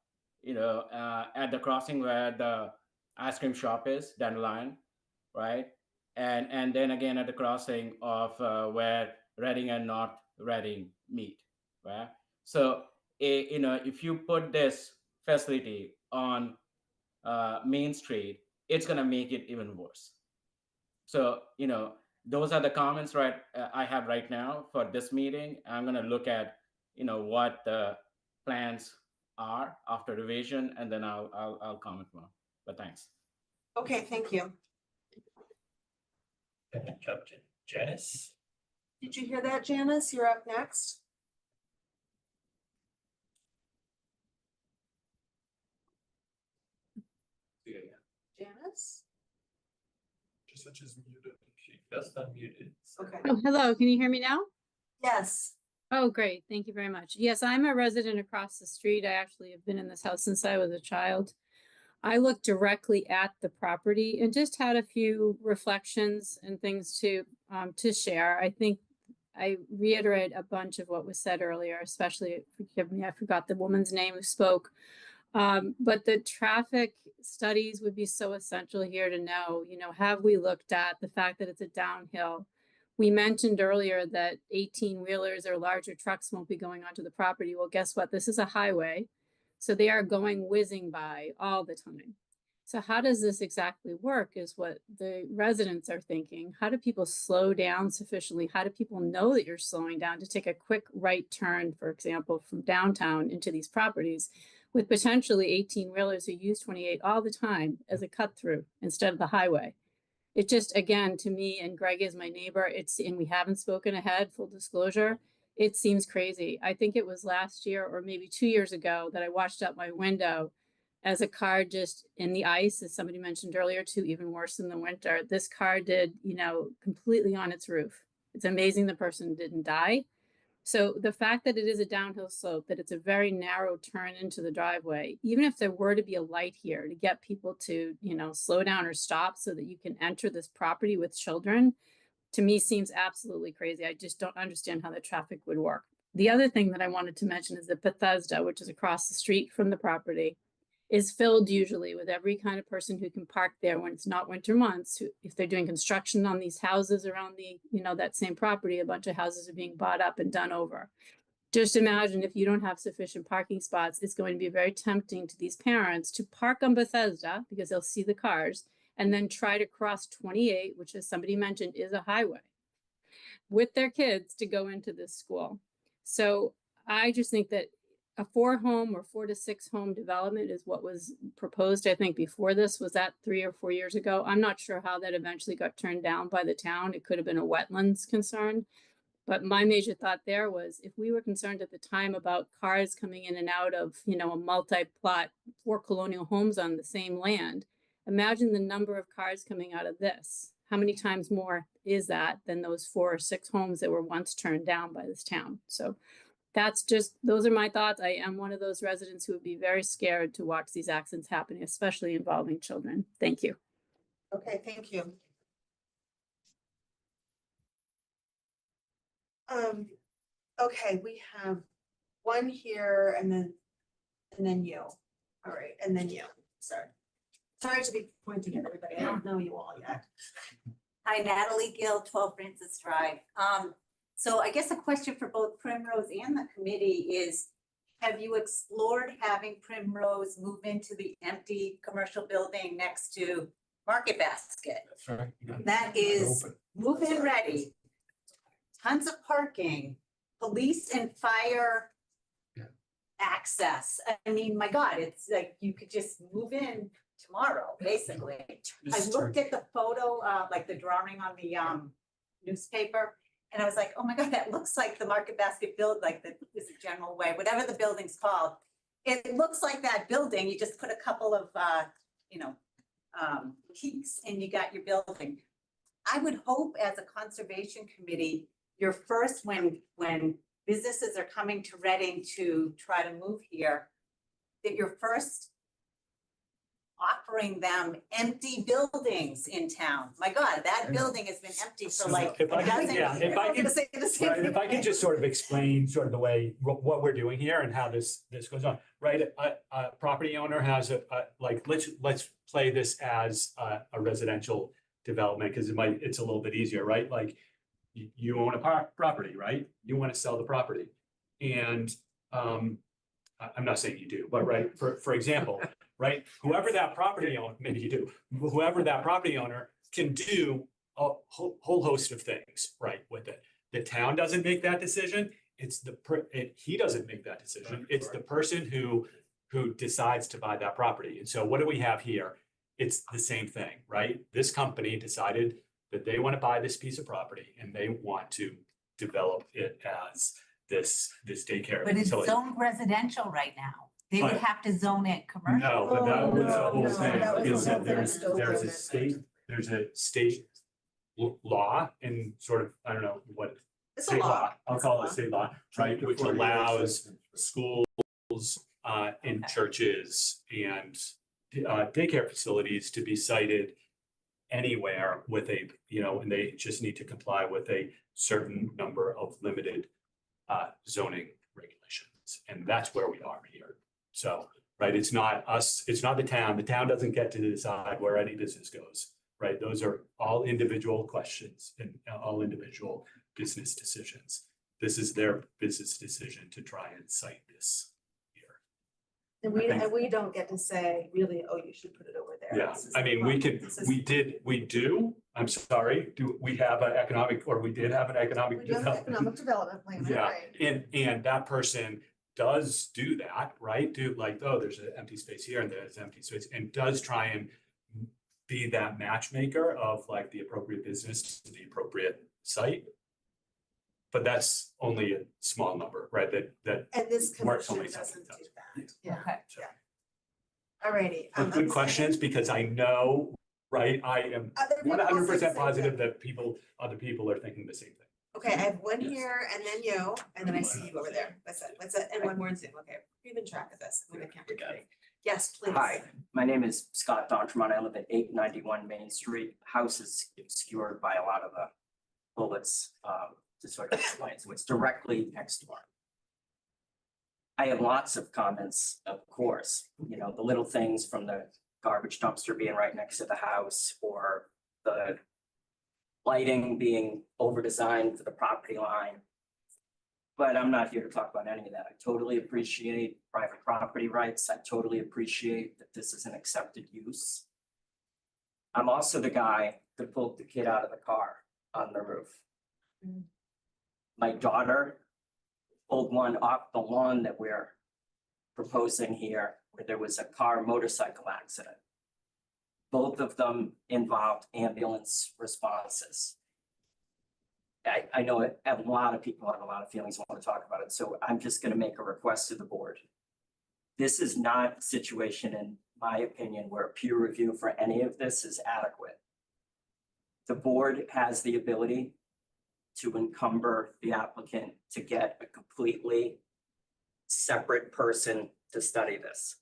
at the crossing where the ice cream shop is down the line, right? And then again at the crossing of where Reading and North Reading meet, right? So if you put this facility on Main Street, it's gonna make it even worse. So those are the comments I have right now for this meeting. I'm gonna look at what the plans are after revision, and then I'll comment more. But thanks. Okay, thank you. Gonna jump to Janice. Did you hear that, Janice? You're up next. Janice? She said she's muted. She just unmuted. Okay. Oh, hello. Can you hear me now? Yes. Oh, great. Thank you very much. Yes, I'm a resident across the street. I actually have been in this house since I was a child. I looked directly at the property and just had a few reflections and things to share. I think I reiterate a bunch of what was said earlier, especially, forgive me, I forgot the woman's name who spoke. But the traffic studies would be so essential here to know, have we looked at the fact that it's a downhill? We mentioned earlier that 18-wheelers or larger trucks won't be going onto the property. Well, guess what? This is a highway. So they are going whizzing by all the time. So how does this exactly work is what the residents are thinking. How do people slow down sufficiently? How do people know that you're slowing down to take a quick right turn, for example, from downtown into these properties with potentially 18-wheelers who use 28 all the time as a cut through instead of the highway? It just, again, to me, and Greg is my neighbor, and we haven't spoken ahead, full disclosure, it seems crazy. I think it was last year or maybe 2 years ago that I watched out my window as a car just in the ice, as somebody mentioned earlier, too, even worse in the winter. This car did, completely on its roof. It's amazing the person didn't die. So the fact that it is a downhill slope, that it's a very narrow turn into the driveway, even if there were to be a light here to get people to, slow down or stop so that you can enter this property with children, to me seems absolutely crazy. I just don't understand how the traffic would work. The other thing that I wanted to mention is that Bethesda, which is across the street from the property, is filled usually with every kind of person who can park there when it's not winter months. If they're doing construction on these houses around the, that same property, a bunch of houses are being bought up and done over. Just imagine if you don't have sufficient parking spots, it's going to be very tempting to these parents to park on Bethesda because they'll see the cars and then try to cross 28, which, as somebody mentioned, is a highway, with their kids to go into this school. So I just think that a 4-home or 4 to 6 home development is what was proposed, I think, before this. Was that 3 or 4 years ago? I'm not sure how that eventually got turned down by the town. It could have been a wetlands concern. But my major thought there was, if we were concerned at the time about cars coming in and out of, a multi-plot 4 colonial homes on the same land, imagine the number of cars coming out of this. How many times more is that than those 4 or 6 homes that were once turned down by this town? So those are my thoughts. I am one of those residents who would be very scared to watch these accidents happening, especially involving children. Thank you. Okay, thank you. Okay, we have one here and then and then you. All right, and then you, sorry. Sorry to be pointing at everybody, I don't know you all yet. Hi, Natalie Gill, 12 Francis Drive. So I guess a question for both Primrose and the committee is, have you explored having Primrose move into the empty commercial building next to Market Basket? That's right. That is move-in ready, tons of parking, police and fire access. I mean, my God, it's like you could just move in tomorrow, basically. I looked at the photo, like the drawing on the newspaper, and I was like, oh my God, that looks like the Market Basket build, like the, is it General Way, whatever the building's called. It looks like that building. You just put a couple of, peaks and you got your building. I would hope as a conservation committee, your first, when businesses are coming to Reading to try to move here, that you're first offering them empty buildings in town. My God, that building has been empty for like If I a can- dozen yeah, years. if I I'm can- gonna say the same Right, if I thing. can just sort of explain sort of the way, what we're doing here and how this goes on, right? A property owner has like, let's play this as a residential development, because it's a little bit easier, right? Like, you own a property, right? You want to sell the property. And I'm not saying you do, but right, for example, right? Whoever that property owner, maybe you do, whoever that property owner can do a whole host of things, right, with it. The town doesn't make that decision. It's he doesn't make that decision. It's the person who decides to buy that property. And so what do we have here? It's the same thing, right? This company decided that they want to buy this piece of property and they want to develop it as this daycare But it's facility. zoned residential right now. They would But- have to zone it commercial. No, but that was the whole no, thing, that was the is whole that thing. there's a state law and sort of, I don't know what. It's a State law. I'll It's a call law. it state law, right, which allows schools and churches and daycare facilities to be cited anywhere with a, and they just need to comply with a certain number of limited zoning regulations. And that's where we are here. So, right, it's not us, it's not the town. The town doesn't get to decide where any business goes, right? Those are all individual questions and all individual business decisions. This is their business decision to try and cite this here. And we don't get to say, really, oh, you should put it over there. Yeah, This is I mean, the we do, I'm sorry, we have an economic, or we did have an economic We do have an economic development. development plan, Yeah, right? and that person does do that, right? Do like, oh, there's an empty space here and there's empty space, and does try and be that matchmaker of like the appropriate business to the appropriate site. But that's only a small number, right? That And this works commission only doesn't something do does. that. Yeah, Okay. yeah. Alrighty. But good questions, because I know, right, I am Other people one hundred say the percent same positive thing. that other people are thinking the same thing. Okay, I have one here and then you, and then I see you over there. What's that? And one more in Zoom. Okay, keeping track of this. I'm gonna count it. Yes, please. Hi, my name is Scott Dontremont. I live at 891 Main Street. House is obscured by a lot of the bullets to sort of explain. So it's directly next door. I have lots of comments, of course, the little things from the garbage dumpster being right next to the house, or the lighting being over-designed for the property line. But I'm not here to talk about any of that. I totally appreciate private property rights. I totally appreciate that this is an accepted use. I'm also the guy that pulled the kid out of the car on the roof. My daughter pulled one off the lawn that we're proposing here, where there was a motorcycle accident. Both of them involved ambulance responses. I know a lot of people have a lot of feelings, want to talk about it, so I'm just going to make a request to the board. This is not a situation, in my opinion, where peer review for any of this is adequate. The board has the ability to encumber the applicant to get a completely separate person to study this.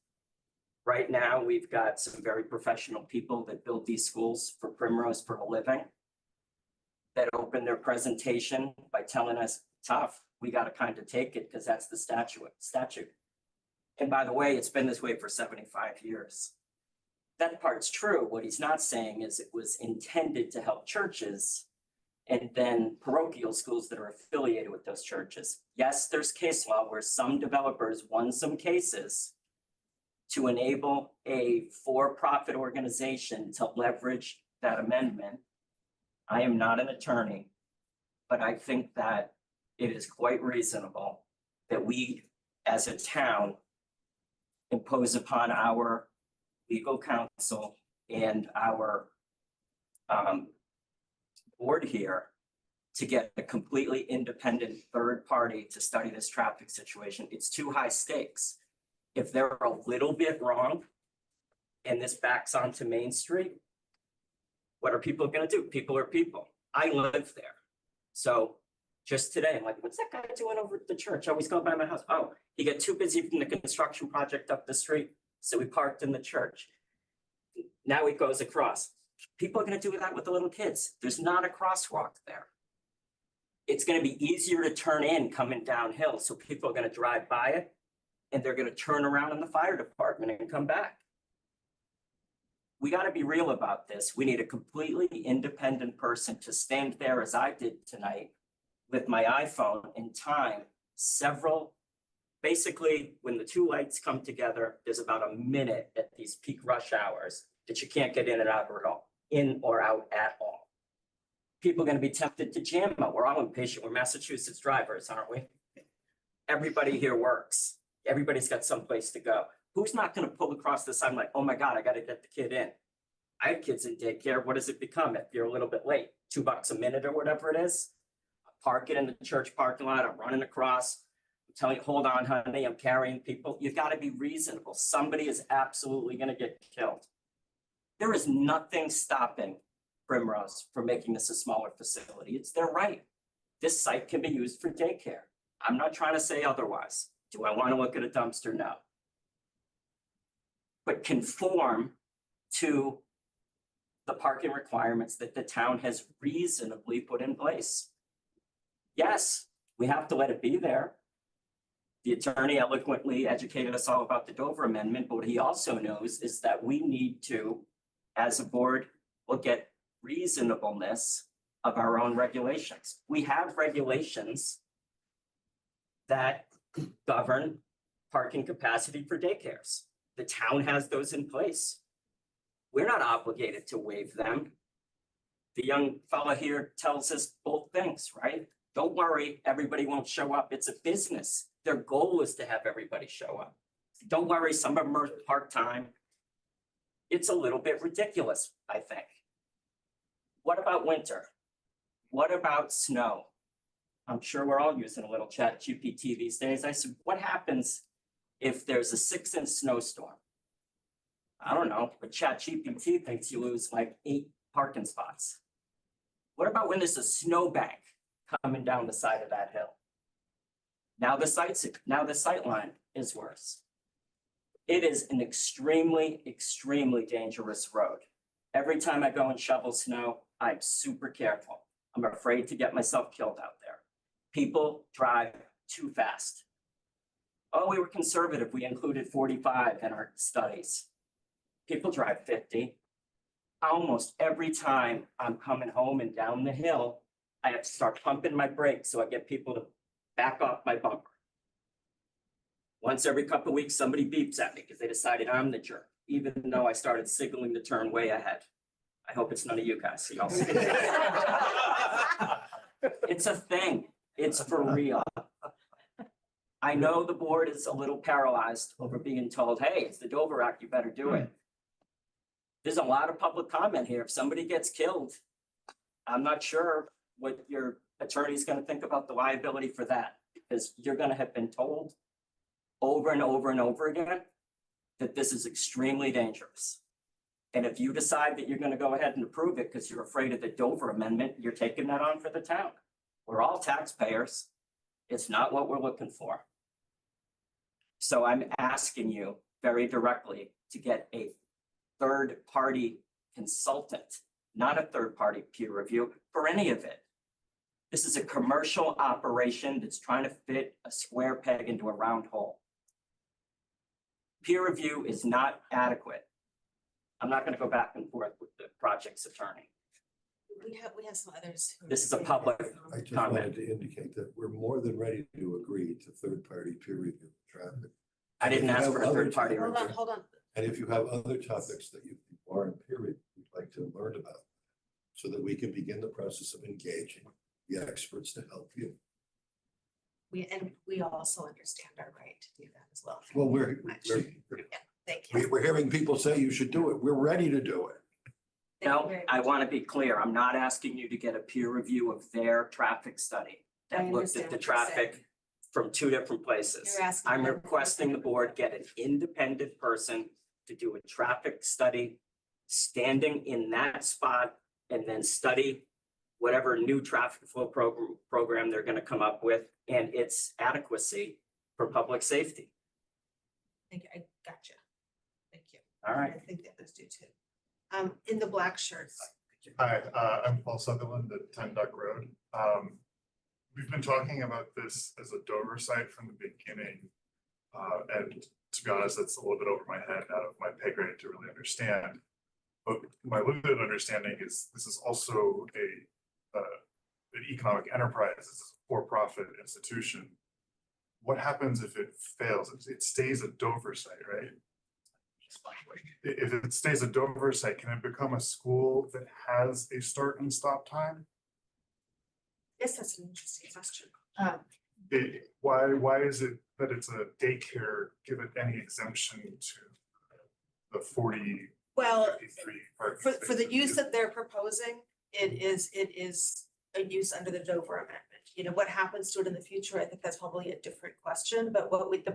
Right now, we've got some very professional people that build these schools for Primrose for a living, that open their presentation by telling us, tough, we got to kind of take it because that's the statute. And by the way, it's been this way for 75 years. That part's true. What he's not saying is it was intended to help churches and then parochial schools that are affiliated with those churches. Yes, there's case law where some developers won some cases to enable a for-profit organization to leverage that amendment. I am not an attorney, but I think that it is quite reasonable that we, as a town, impose upon our legal counsel and our board here to get a completely independent third party to study this traffic situation. It's too high stakes. If they're a little bit wrong and this backs onto Main Street, what are people gonna do? People are people. I live there. So just today, I'm like, what's that guy doing over at the church? Always go by my house. Oh, he got too busy from the construction project up the street, so we parked in the church. Now he goes across. People are gonna do that with the little kids. There's not a crosswalk there. It's gonna be easier to turn in coming downhill, so people are gonna drive by it and they're gonna turn around in the fire department and come back. We gotta be real about this. We need a completely independent person to stand there as I did tonight with my iPhone and time basically when the two lights come together, there's about a minute at these peak rush hours that you can't get in and out at all. People are gonna be tempted to jam out. We're all impatient. We're Massachusetts drivers, aren't we? Everybody here works. Everybody's got someplace to go. Who's not gonna pull across the side like, oh my God, I gotta get the kid in. I have kids in daycare. What does it become if you're a little bit late? $2 a minute or whatever it is? Park it in the church parking lot. I'm running across. I'm telling you, hold on, honey, I'm carrying people. You've got to be reasonable. Somebody is absolutely gonna get killed. There is nothing stopping Primrose from making this a smaller facility. It's their right. This site can be used for daycare. I'm not trying to say otherwise. Do I want to look at a dumpster? No. But conform to the parking requirements that the town has reasonably put in place. Yes, we have to let it be there. The attorney eloquently educated us all about the Dover Amendment, but what he also knows is that we need to, as a board, look at reasonableness of our own regulations. We have regulations that govern parking capacity for daycares. The town has those in place. We're not obligated to waive them. The young fella here tells us both things, right? Don't worry, everybody won't show up. It's a business. Their goal is to have everybody show up. Don't worry, some of them are part-time. It's a little bit ridiculous, I think. What about winter? What about snow? I'm sure we're all using a little Cpdc these days. I said, what happens if there's a 6-inch snowstorm? I don't know, but Cpdc thinks you lose like 8 parking spots. What about when there's a snowbank coming down the side of that hill? Now the sight line is worse. It is an extremely, extremely dangerous road. Every time I go and shovel snow, I'm super careful. I'm afraid to get myself killed out there. People drive too fast. Oh, we were conservative. We included 45 in our studies. People drive 50. Almost every time I'm coming home and down the hill, I have to start pumping my brakes so I get people to back off my bumper. Once every couple of weeks, somebody beeps at me because they decided I'm the jerk, even though I started signaling to turn way ahead. I hope it's none of you guys. So y'all see. It's a thing. It's for real. I know the board is a little paralyzed over being told, hey, it's the Dover Act, you better do it. There's a lot of public comment here. If somebody gets killed, I'm not sure what your attorney's going to think about the liability for that, because you're going to have been told over and over and over again that this is extremely dangerous. And if you decide that you're going to go ahead and approve it because you're afraid of the Dover Amendment, you're taking that on for the town. We're all taxpayers. It's not what we're looking for. So I'm asking you very directly to get a third-party consultant, not a third-party peer review for any of it. This is a commercial operation that's trying to fit a square peg into a round hole. peer review is not adequate. I'm not gonna go back and forth with the project's attorney. We have some others. who- This is a public I just comment. wanted to indicate that we're more than ready to agree to third-party peer review of traffic. I didn't ask for a third party. Hold on. And if you have other topics that you think warrant peer review, we'd like to learn about, so that we can begin the process of engaging the experts to help you. We also understand our right to do that as well. Well, Thank you. we're hearing people say you should do it. We're ready to do it. No, I want to be clear. I'm not asking you to get a peer review of their traffic study I that looked at understand the what you're saying. traffic from two different places. You're asking I'm them- requesting the board get an independent person to do a traffic study, standing in that spot, and then study whatever new traffic flow program they're gonna come up with and its adequacy for public safety. Thank you. I gotcha. Thank you. All right. I think the others do too. In the black shirts. Hi, I'm Paul Sutherland at 10 Duck Road. We've been talking about this as a Dover site from the beginning. And to be honest, it's a little bit over my head, out of my pay grade to really understand. But my limited understanding is this is also an economic enterprise, this is a for-profit institution. What happens if it fails? It stays a Dover site, right? If it stays a Dover site, can it become a school that has a start and stop time? Yes, that's an interesting question. Why is it that it's a daycare, give it any exemption to the 40? Well, 53 parking for the spaces? use that they're proposing, it is a use under the Dover Amendment. You know, what happens to it in the future, I think that's probably a different question, but the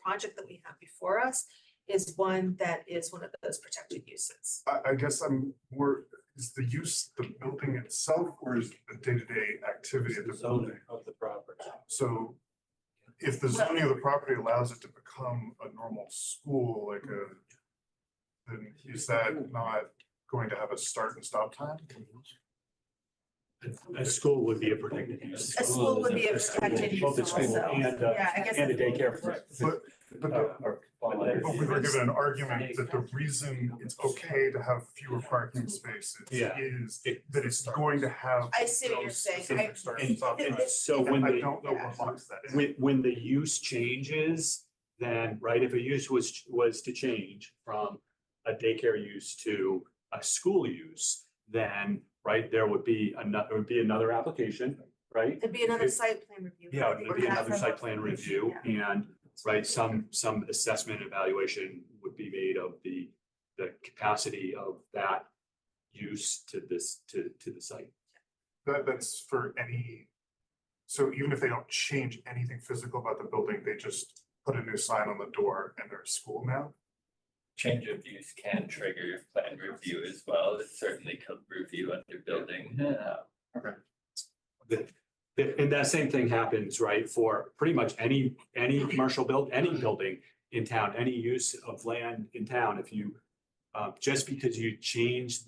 project that we have before us is one that is one of those protected uses. I guess I'm more, is the use the building itself or is the day-to-day activity of the building? Of the property. So if the zoning of the property allows it to become a normal school, then is that not going to have a start and stop time? A school would be a protected use. A school would be a protected use Both a school also. and, Yeah, I guess and a that's- daycare. But we were given an argument that the reason it's okay to have fewer parking spaces Yeah. is that it's going to have. I see what you're those saying. specific start and stop And times. so when I the, don't know what box that is. when the use changes, then, right, if a use was to change from a daycare use to a school use, then, right, there would be another application, right? It'd be another site plan review. Yeah, it would be another That's site plan review and, right, some assessment evaluation would be made of the capacity of that use to the site. That's for any, so even if they don't change anything physical about the building, they just put a new sign on the door and they're a school now? Change of use can trigger plan review as well. It certainly could review under building. Okay. And that same thing happens, right, for pretty much any commercial any building in town, any use of land in town, if you, just because you change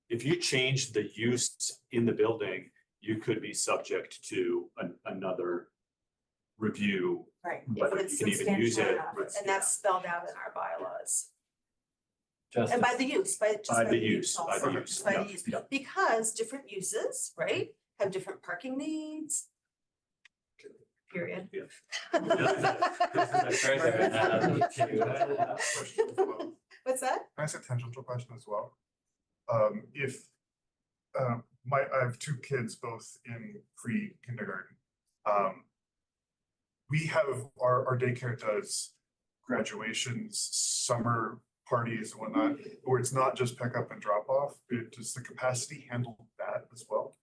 if you change the use in the building, you could be subject to another review. Right. Whether If you it's can even use substantial it. enough, and that's spelled out in our bylaws. Just And by the use, just By the use, also. by the use, Just by the yeah, use. yeah. Because different uses, right, have different parking needs. Period. What's that? Can I ask a tangential question as well? If, I have two kids, both in pre-kindergarten. We have, our daycare does graduations, summer parties and whatnot, where it's not just pick up and drop off. Does the capacity handle that as well?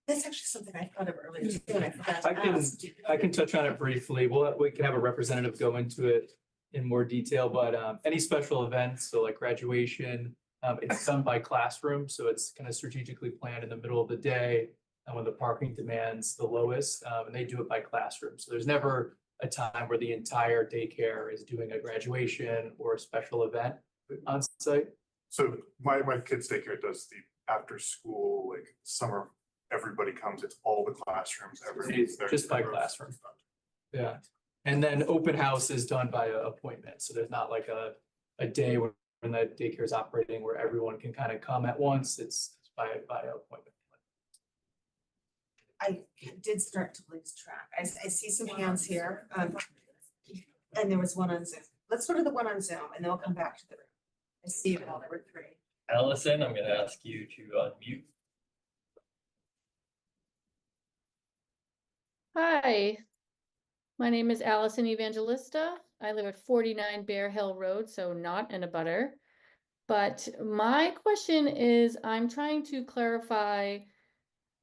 That's actually something I thought of earlier too, and I forgot to ask. I can touch on it briefly. We can have a representative go into it in more detail, but any special events, so like graduation, it's done by classroom, so it's kind of strategically planned in the middle of the day and when the parking demand's the lowest, and they do it by classroom. So there's never a time where the entire daycare is doing a graduation or a special event on site. So my kids' daycare does the after school, like summer, everybody comes, it's all the classrooms, everybody's there. Just by classroom. Yeah. And then open house is done by appointment, so there's not like a day when the daycare is operating where everyone can kind of come at once, it's by appointment. I did start to lose track. I see some hands here. And there was one on Zoom. Let's go to the one on Zoom and then we'll come back to the room. I see it all, there were 3. Allison, I'm gonna ask you to unmute. Hi, my name is Allison Evangelista. I live at 49 Bear Hill Road, so not in a butter. But my question is, I'm trying to clarify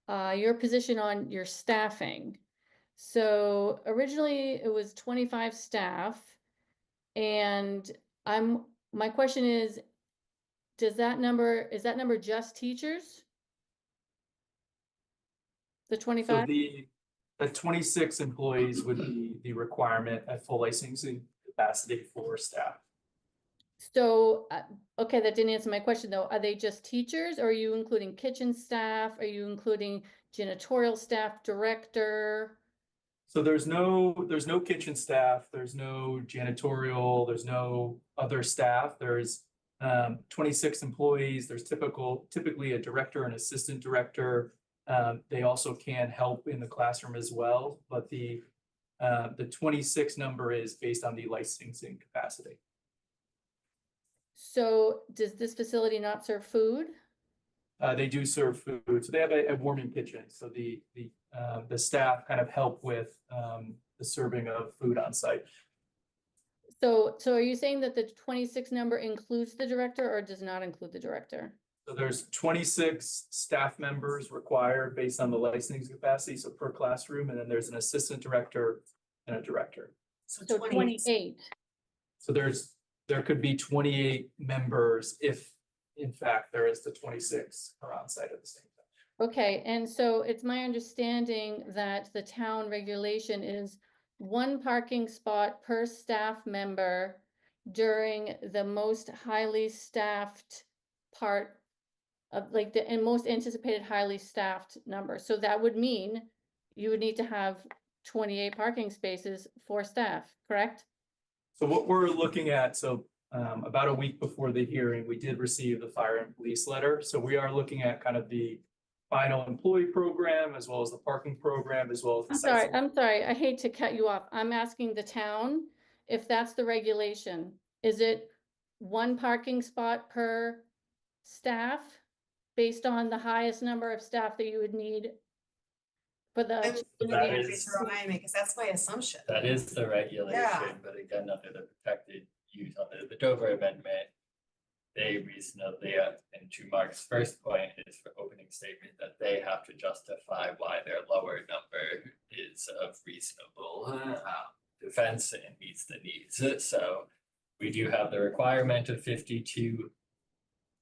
your position on your staffing. So originally it was 25 staff, and my question is, is that number just teachers? The So 25? the 26 employees would be the requirement at full licensing capacity for staff. So, okay, that didn't answer my question though. Are they just teachers, or are you including kitchen staff? Are you including janitorial staff, director? So there's no kitchen staff, there's no janitorial, there's no other staff. There's 26 employees. There's typically a director and assistant director. They also can help in the classroom as well, but the 26 number is based on the licensing capacity. So does this facility not serve food? They do serve food, so they have a warming kitchen. So the staff kind of help with the serving of food on site. So are you saying that the 26 number includes the director or does not include the director? So there's 26 staff members required based on the licensing capacity, so per classroom, and then there's an assistant director and a director. So 28. So there could be 28 members if, in fact, there is the 26 are on site at the same time. Okay, and so it's my understanding that the town regulation is 1 parking spot per staff member during the most highly staffed part of like the and most anticipated highly staffed number. So that would mean you would need to have 28 parking spaces for staff, correct? So what we're looking at, about a week before the hearing, we did receive the fire and police letter. So we are looking at kind of the final employee program as well as the parking program, as well as the I'm sorry, I hate to cut you off. I'm asking the town if that's the regulation. Is it 1 parking spot per staff based on the highest number of staff that you would need for the? Because that's my assumption. That is the regulation, Yeah. but again, under the protected use, under the Dover Amendment, they reasonably, and to Mark's first point, is for opening statement, that they have to justify why their lower number is of reasonable defense and meets the needs. So we do have the requirement of 52.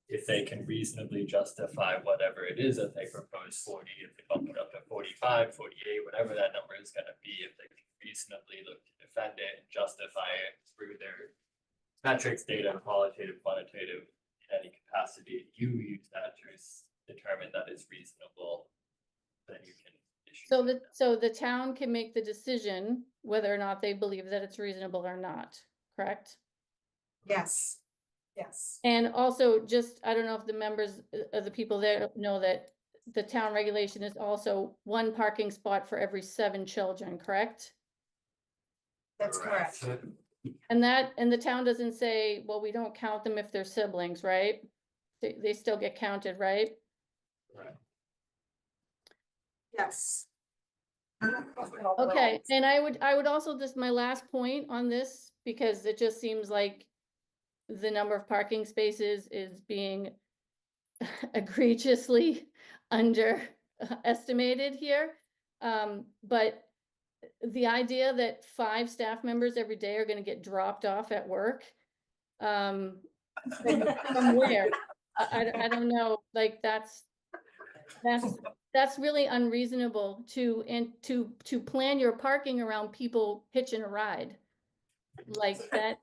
If they can reasonably justify whatever it is that they propose 40, if they bump it up to 45, 48, whatever that number is gonna be, if they can reasonably look to defend it and justify it through their metrics, data, qualitative, quantitative, in any capacity, you use that to determine that it's reasonable, then you can issue. So the town can make the decision whether or not they believe that it's reasonable or not, correct? Yes, yes. And also just, I don't know if the members of the people there know that the town regulation is also 1 parking spot for every 7 children, correct? That's correct. And the town doesn't say, well, we don't count them if they're siblings, right? They still get counted, right? Right. Yes. Okay, and I would also just, my last point on this, because it just seems like the number of parking spaces is being egregiously underestimated here. But the idea that 5 staff members every day are gonna get dropped off at work, from where? I don't know, like, that's really unreasonable to plan your parking around people hitching a ride. Like that,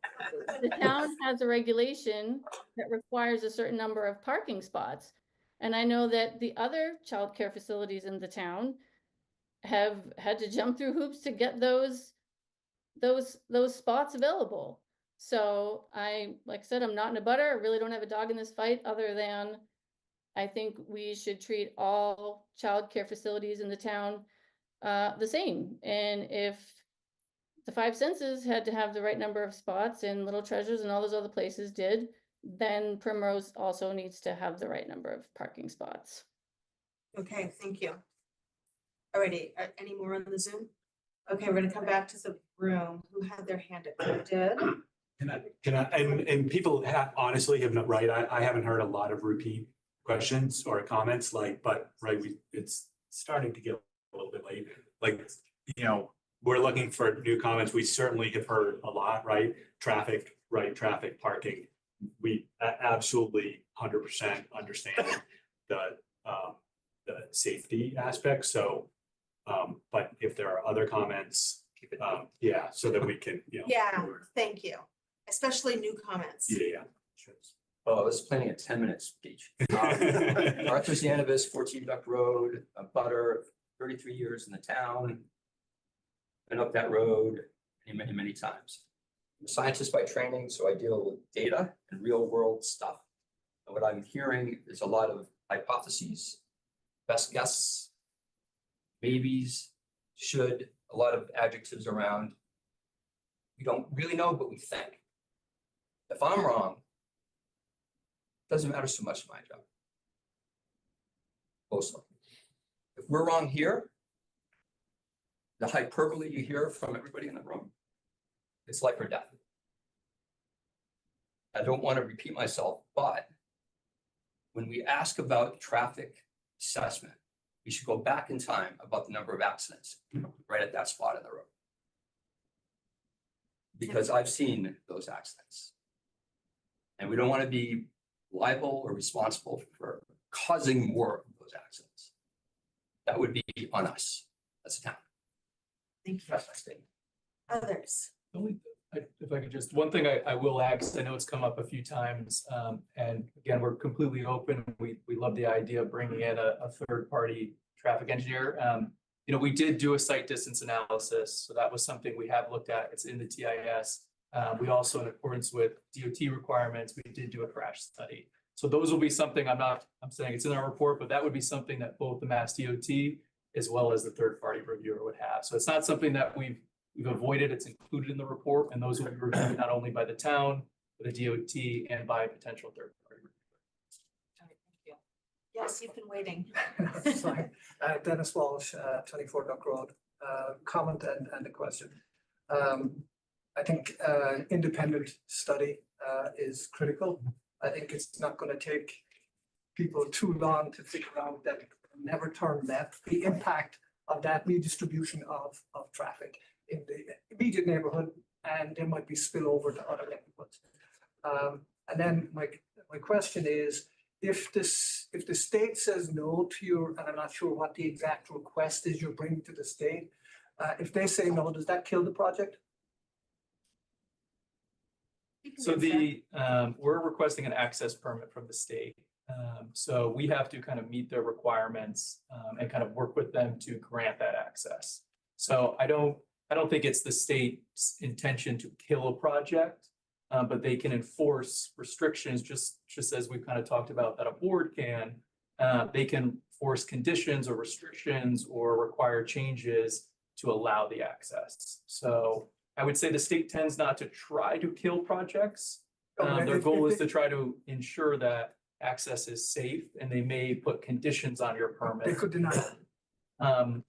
the town has a regulation that requires a certain number of parking spots. And I know that the other childcare facilities in the town have had to jump through hoops to get those those spots available. So like I said, I'm not in a butter. I really don't have a dog in this fight other than I think we should treat all childcare facilities in the town the same. And if the Five Senses had to have the right number of spots and Little Treasures and all those other places did, then Primrose also needs to have the right number of parking spots. Okay, thank you. Alrighty, any more on the Zoom? Okay, we're gonna come back to the room. Who had their hand up? Who did? And people honestly have not, right, I haven't heard a lot of repeat questions or comments but it's starting to get a little bit late. Like, we're looking for new comments. We certainly have heard a lot, right? Traffic, parking. We absolutely 100% understand the safety aspect. So, but if there are other comments, so that we can, Yeah, thank you. Especially new comments. Yeah. Oh, I was planning a 10-minute speech. Arthur Zanovis, 14 Duck Road, a butter, 33 years in the town. Been up that road many, many times. I'm a scientist by training, so I deal with data and real world stuff. And what I'm hearing is a lot of hypotheses, best guess, maybes, should, a lot of adjectives around. We don't really know, but we think. If I'm wrong, it doesn't matter so much in my job. Mostly. If we're wrong here, the hyperbole you hear from everybody in the room, it's life or death. I don't want to repeat myself, but when we ask about traffic assessment, we should go back in time about the number of accidents right at that spot in the road. Because I've seen those accidents. And we don't want to be liable or responsible for causing more of those accidents. That would be on us as a town. Thank you. That's my statement. Others. If I could just, one thing I will add, because I know it's come up a few times, and again, we're completely open. We love the idea of bringing in a third-party traffic engineer. We did do a site distance analysis, so that was something we have looked at. It's in the TIS. We also, in accordance with DOT requirements, we did do a crash study. So those will be something, I'm saying it's in our report, but that would be something that both the Mass DOT as well as the third-party reviewer would have. So it's not something that we've avoided. It's included in the report, and those will be reviewed not only by the town, but the DOT, and by potential third-party reviewer. Thank you. Yes, you've been waiting. Sorry, Dennis Walsh, 24 Duck Road. Comment and a question. I think independent study is critical. I think it's not going to take people too long to figure out that never turn left, the impact of that redistribution of traffic in the immediate neighborhood, and there might be spillover to other neighborhoods. And then my question is, if the state says no to your, and I'm not sure what the exact request is you're bringing to the state, if they say no, does that kill the project? So we're requesting an access permit from the state. So we have to kind of meet their requirements and kind of work with them to grant that access. So I don't think it's the state's intention to kill a project, but they can enforce restrictions just as we've kind of talked about that a board can. They can force conditions or restrictions or require changes to allow the access. So I would say the state tends not to try to kill projects. Their goal is to try to ensure that access is safe, and they may put conditions on your permit. They could deny it.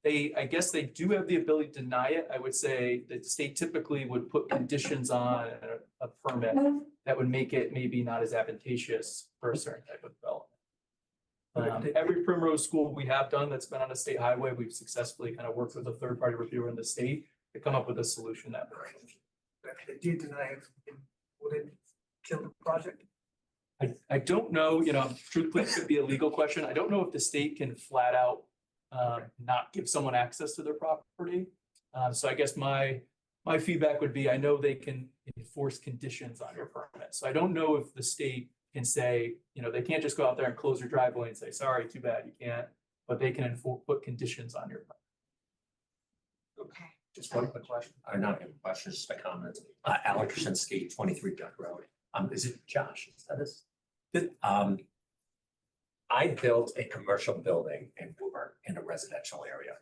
I guess they do have the ability to deny it. I would say the state typically would put conditions on a permit that would make it maybe not as advantageous for a certain type of development. Every Primrose school we have done that's been on a state highway, we've successfully kind of worked with a third-party reviewer in the state to come up with a solution that works. If they did deny it, would it kill the project? I don't know, truthfully, it could be a legal question. I don't know if the state can flat out not give someone access to their property. So I guess my feedback would be, I know they can enforce conditions on your permit. So I don't know if the state can say, they can't just go out there and close your driveway and say, sorry, too bad, you can't, but they can put conditions on your permit. Okay. Just one quick question, or not even a question, just a comment. Alan Krasinski, 23 Duck Road. Is it Josh? Is that his? I built a commercial building in Woburn in a residential area.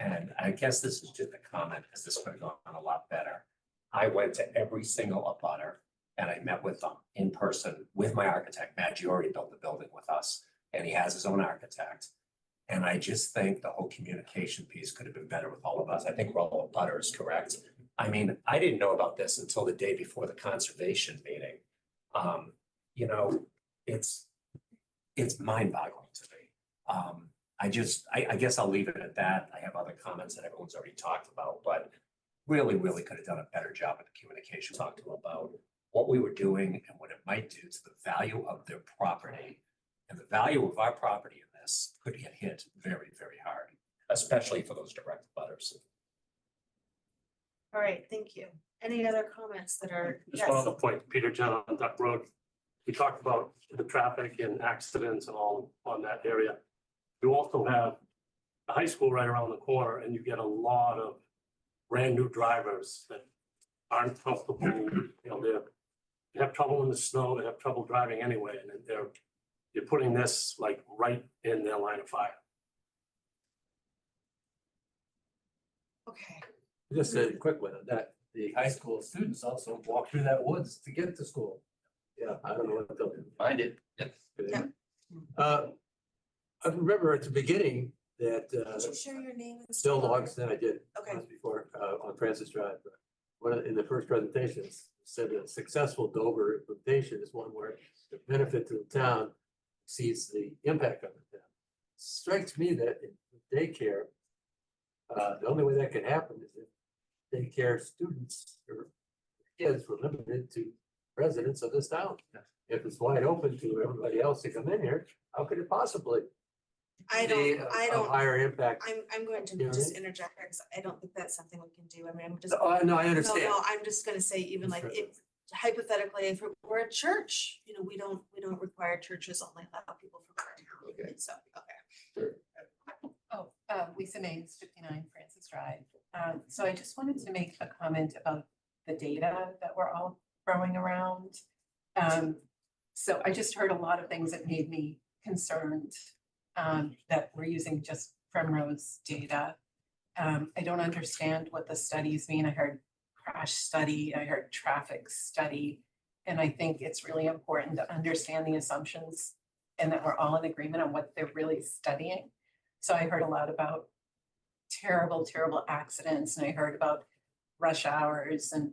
And I guess this is just a comment because this could have gone a lot better. I went to every single abutter and I met with them in person with my architect. Matt Giori built the building with us and he has his own architect. And I just think the whole communication piece could have been better with all of us. I think we're all abutters, correct? I mean, I didn't know about this until the day before the conservation meeting. You know, it's mind-boggling to me. I guess I'll leave it at that. I have other comments that everyone's already talked about, but really could have done a better job of the communication. Talk to them about what we were doing and what it might do to the value of their property. And the value of our property in this could get hit very, very hard, especially for those direct butters. All right, thank you. Any other comments that are? Just one other point, Peter John on Duck Road. We talked about the traffic and accidents and all on that area. You also have the high school right around the corner and you get a lot of brand new drivers that aren't comfortable, you know, they have trouble in the snow, they have trouble driving anyway, and you're putting this like right in their line of fire. Okay. Just a quick one on that, the high school students also walk through that woods to get to school. Yeah, I don't know what they'll do. I did. Yeah. I remember at the beginning that Did you share your name? and Bill stuff? Logston, I did Okay. once before on Francis Drive. In the first presentation, said a successful Dover implementation is one where the benefit to the town exceeds the impact on the town. Strikes me that in daycare, the only way that could happen is if daycare students or kids were limited to residents of this town. If it's wide open to everybody else to come in here, how could it possibly I be don't, a higher impact? I'm going to You know what I just mean? interject here because I don't think that's something we can do. I mean, I'm just. Oh, no, I understand. No, I'm just gonna say even like if hypothetically, if we're a church, you know, we don't require churches only allow people from our town. So, okay. Oh, Lisa Mays, 59 Francis Drive. So I just wanted to make a comment about the data that we're all throwing around. So I just heard a lot of things that made me concerned that we're using just Primrose data. I don't understand what the studies mean. I heard crash study, I heard traffic study, and I think it's really important to understand the assumptions and that we're all in agreement on what they're really studying. So I heard a lot about terrible accidents, and I heard about rush hours, and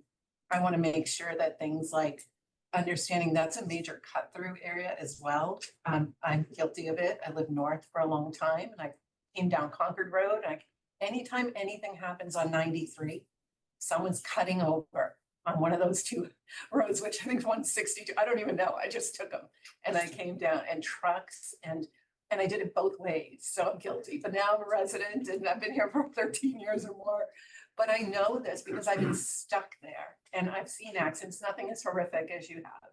I want to make sure that things like understanding that's a major cut through area as well. I'm guilty of it. I lived north for a long time and I came down Concord Road. Anytime anything happens on 93, someone's cutting over on one of those two roads, which I think is 162. I don't even know. I just took them and I came down, and trucks and I did it both ways. So I'm guilty, but now I'm a resident and I've been here for 13 years or more. But I know this because I've been stuck there and I've seen accidents, nothing as horrific as you have.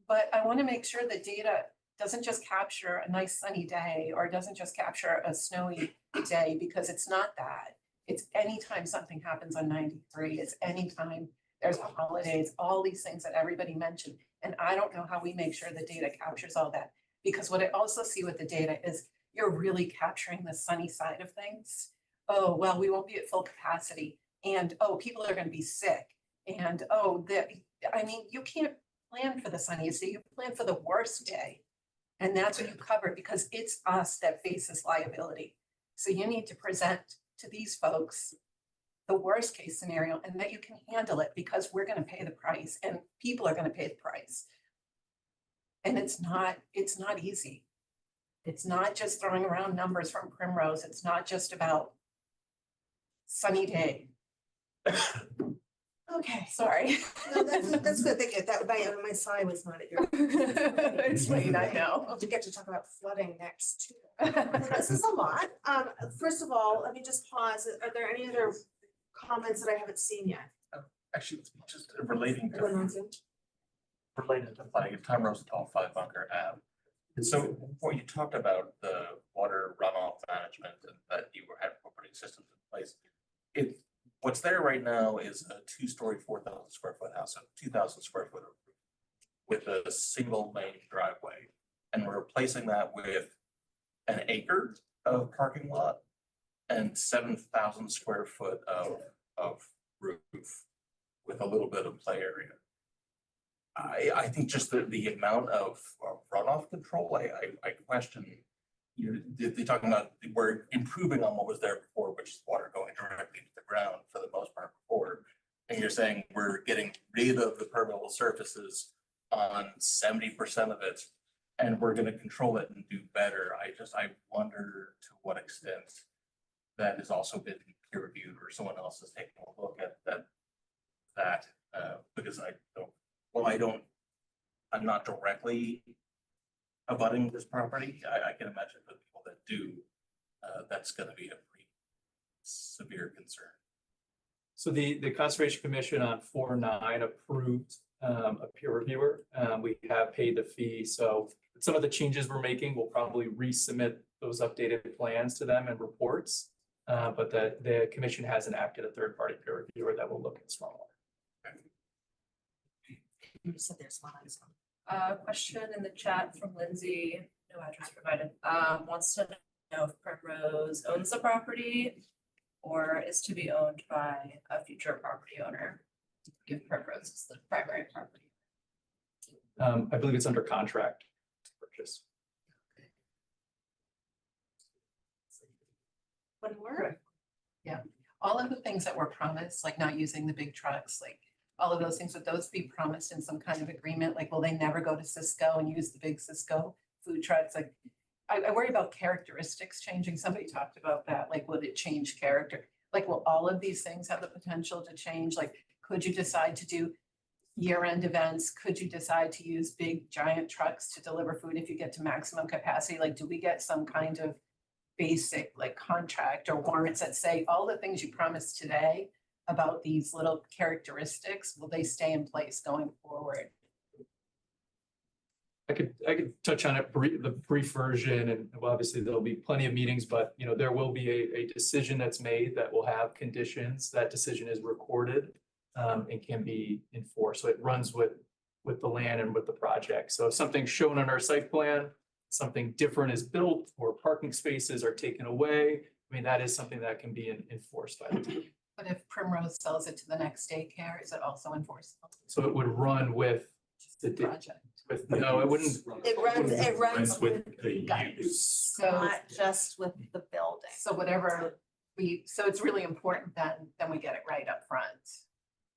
But I want to make sure the data doesn't just capture a nice sunny day or doesn't just capture a snowy day, because it's not that. It's anytime something happens on 93, it's anytime there's a holiday, it's all these things that everybody mentioned. And I don't know how we make sure the data captures all that. Because what I also see with the data is you're really capturing the sunny side of things. Oh, well, we won't be at full capacity. And oh, people are going to be sick. And oh, I mean, you can't plan for the sunniest day, you plan for the worst day. And that's what you cover, because it's us that faces liability. So you need to present to these folks the worst case scenario and that you can handle it, because we're going to pay the price and people are going to pay the price. And it's not easy. It's not just throwing around numbers from Primrose. It's not just about sunny day. Okay, sorry. No, that's good. Thank you. That my sigh was not at your. It's late, I know. To get to talk about flooding next too. This is a lot. First of all, let me just pause. Are there any other comments that I haven't seen yet? Actually, just relating to flagging Tom Rosenthal, 5 Bunker Ave. And so when you talked about the water runoff management and that you had putting systems in place, there right now is a 2-story, 4,000 square foot house, a 2,000 square foot with a single lane driveway. And we're replacing that with an acre of parking lot and 7,000 square foot of roof with a little bit of play area. I think just the amount of runoff control, I question. They're talking about we're improving on what was there before, which is water going directly to the ground for the most part before. And you're saying we're getting rid of the permeable surfaces on 70% of it, and we're going to control it and do better. I wonder to what extent that has also been peer reviewed or someone else is taking a look at that because I'm not directly abutting this property. I can imagine for people that do, that's going to be a pretty severe concern. So the Conservation Commission on 4/9 approved a peer reviewer. We have paid the fee. So some of the changes we're making, we'll probably resubmit those updated plans to them and reports. But the commission has enacted a third-party peer reviewer that will look at stormwater. You said there's one. Question in the chat from Lindsay, no address provided, wants to know if Primrose owns the property or is to be owned by a future property owner. If Primrose is the primary property. I believe it's under contract to purchase. One more? Yeah, all of the things that were promised, like not using the big trucks, like all of those things, would those be promised in some kind of agreement? Like, will they never go to Cisco and use the big Cisco food trucks? Like, I worry about characteristics changing. Somebody talked about that. Like, would it change character? Like, will all of these things have the potential to change? Like, could you decide to do year-end events? Could you decide to use big giant trucks to deliver food if you get to maximum capacity? Like, do we get some kind of basic like contract or warrants that say all the things you promised today about these little characteristics, will they stay in place going forward? I could touch on it the brief version, and obviously there'll be plenty of meetings, but there will be a decision that's made that will have conditions. That decision is recorded and can be enforced. So it runs with the land and with the project. So if something's shown on our site plan, something different is built or parking spaces are taken away, I mean, that is something that can be enforced by the town. But if Primrose sells it to the next daycare, is it also enforceable? So it would run with the project. No, it wouldn't. It runs with the use. So not just with the building. So whatever so it's really important then we get it right up front.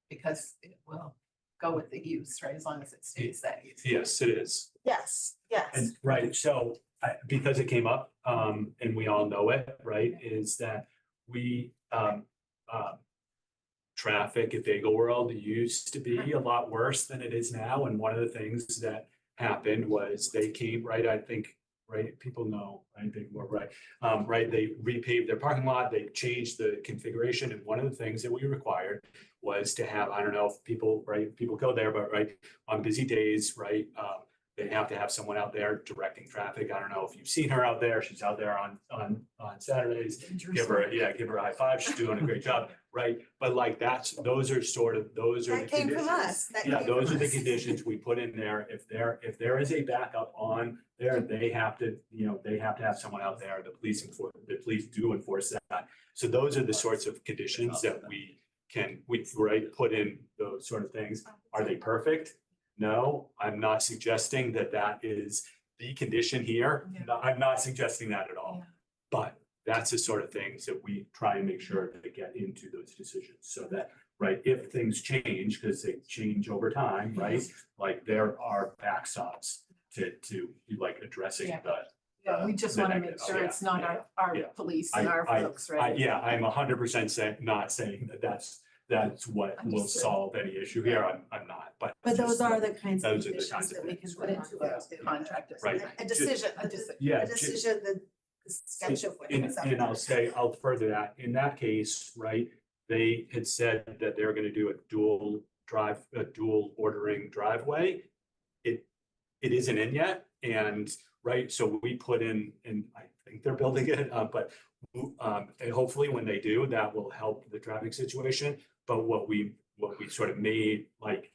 Because it will go with the use, right, as long as it stays that use. Yes, it is. Yes, yes. And right, so because it came up, and we all know it, right, is that we traffic at Bagel World used to be a lot worse than it is now. And one of the things that happened was they came, right, I think, right, people know, I think we're right, right, they repaved their parking lot, they changed the configuration. And one of the things that we required was to have, I don't know if people, right, people go there, but right, on busy days, right, they have to have someone out there directing traffic. I don't know if you've seen her out there. She's out there on Saturdays. Give her a high five. She's doing a great job, right? But like those are the Came from conditions. us. Yeah, those are the conditions we put in there. If there is a backup on there, they have to have someone out there. The police do enforce that. So those are the sorts of conditions that we put in those sort of things. Are they perfect? No, I'm not suggesting that is the condition here. No, I'm not suggesting that at all. But that's the sort of things that we try and make sure to get into those decisions so that, right, if things change, because they change over time, right? Like there are backstops to like addressing Yeah, we just want to make sure it's not our police and our folks, right? Yeah, I'm 100% not saying that's what will solve any issue here. I'm not, but those are the kinds of those are the conditions kinds of that we things. can put into a contract. Right. A decision, Yeah, a decision, the sketch of what. And I'll further that. In that case, right, they had said that they're going to do a dual ordering driveway. It isn't in yet, and right, so we put in, and I think they're building it, but and hopefully when they do, that will help the traffic situation. But what we sort of made, like,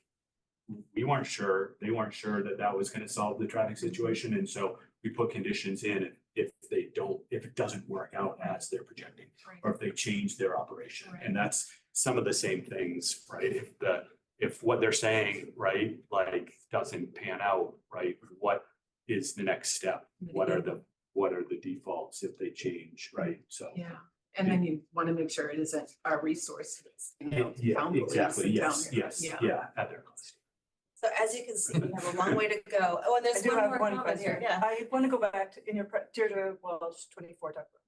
we weren't sure, they weren't sure that that was gonna solve the traffic situation. And so we put conditions in if it doesn't work out as they're projecting, or if they change their operation. And that's some of the same things, right? If what they're saying, right, like doesn't pan out, right, what is the next step? What are the defaults if they change, right? So. Yeah, and then you want to make sure it isn't our resources. Yeah, town police exactly. and Yes, town- yes, yeah, at their cost. So as you can see, we have a long way to go. Oh, and I there's do one have more one comment here, question. yeah. I want to go back to, in your, Deirdre Walsh, 24 Duck Road.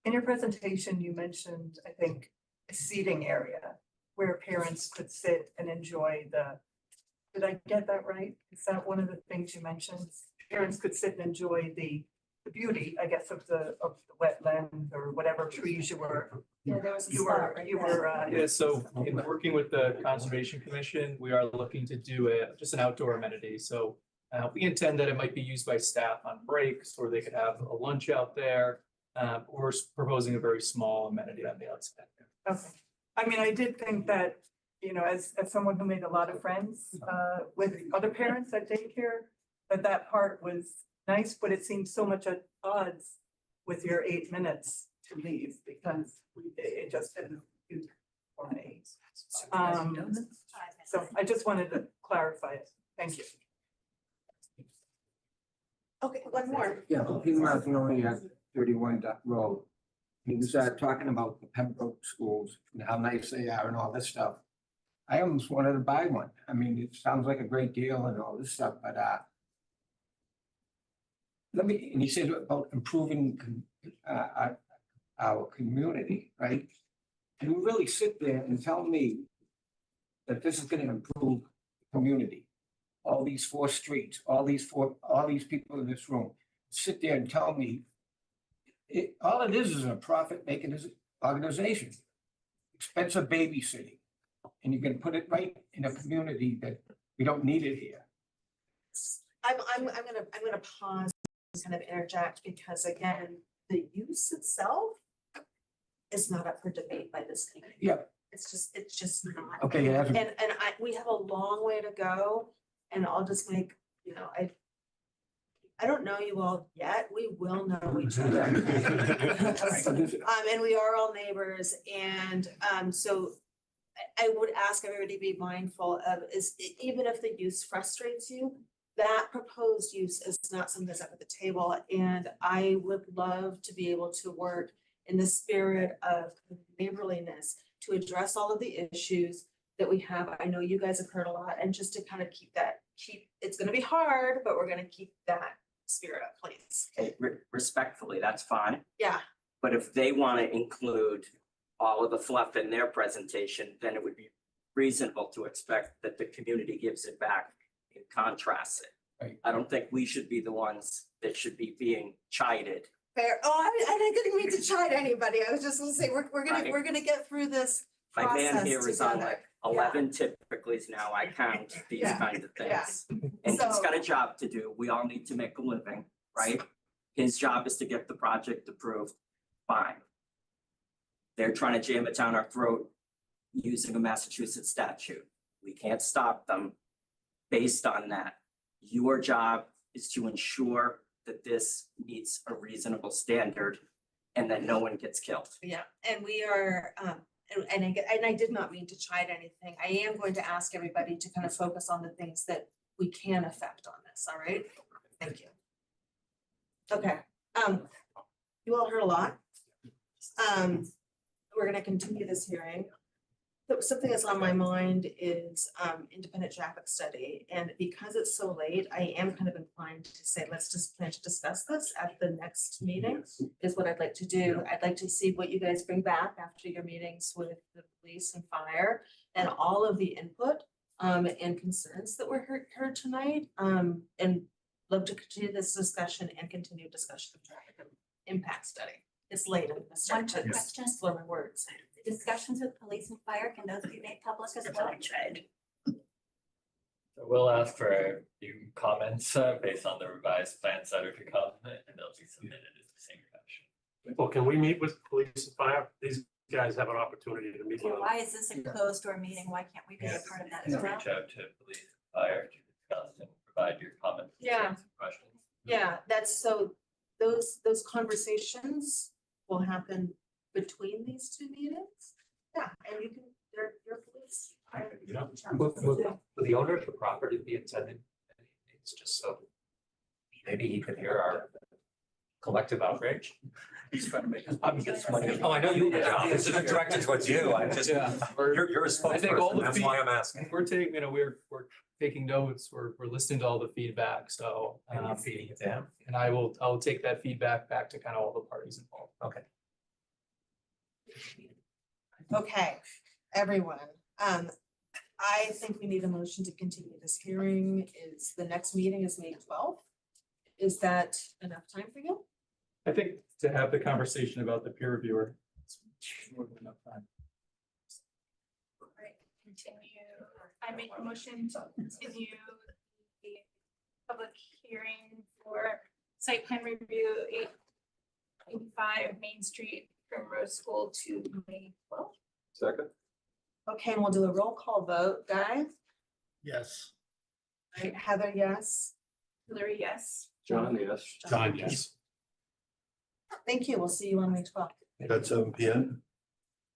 In your presentation, you mentioned, I think, a seating area where parents could sit and enjoy did I get that right? Is that one of the things you mentioned? Parents could sit and enjoy the beauty, I guess, of the wetland or whatever trees you were. Yeah, there was a You spot were, right you there. were, Yeah, so in working with the Conservation Commission, we are looking to do just an outdoor amenity. So we intend that it might be used by staff on breaks, or they could have a lunch out there. We're proposing a very small amenity on the outside. okay. I mean, I did think that, you know, as someone who made a lot of friends with other parents at daycare, that part was nice, but it seemed so much at odds with your 8 minutes to leave, because it just didn't do for me. So I just wanted to clarify it. Thank you. Okay, one more. Yeah, Peter Martinelli at 31 Duck Road. He was talking about the Pembroke schools and how nice they are and all this stuff. I almost wanted to buy one. I mean, it sounds like a great deal and all this stuff, but and he said about improving our community, right? And you really sit there and tell me that this is going to improve the community. All these 4 streets, all these people in this room, sit there and tell me all it is a profit-making organization, expensive babysitting, and you're going to put it right in a community that we don't need it here. I'm gonna pause and kind of interject, because again, the use itself is not up for debate by this committee. Yeah. It's just not. Okay, yeah, that's And we have a long way to go, and I'll just make, you know, I don't know you all yet. We will know each other. And we are all neighbors, and so I would ask everybody to be mindful of even if the use frustrates you, that proposed use is not something that's up at the table. And I would love to be able to work in the spirit of neighborliness to address all of the issues that we have. I know you guys have heard a lot, and just to kind of it's gonna be hard, but we're gonna keep that spirit up, please. Okay, respectfully, that's fine. Yeah. But if they want to include all of the fluff in their presentation, then it would be reasonable to expect that the community gives it back and contrasts it. Right. I don't think we should be the ones that should be being chided. Fair. Oh, I didn't mean to chide anybody. I was just gonna say, we're gonna get through this My process man here is on together. like 11 typicals now. I count these Yeah. kinds of Yeah. things. And he's So- got a job to do. We all need to make a living, right? His job is to get the project approved. Fine. They're trying to jam it down our throat using a Massachusetts statute. We can't stop them based on that. Your job is to ensure that this meets a reasonable standard and that no one gets killed. Yeah, and we are, and I did not mean to chide anything. I am going to ask everybody to kind of focus on the things that we can affect on this, all right? Thank you. Okay, you all heard a lot. We're gonna continue this hearing. So something that's on my mind is independent traffic study, and because it's so late, I am kind of inclined to say, let's just plan to discuss this at the next meeting, is what I'd like to do. I'd like to see what you guys bring back after your meetings with the police and fire, and all of the input and concerns that were heard tonight, and love to continue this discussion and continue discussion of traffic impact study. It's late, I'm gonna start to One question. slow my words. The discussions with police and fire, can those be made public as well? We'll ask for a few comments based on the revised plans that are to come, and they'll be submitted in the same fashion. Well, can we meet with police and fire? These guys have an opportunity to meet Okay, with them. why is this a closed door meeting? Why can't we be a part of that as well? Reach out to police, fire to discuss and provide your comments. Yeah. and Questions. Yeah, that's so, those conversations will happen between these two meetings. Yeah, and you can, they're police. Will the owner of the property be attending? It's just so. Maybe he could hear our collective outrage. He's trying to make us. Oh, I know you, it's directed towards you, I just, you're a I think all spokesperson, the that's why I'm asking. We're taking, we're taking notes, we're listening to all the feedback, so. And you're feeding it down. And I will take that feedback back to kind of all the parties involved. Okay. Okay, everyone, I think we need a motion to continue this hearing. Is the next meeting is May 12th? Is that enough time for you? I think to have the conversation about the peer reviewer. It's more than enough time. Right, continue. I make a motion to continue the public hearing for site plan review 885 Main Street Primrose School to May 12th. Second. Okay, and we'll do a roll call vote. Guy? Yes. Right, Heather, yes. Hillary, yes. John, yes. John, yes. Thank you. We'll see you on May 12th. That's 7 PM.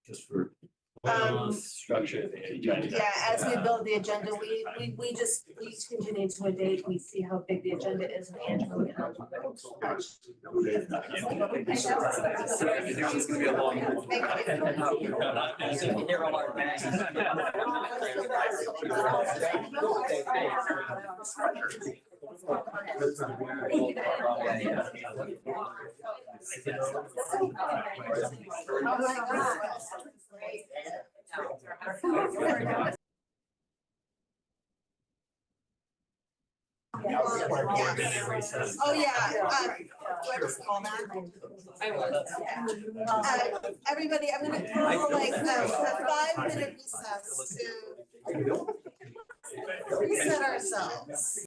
Just for. Structure the agenda. Yeah, as we build the agenda, we continue to a date, we see how big the agenda is and Andrew. It's gonna be a long one. Oh, yeah, do I just call that? I will. Everybody, I'm gonna call like a 5-minute recess to reset ourselves.